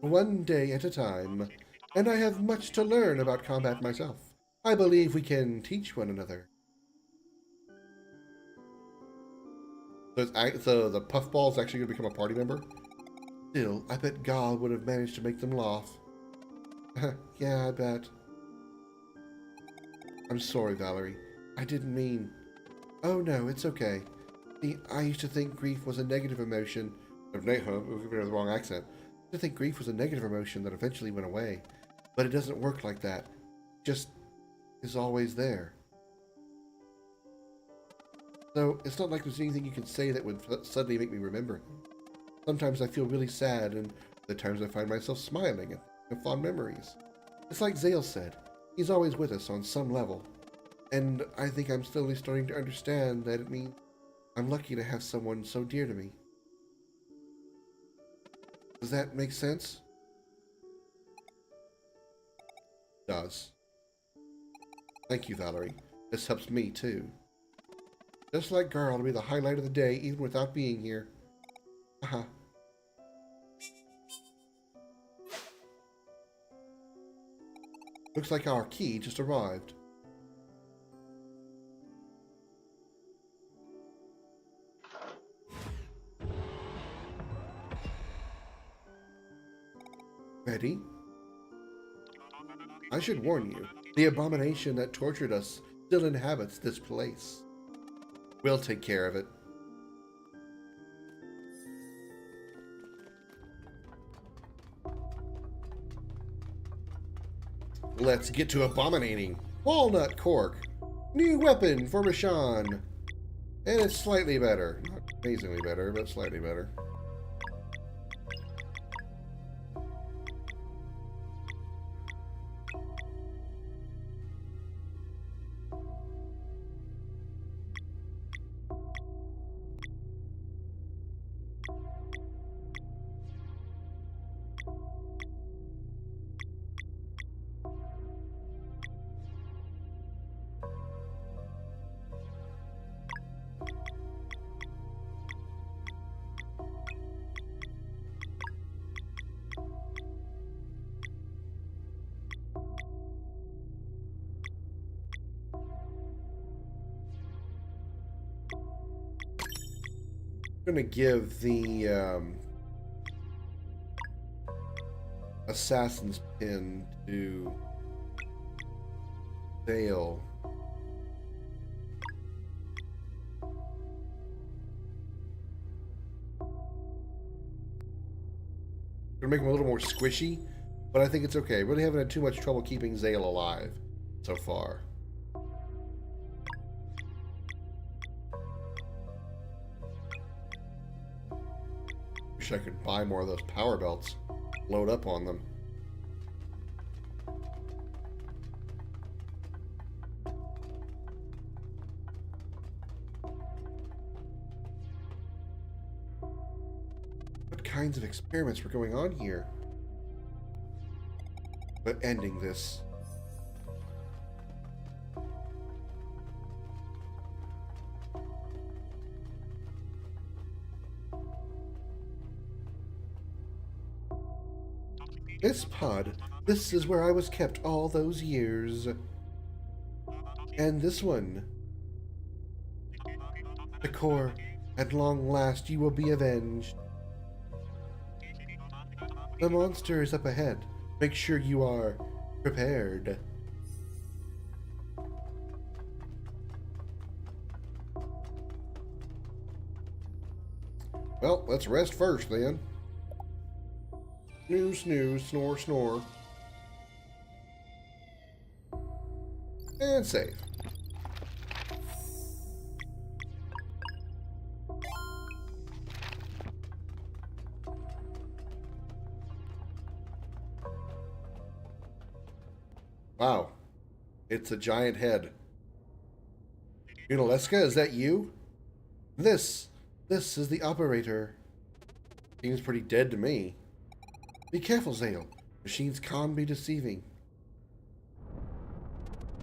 One day at a time, and I have much to learn about combat myself. I believe we can teach one another. So the puffball is actually going to become a party member? Still, I bet Gal would have managed to make them laugh. Yeah, I bet. I'm sorry, Valerie. I didn't mean... Oh, no, it's okay. See, I used to think grief was a negative emotion. We've got the wrong accent. I used to think grief was a negative emotion that eventually went away. But it doesn't work like that. It just is always there. So, it's not like there's anything you can say that would suddenly make me remember him. Sometimes I feel really sad, and other times I find myself smiling and thinking of fond memories. It's like Zale said, he's always with us on some level. And I think I'm slowly starting to understand that it means I'm lucky to have someone so dear to me. Does that make sense? It does. Thank you, Valerie. This helps me, too. Just like Garl to be the highlight of the day, even without being here. Haha. Looks like our key just arrived. Ready? I should warn you, the abomination that tortured us still inhabits this place. We'll take care of it. Let's get to abominating. Walnut cork. New weapon for Rashawn. And it's slightly better. Not amazingly better, but slightly better. I'm going to give the assassin's pin to Dale. Gonna make him a little more squishy, but I think it's okay. Really haven't had too much trouble keeping Zale alive so far. Wish I could buy more of those power belts. Load up on them. What kinds of experiments were going on here? But ending this. This pod, this is where I was kept all those years. And this one. The core, at long last you will be avenged. The monster is up ahead. Make sure you are prepared. Well, let's rest first then. Snooze, snooze, snore, snore. And save. Wow. It's a giant head. Unaleska, is that you? This is the operator. Seems pretty dead to me. Be careful, Zale. Machines can be deceiving.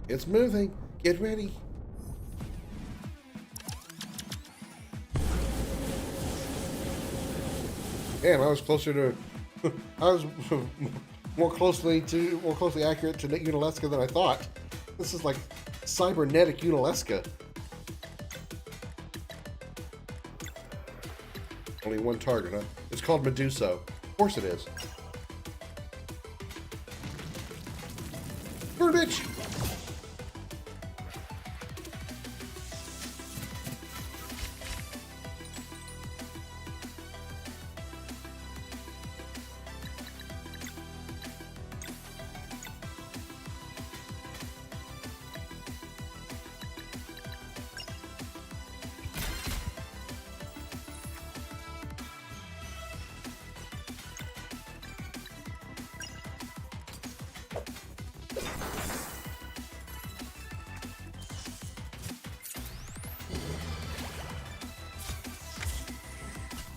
It's moving. Get ready. Damn, I was closer to... I was more closely accurate to Unaleska than I thought. This is like cybernetic Unaleska. Only one target, huh? It's called Medusa. Of course it is. Burn, bitch!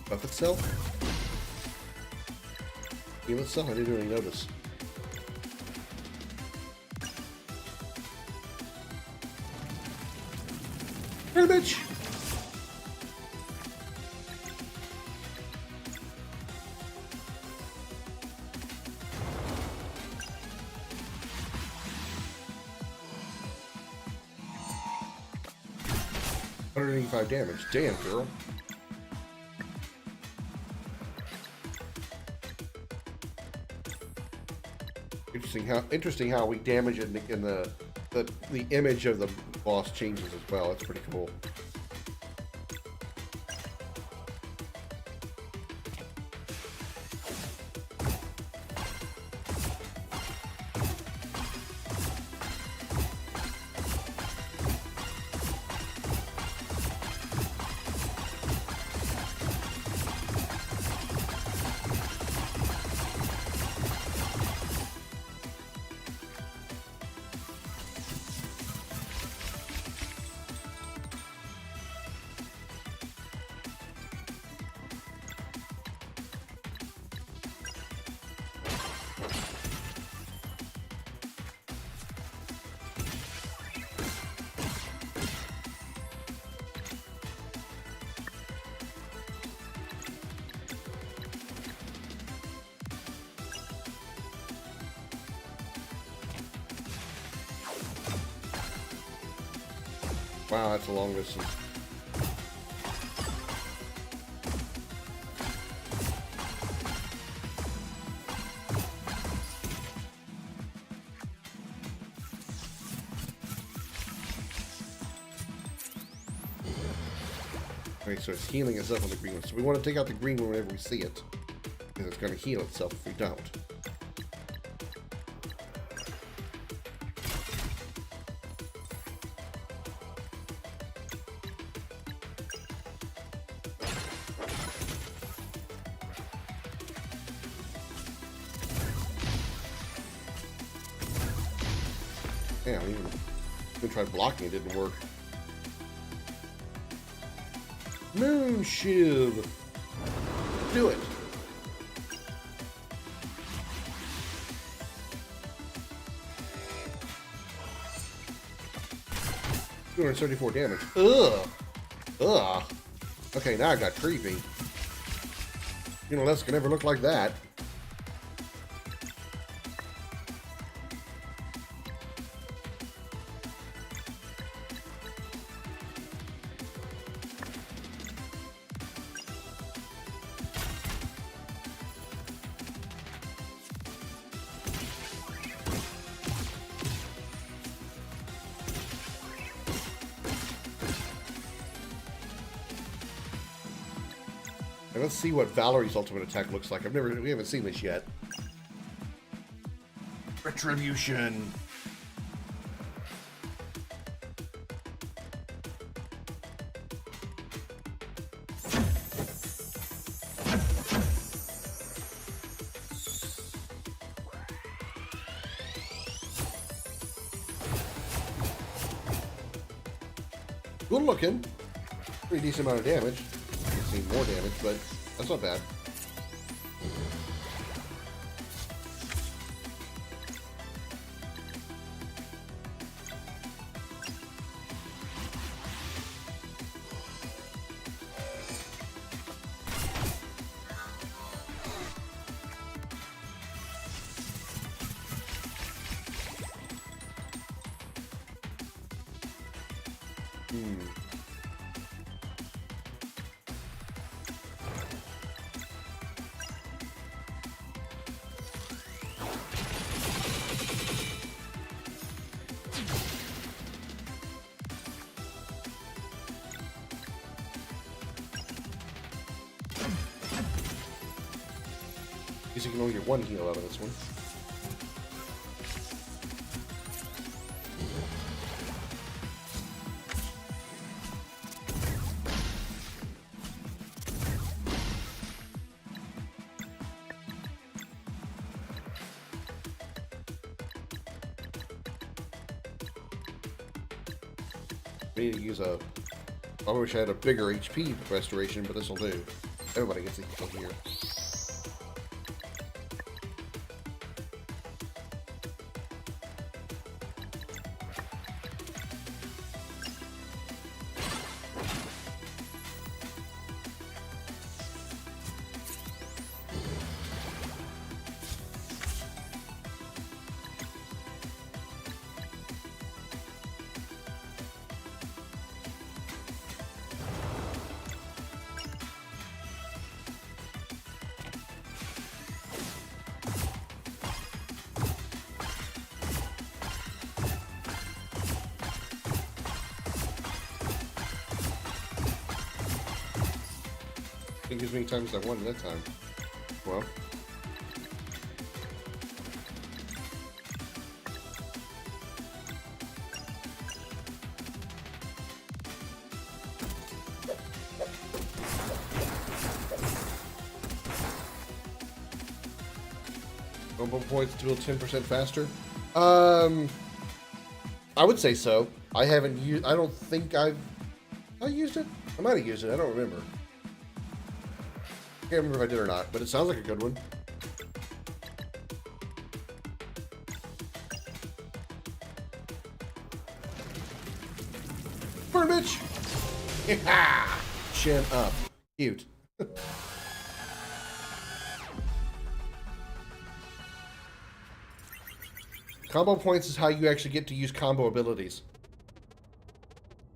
Buff itself? Heal itself? I didn't really notice. Hey, bitch! $185 damage. Damn, girl. Interesting how we damage it in the image of the boss changes as well. That's pretty cool. Wow, that's a long distance. Okay, so it's healing itself on the green one. So we want to take out the green one whenever we see it, because it's going to heal itself if we don't. Damn, even tried blocking, it didn't work. Moon Shield! Do it! $234 damage. Ugh! Ugh! Okay, now I got creepy. You know, Les can never look like that. And let's see what Valerie's ultimate attack looks like. We haven't seen this yet. Retribution. Good looking. Pretty decent amount of damage. I've seen more damage, but that's not bad. Guess you can only get one heal out of this one. I need to use a... I wish I had a bigger HP restoration, but this will do. Everybody gets a heal here. I think as many times as I wanted that time. Well. Combo points to build 10% faster? I would say so. I haven't used, I don't think I used it? I might have used it, I don't remember. I can't remember if I did or not, but it sounds like a good one. Burn, bitch! Yeah! Chin up. Cute. Combo points is how you actually get to use combo abilities.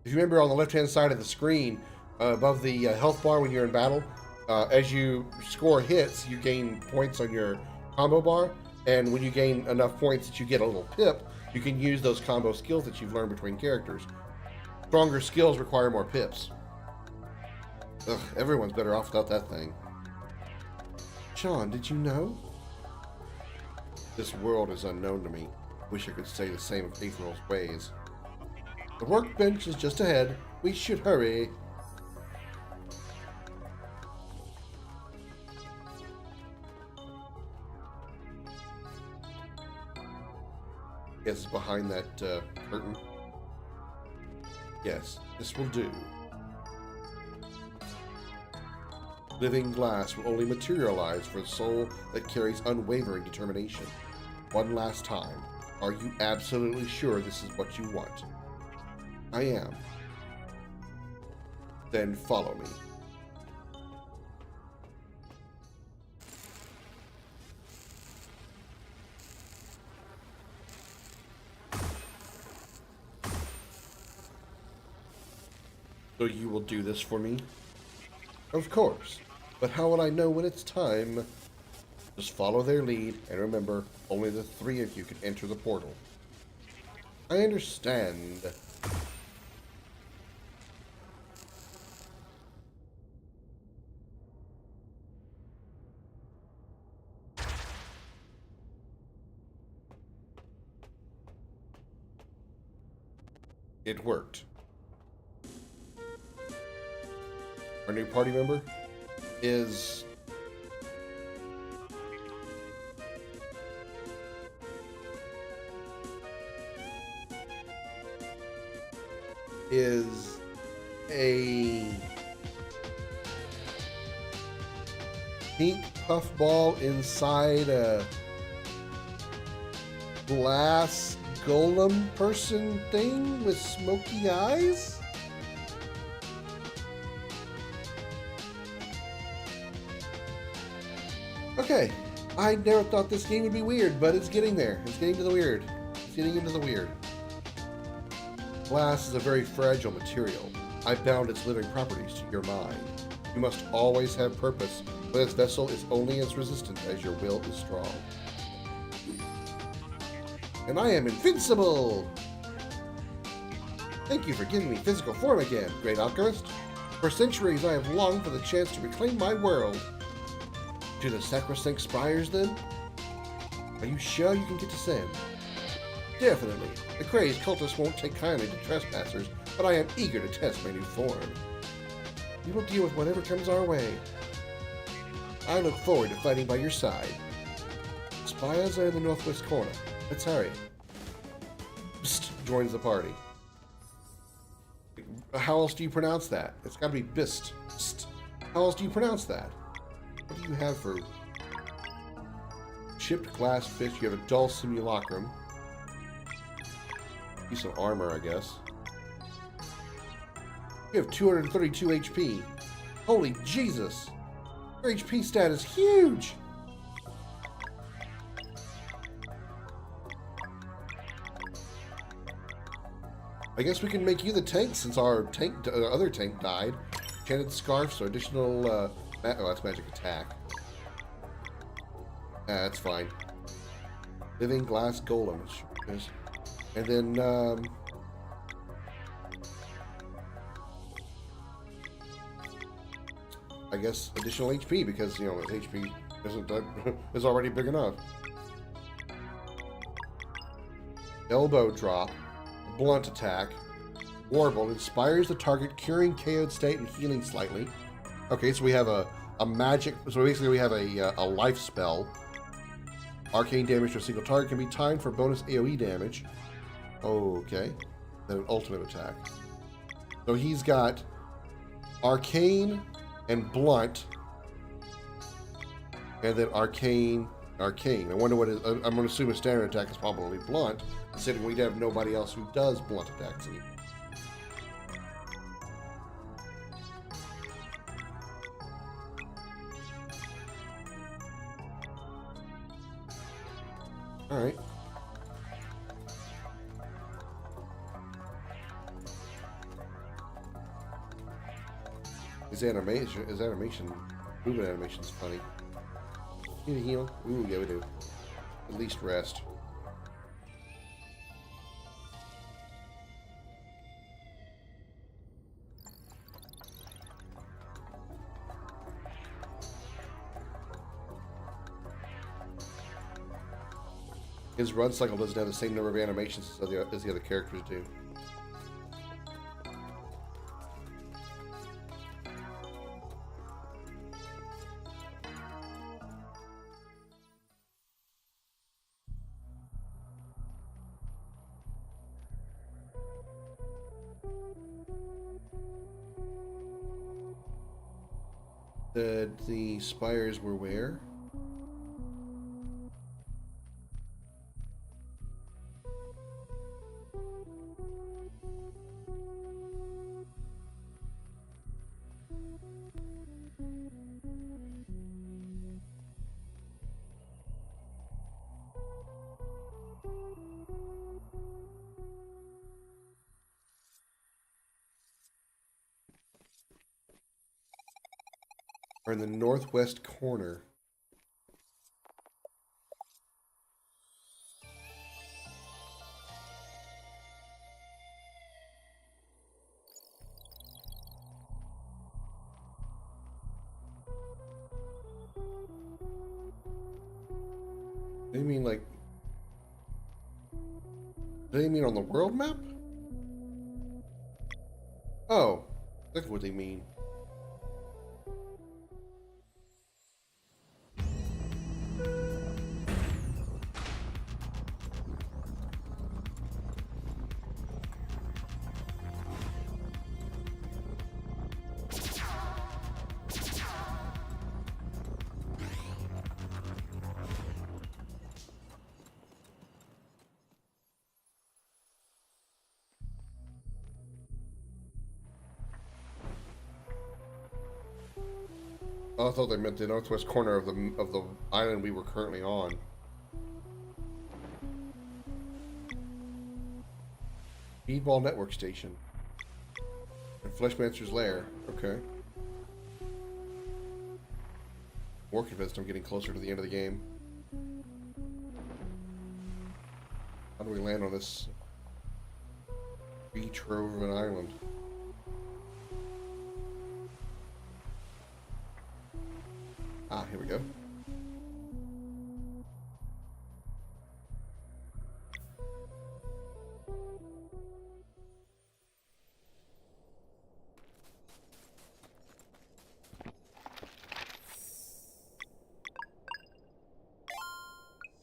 If you remember on the left-hand side of the screen, above the health bar when you're in battle, as you score hits, you gain points on your combo bar, and when you gain enough points that you get a little pip, you can use those combo skills that you've learned between characters. Stronger skills require more pips. Ugh, everyone's better off without that thing. Sean, did you know? This world is unknown to me. Wish I could say the same of April's ways. The workbench is just ahead. We should hurry. Guess it's behind that curtain. Yes, this will do. Living glass will only materialize for the soul that carries unwavering determination. One last time. Are you absolutely sure this is what you want? I am. Then follow me. So you will do this for me? Of course. But how will I know when it's time? Just follow their lead, and remember, only the three of you can enter the portal. I understand. It worked. Our new party member is a pink puffball inside a glass golem person thing with smoky eyes? Okay, I never thought this game would be weird, but it's getting there. It's getting to the weird. It's getting into the weird. Glass is a very fragile material. I bound its living properties to your mind. You must always have purpose, but this vessel is only as resistant as your will is strong. And I am invincible! Thank you for giving me physical form again, great alchemist. For centuries I have longed for the chance to reclaim my world. To the sacrosanct spires, then? Are you sure you can get to Sen? Definitely. The crazed cultists won't take kindly to trespassers, but I am eager to test my new form. We will deal with whatever comes our way. I look forward to fighting by your side. Spires are in the northwest corner. Let's hurry. Psst joins the party. How else do you pronounce that? It's gotta be Bist. Psst. How else do you pronounce that? What do you have for chipped glass fish? You have a dull simulacrum. Piece of armor, I guess. You have 232 HP. Holy Jesus! Your HP stat is huge! I guess we can make you the tank since our tank, other tank died. Enchanted scarf, so additional, oh, that's magic attack. That's fine. Living glass golem. And then, I guess additional HP because, you know, his HP is already big enough. Elbow drop. Blunt attack. Warble inspires the target, curing KO'd state and healing slightly. Okay, so we have a magic. So basically, we have a life spell. Arcane damage to a single target can be timed for bonus AoE damage. Okay, then an ultimate attack. So he's got arcane and blunt, and then arcane. I wonder what is. I'm going to assume a standard attack is probably blunt, considering we have nobody else who does blunt attacks. All right. His animation, movement animation's funny. Need a heal? Ooh, yeah, we do. At least rest. His run cycle doesn't have the same number of animations as the other characters do. The spires were where? Are in the northwest corner. They mean like... Do they mean on the world map? Oh, that's what they mean. Oh, I thought they meant the northwest corner of the island we were currently on. Speedball network station. And Fleshmancer's lair. Okay. More convinced I'm getting closer to the end of the game. How do we land on this tree trove of an island? Ah, here we go.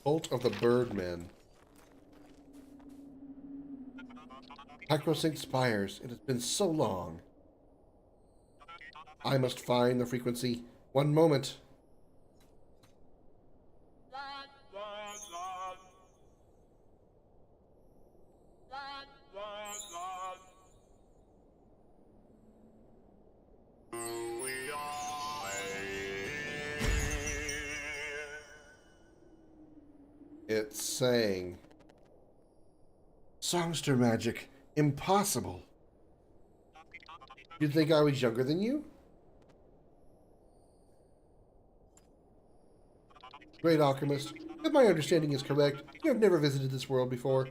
Cult of the Birdmen. Sacrosanct spires. It has been so long. I must find the frequency. One moment. It's saying, songster magic, impossible. You'd think I was younger than you? Great alchemist, if my understanding is correct, you have never visited this world before.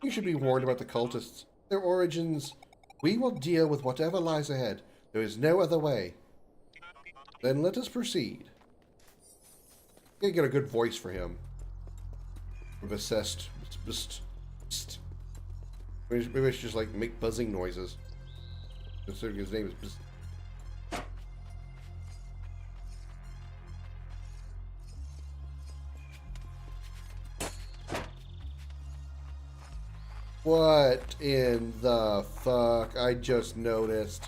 You should be warned about the cultists, their origins. We will deal with whatever lies ahead. There is no other way. Then let us proceed. I get a good voice for him. Obsessed. Maybe I should just like make buzzing noises. Considering his name is What in the fuck? I just noticed.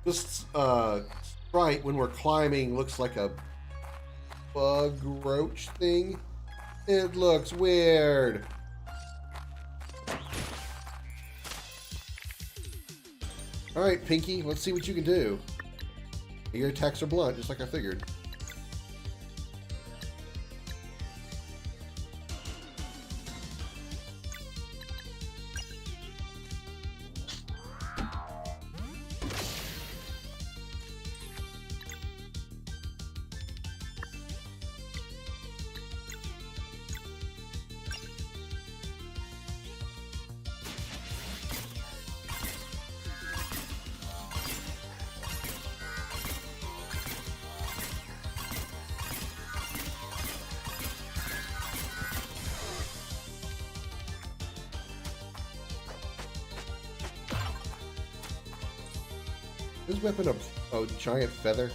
Sprite when we're climbing looks like a bug roach thing. It looks weird. Alright, Pinky, let's see what you can do. Your attacks are blunt, just like I figured. This weapon a giant feather?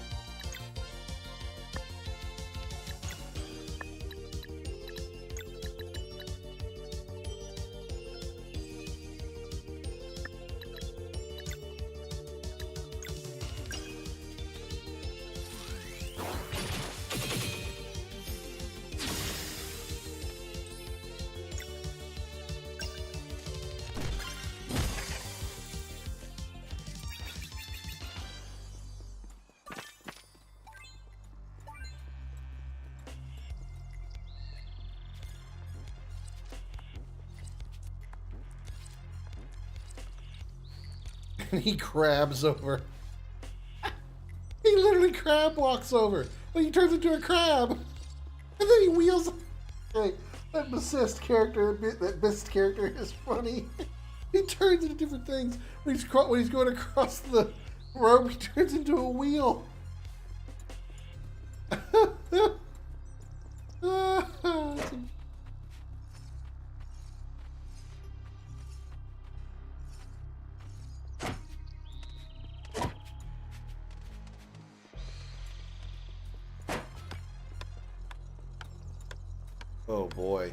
And he crabs over. He literally crab walks over. But he turns into a crab. And then he wheels. Hey, that Mist character is funny. He turns into different things. When he's going across the rope, he turns into a wheel. Oh boy.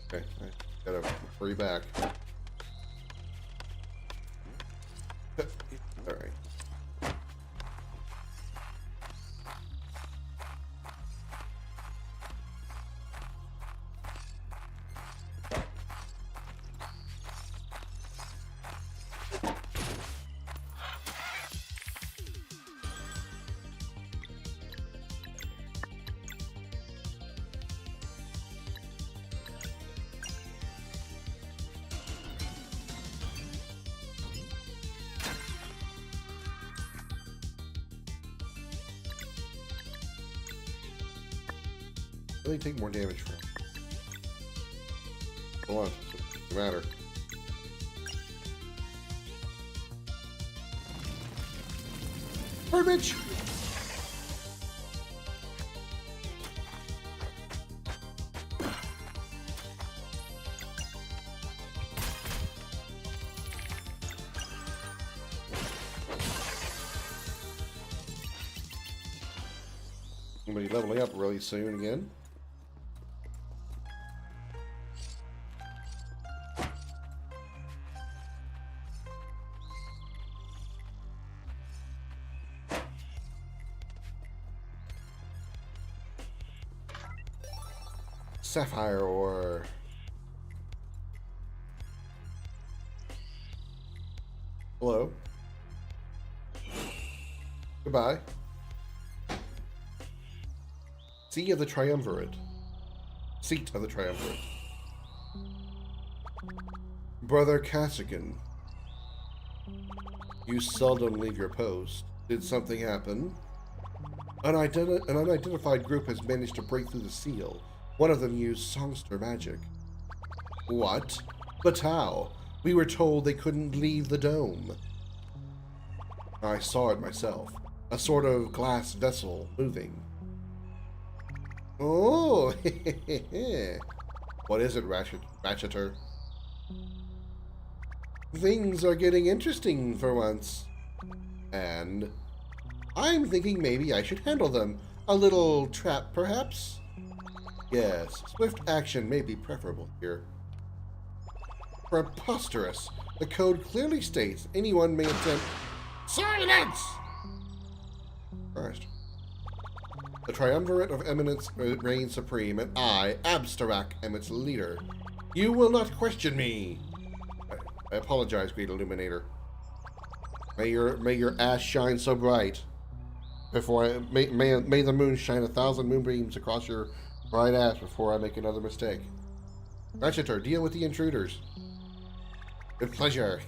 Okay, I gotta hurry back. Alright. Really take more damage from. Hold on, doesn't matter. Bird bitch! I'm gonna be leveling up really soon again. Sapphire ore. Hello. Goodbye. Seat of the Triumvirate. Seat of the Triumvirate. Brother Cassigan. You seldom leave your post. Did something happen? An unidentified group has managed to break through the seal. One of them used songster magic. What? But how? We were told they couldn't leave the dome. I saw it myself. A sort of glass vessel moving. Oh, what is it, Ratcheter? Things are getting interesting for once. And I'm thinking maybe I should handle them. A little trap, perhaps? Yes, swift action may be preferable here. Preposterous. The code clearly states anyone may attempt... Silence! Christ. The Triumvirate of Eminence reigns supreme, and I, Abstarak, am its leader. You will not question me. I apologize, Great Illuminator. May your ash shine so bright. May the moon shine 1,000 moonbeams across your bright ass before I make another mistake. Ratcheter, deal with the intruders. With pleasure.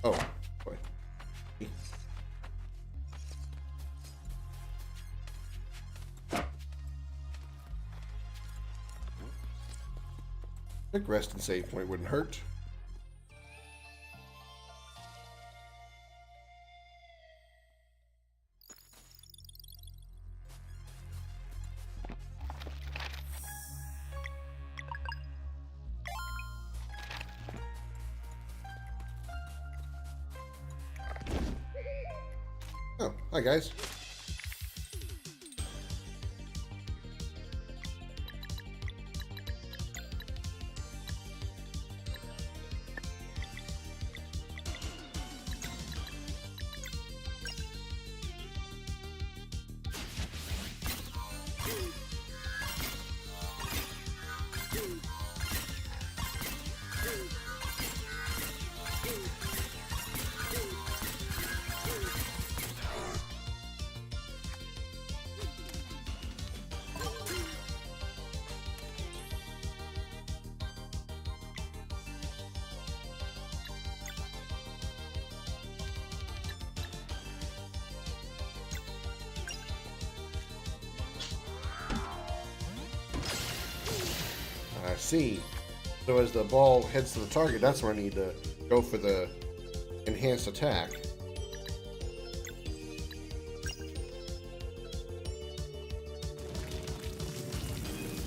Oh, boy. Quick rest and save point wouldn't hurt. Oh, hi guys. I see. So as the ball heads to the target, that's where I need to go for the enhanced attack.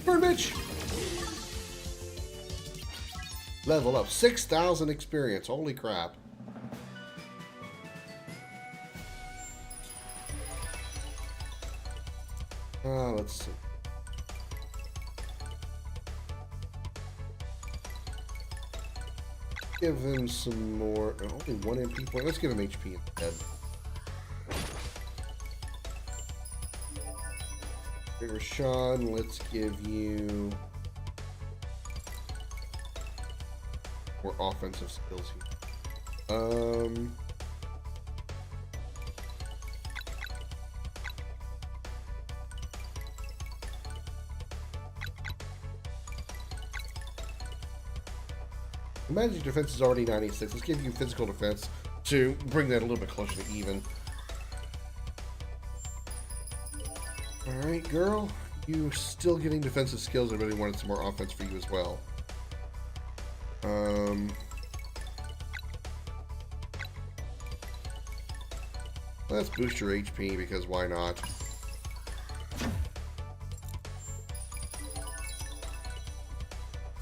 Burn, bitch! Level up. 6,000 experience. Holy crap. Let's see. Give him some more. Only 1 MP point. Let's give him HP instead. Okay, Rashawn, let's give you more offensive skills here. Um. Magic defense is already 96. Let's give you physical defense to bring that a little bit closer to even. Alright, girl. You still getting defensive skills. I really wanted some more offense for you as well. Let's boost your HP because why not?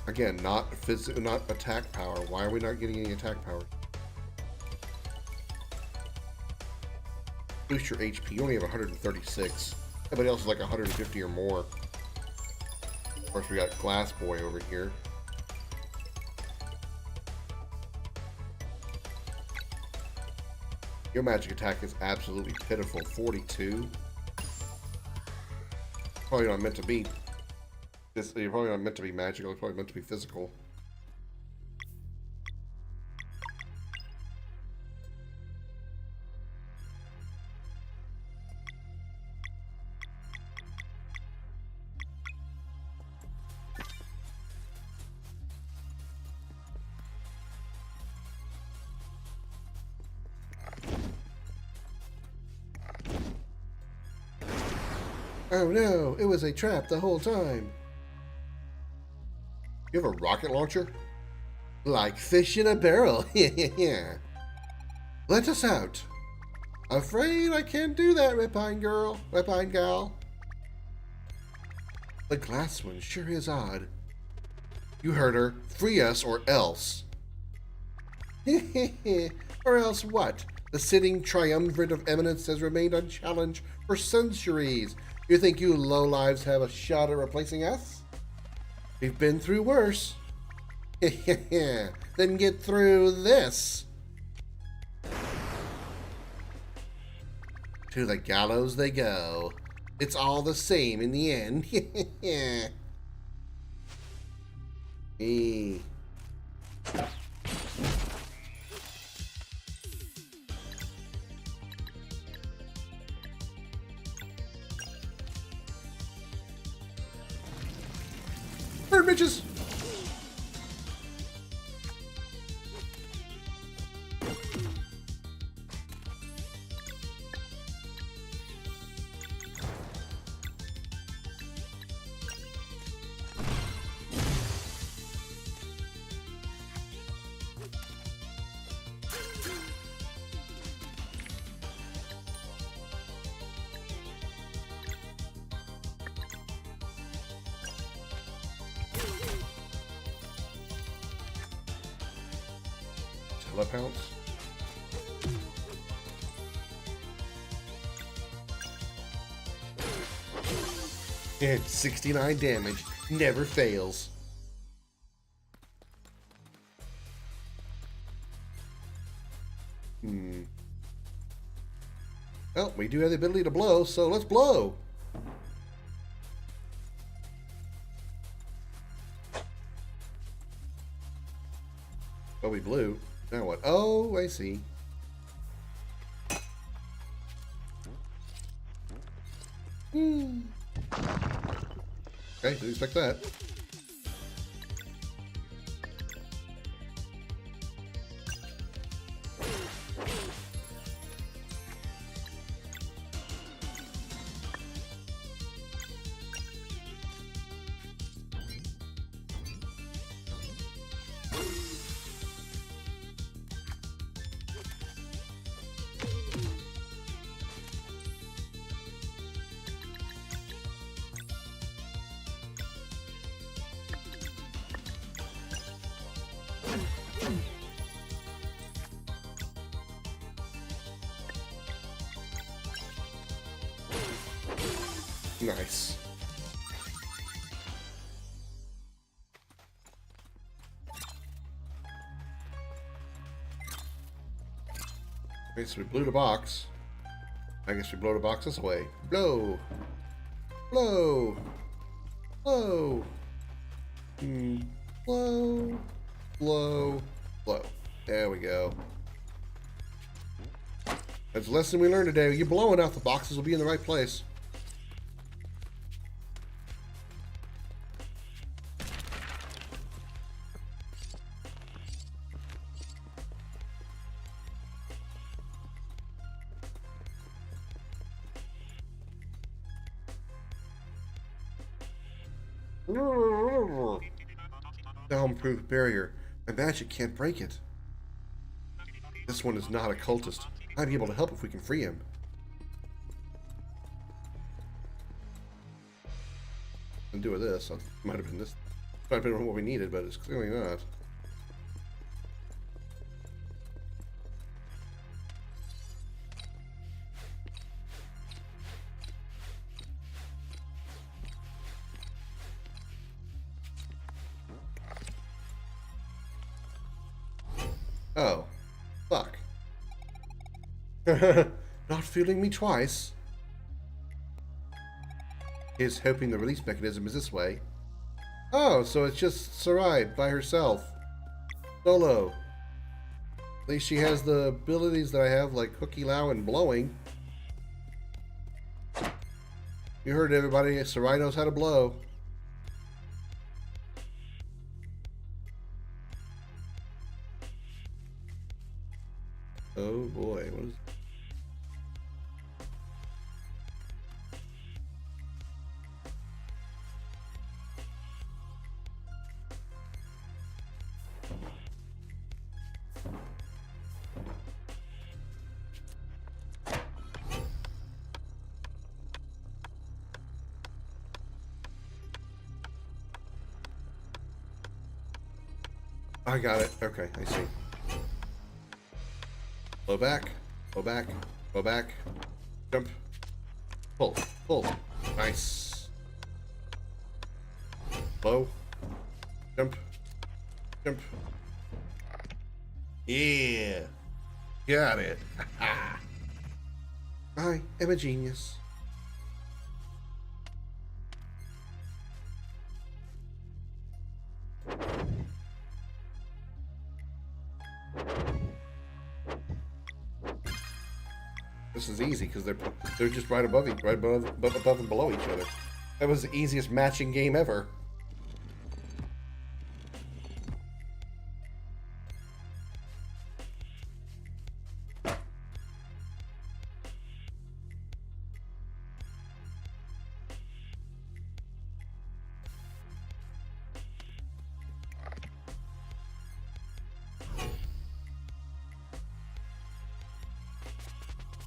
Again, not attack power. Why are we not getting any attack power? Boost your HP. You only have 136. Everybody else is like 150 or more. Of course, we got Glass Boy over here. Your magic attack is absolutely pitiful. 42. Probably not meant to be. You're probably not meant to be magical. It's probably meant to be physical. Oh no, it was a trap the whole time. You have a rocket launcher? Like fish in a barrel. Yeah. Let us out. Afraid I can't do that, Repine gal. The glass one sure is odd. You heard her. Free us or else. Or else what? The sitting triumvirate of eminence has remained unchallenged for centuries. You think you lowlives have a shot at replacing us? We've been through worse. Then get through this. To the gallows they go. It's all the same in the end. Hey. Bird bitches! Telepounce. And 69 damage. Never fails. Well, we do have the ability to blow, so let's blow. Oh, we blew. Now what? Oh, I see. Okay, didn't expect that. Nice. Okay, so we blew the box. I guess we blow the box this way. Blow! Blow! Blow! Blow! Blow! Blow. There we go. That's a lesson we learned today. You blow enough, the boxes will be in the right place. Soundproof barrier. My magic can't break it. This one is not a cultist. I'd be able to help if we can free him. And do with this. Might have been this. Might have been what we needed, but it's clearly not. Oh. Fuck. Not fooling me twice. Is hoping the release mechanism is this way. Oh, so it's just Sarai by herself. Solo. At least she has the abilities that I have, like Hooky Lao and blowing. You heard it, everybody. Sarai knows how to blow. Oh boy, what is... I got it. Okay, I see. Blow back, blow back, blow back, jump, pull, pull. Nice. Blow, jump, jump. Yeah, got it. I am a genius. This is easy because they're just right above each, right above and below each other. That was the easiest matching game ever.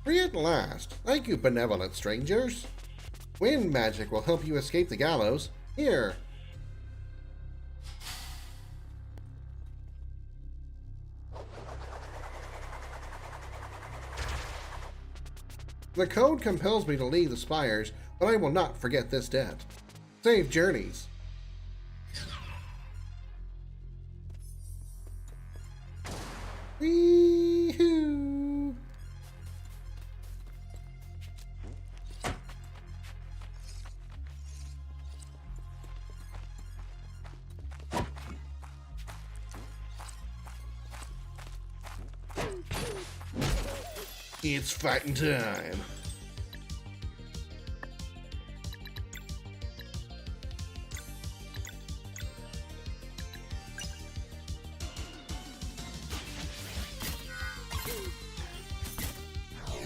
Free at last. Thank you, benevolent strangers. Wind magic will help you escape the gallows. Here. The code compels me to leave the spires, but I will not forget this debt. Safe journeys. Wee-hoo. It's fighting time.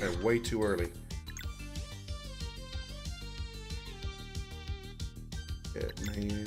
I'm way too early. Get me.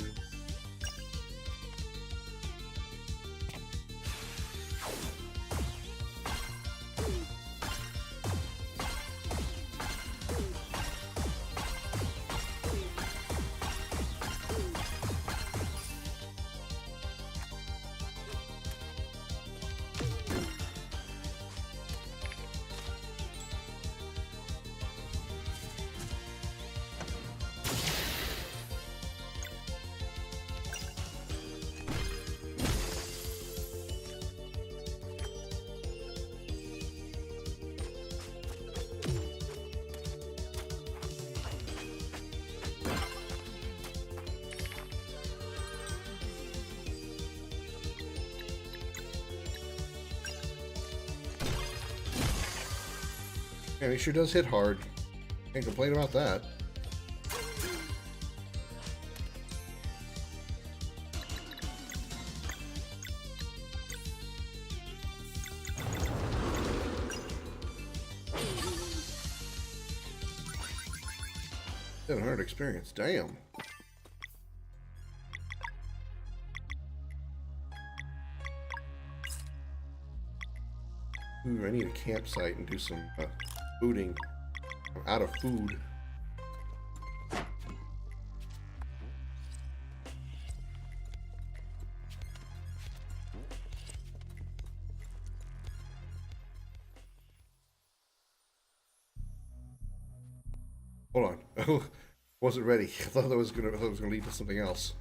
And he sure does hit hard. Can't complain about that. $700 experience. Damn. Ooh, I need a campsite and do some fooding. I'm out of food. Hold on. I wasn't ready. I thought that was gonna lead to something else.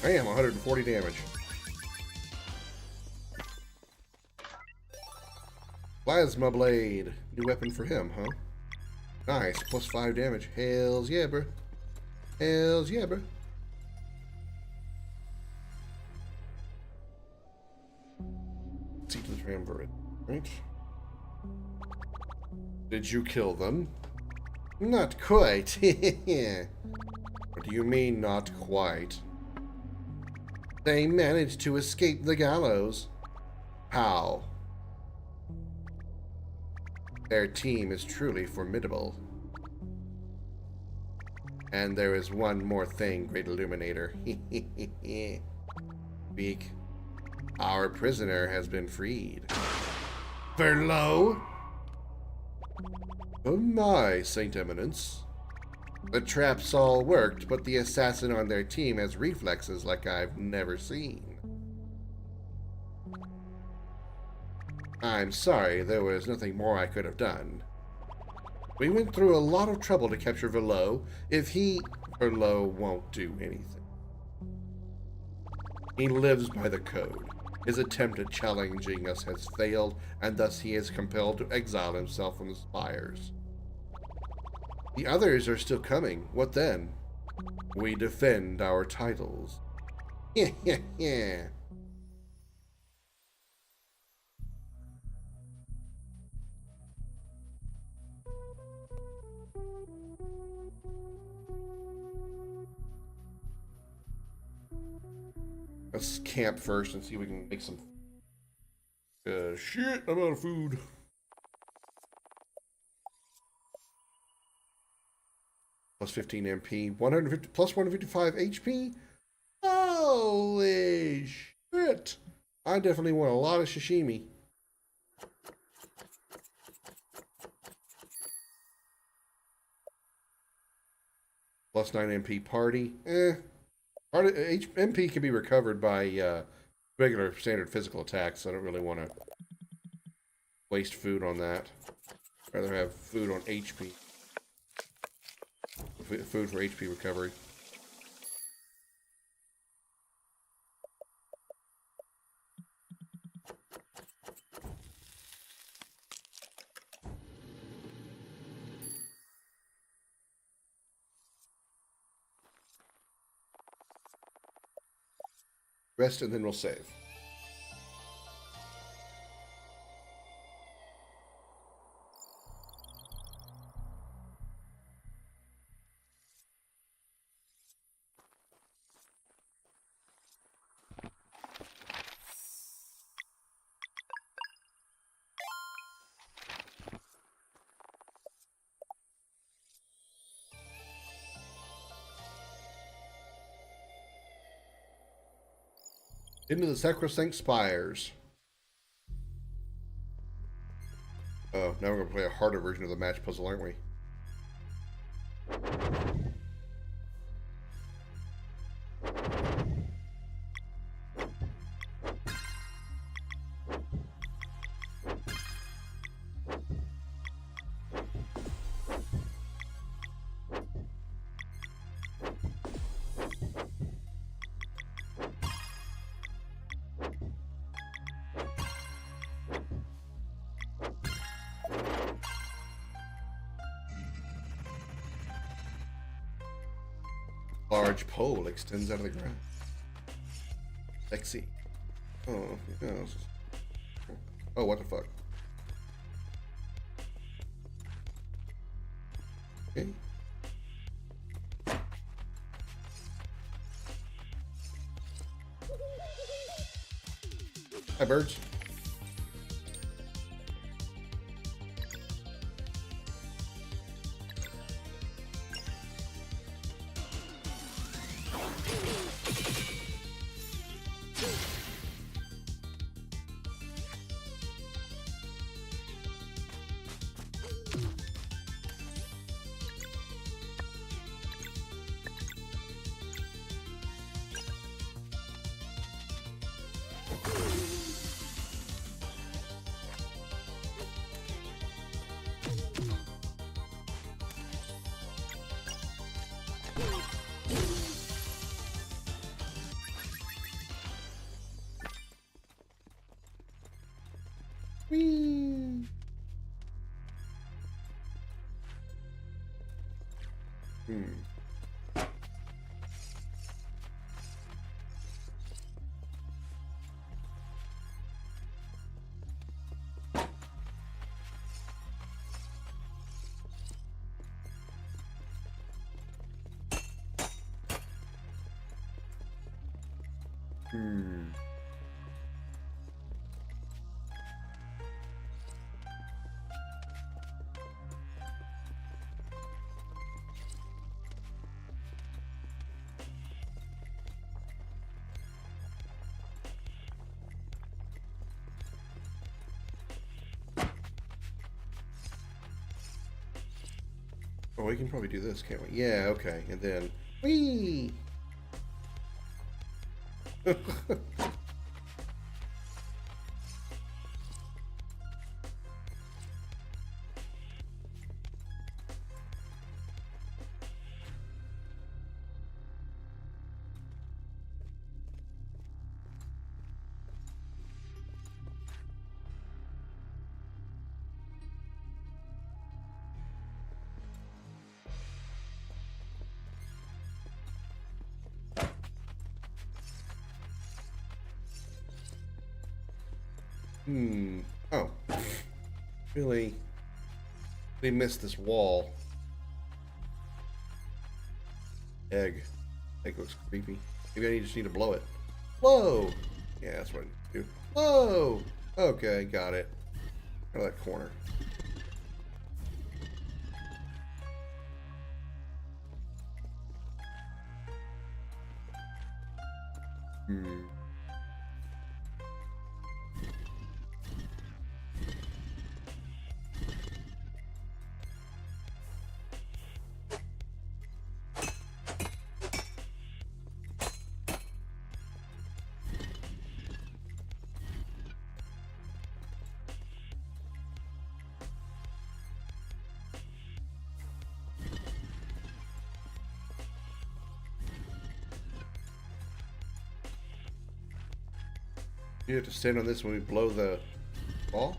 Bam, 140 damage. Plasma Blade. New weapon for him, huh? Nice. Plus 5 damage. Hells yeah, bro. Hells yeah, bro. Let's see the triumvirate, right? Did you kill them? Not quite. What do you mean, not quite? They managed to escape the gallows. How? Their team is truly formidable. And there is one more thing, Great Illuminator. Speak. Our prisoner has been freed. Verlo? Oh my, Saint Eminence. The traps all worked, but the assassin on their team has reflexes like I've never seen. I'm sorry, there was nothing more I could have done. We went through a lot of trouble to capture Verlo. Verlo won't do anything. He lives by the code. His attempt at challenging us has failed, and thus he is compelled to exile himself from the spires. The others are still coming. What then? We defend our titles. Yeah. Let's camp first and see if we can make some... shit, I'm out of food. Plus 15 MP, 150, plus 155 HP? Holy shit! I definitely want a lot of sashimi. Plus 9 MP party. MP can be recovered by regular standard physical attacks, so I don't really want to waste food on that. I'd rather have food on HP. Food for HP recovery. Rest and then we'll save. Into the sacrosanct spires. Oh, now we're going to play a harder version of the match puzzle, aren't we? Large pole extends out of the ground. Sexy. Oh, yeah. Oh, what the fuck? Okay. Hi, birds. Whee! Oh, we can probably do this, can't we? Yeah, okay. And then, whee! Oh. Really? They missed this wall. Egg. Egg looks creepy. Maybe I just need to blow it. Whoa! Yeah, that's what I need to do. Whoa! Okay, got it. Out of that corner. You have to stand on this when we blow the ball?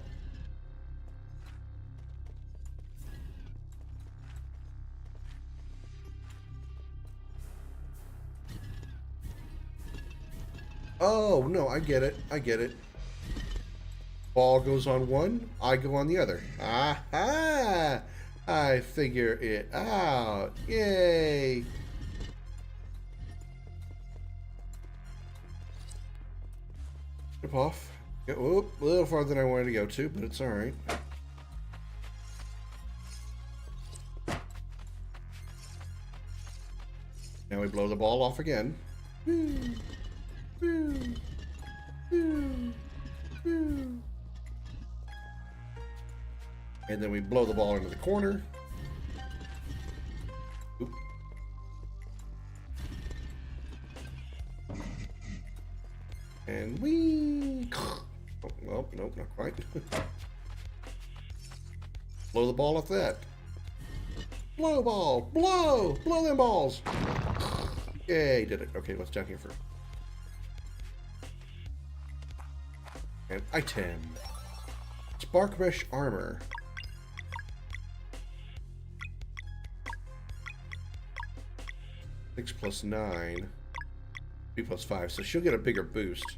Oh, no, I get it. I get it. Ball goes on one, I go on the other. Aha! I figure it out. Yay! Tip off. Whoop, a little farther than I wanted to go to, but it's alright. Now we blow the ball off again. Woo, woo. And then we blow the ball into the corner. Oop. And we... Oh, well, nope, not quite. Blow the ball off that. Blow ball! Blow! Blow them balls! Yay, did it. Okay, let's down here first. And item. Spark mesh armor. 6 plus 9. 3 plus 5. So she'll get a bigger boost.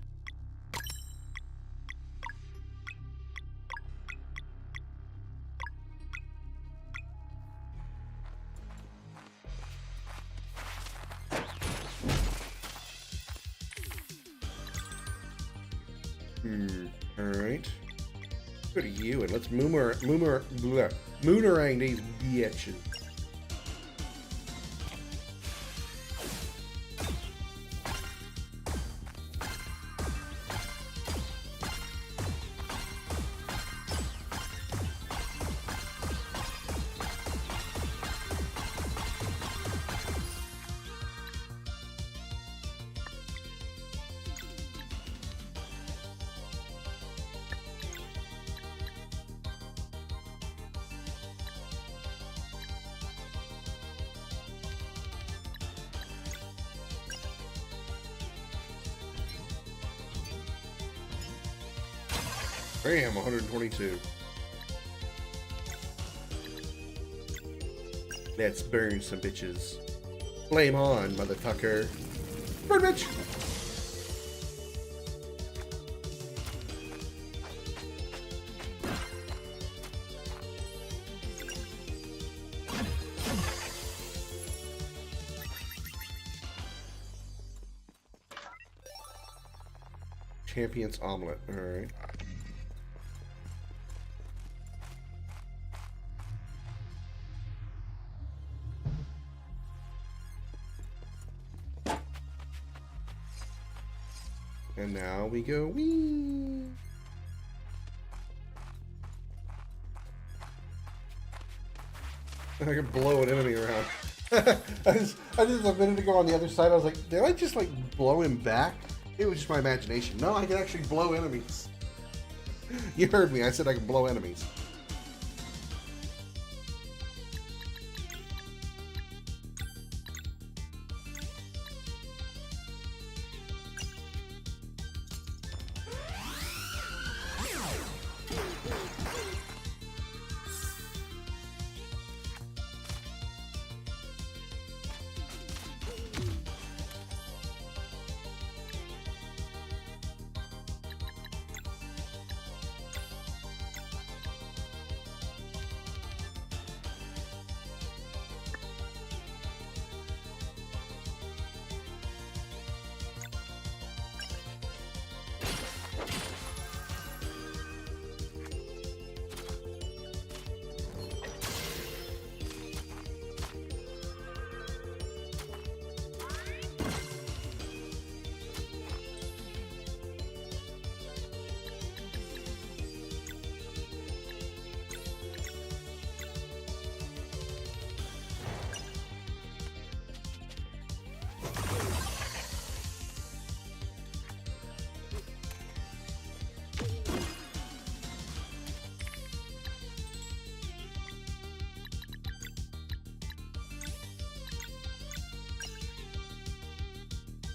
Alright. Go to you and let's moonerang these bitches. Bam, 122. Let's burn some bitches. Flame on, motherfucker. Burn, bitch! Champion's omelet. Alright. And now we go wee. I can blow an enemy around. I just a minute ago on the other side, I was like, did I just like blow him back? It was just my imagination. No, I can actually blow enemies. You heard me. I said I can blow enemies.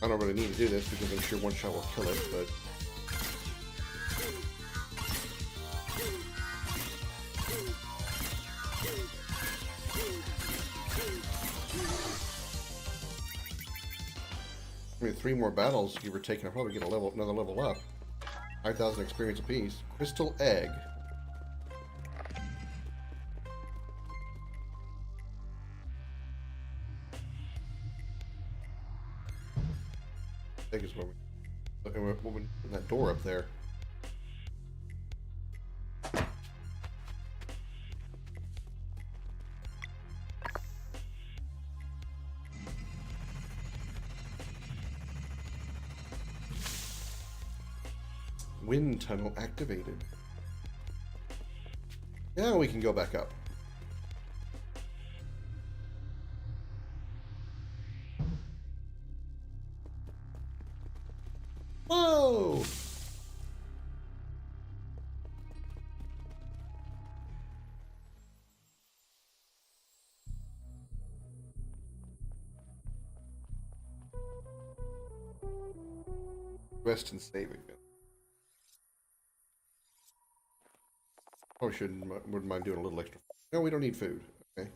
I don't really need to do this because I'm sure one shot will kill it, but... I mean, 3 more battles, give or take, and I'll probably get another level up. 5,000 experience apiece. Crystal egg. Egg is what we open that door up there. Wind tunnel activated. Now we can go back up. Whoa! Rest and saving. Probably wouldn't mind doing a little extra. No, we don't need food. Okay.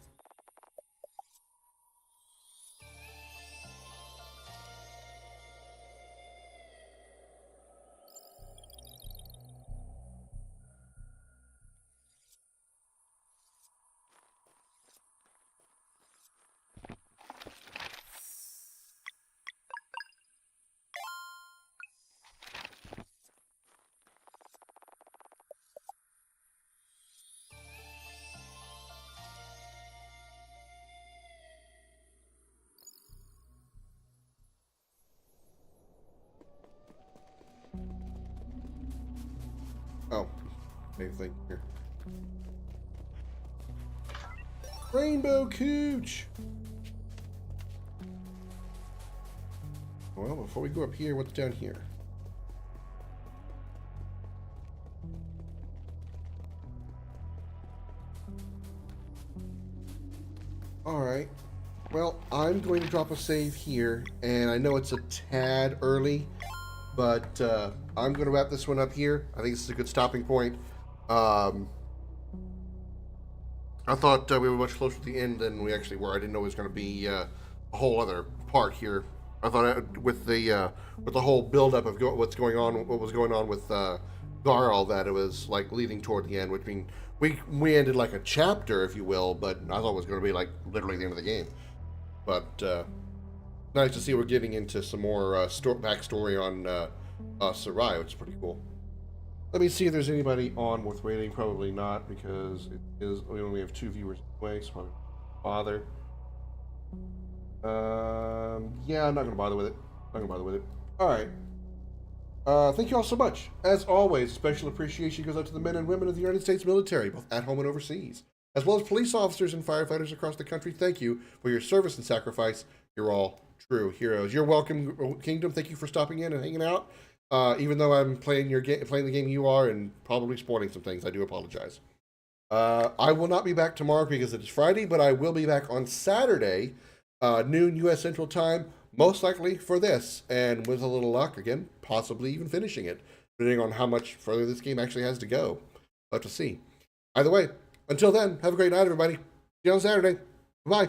Oh, same thing here. Rainbow Cooch! Well, before we go up here, what's down here? Alright. Well, I'm going to drop a save here, and I know it's a tad early, but I'm going to wrap this one up here. I think this is a good stopping point. I thought we were much closer to the end than we actually were. I didn't know it was going to be a whole other part here. I thought with the whole buildup of what was going on with Garl, that it was like leading toward the end, which means we ended like a chapter, if you will, but I thought it was going to be like literally the end of the game. But nice to see we're getting into some more backstory on Sarai, which is pretty cool. Let me see if there's anybody on with rating. Probably not, because we only have 2 viewers anyway, so probably not bother. Yeah, I'm not gonna bother with it. All right. Thank you all so much. As always, special appreciation goes out to the men and women of the United States military, both at home and overseas, as well as police officers and firefighters across the country. Thank you for your service and sacrifice. You're all true heroes. You're welcome, Kingdom. Thank you for stopping in and hanging out. Even though I'm playing the game you are, and probably spoiling some things, I do apologize. I will not be back tomorrow because it is Friday, but I will be back on Saturday, noon U.S. Central Time, most likely for this, and with a little luck, again, possibly even finishing it, depending on how much further this game actually has to go. We'll have to see. Either way, until then, have a great night, everybody. See you on Saturday. Bye.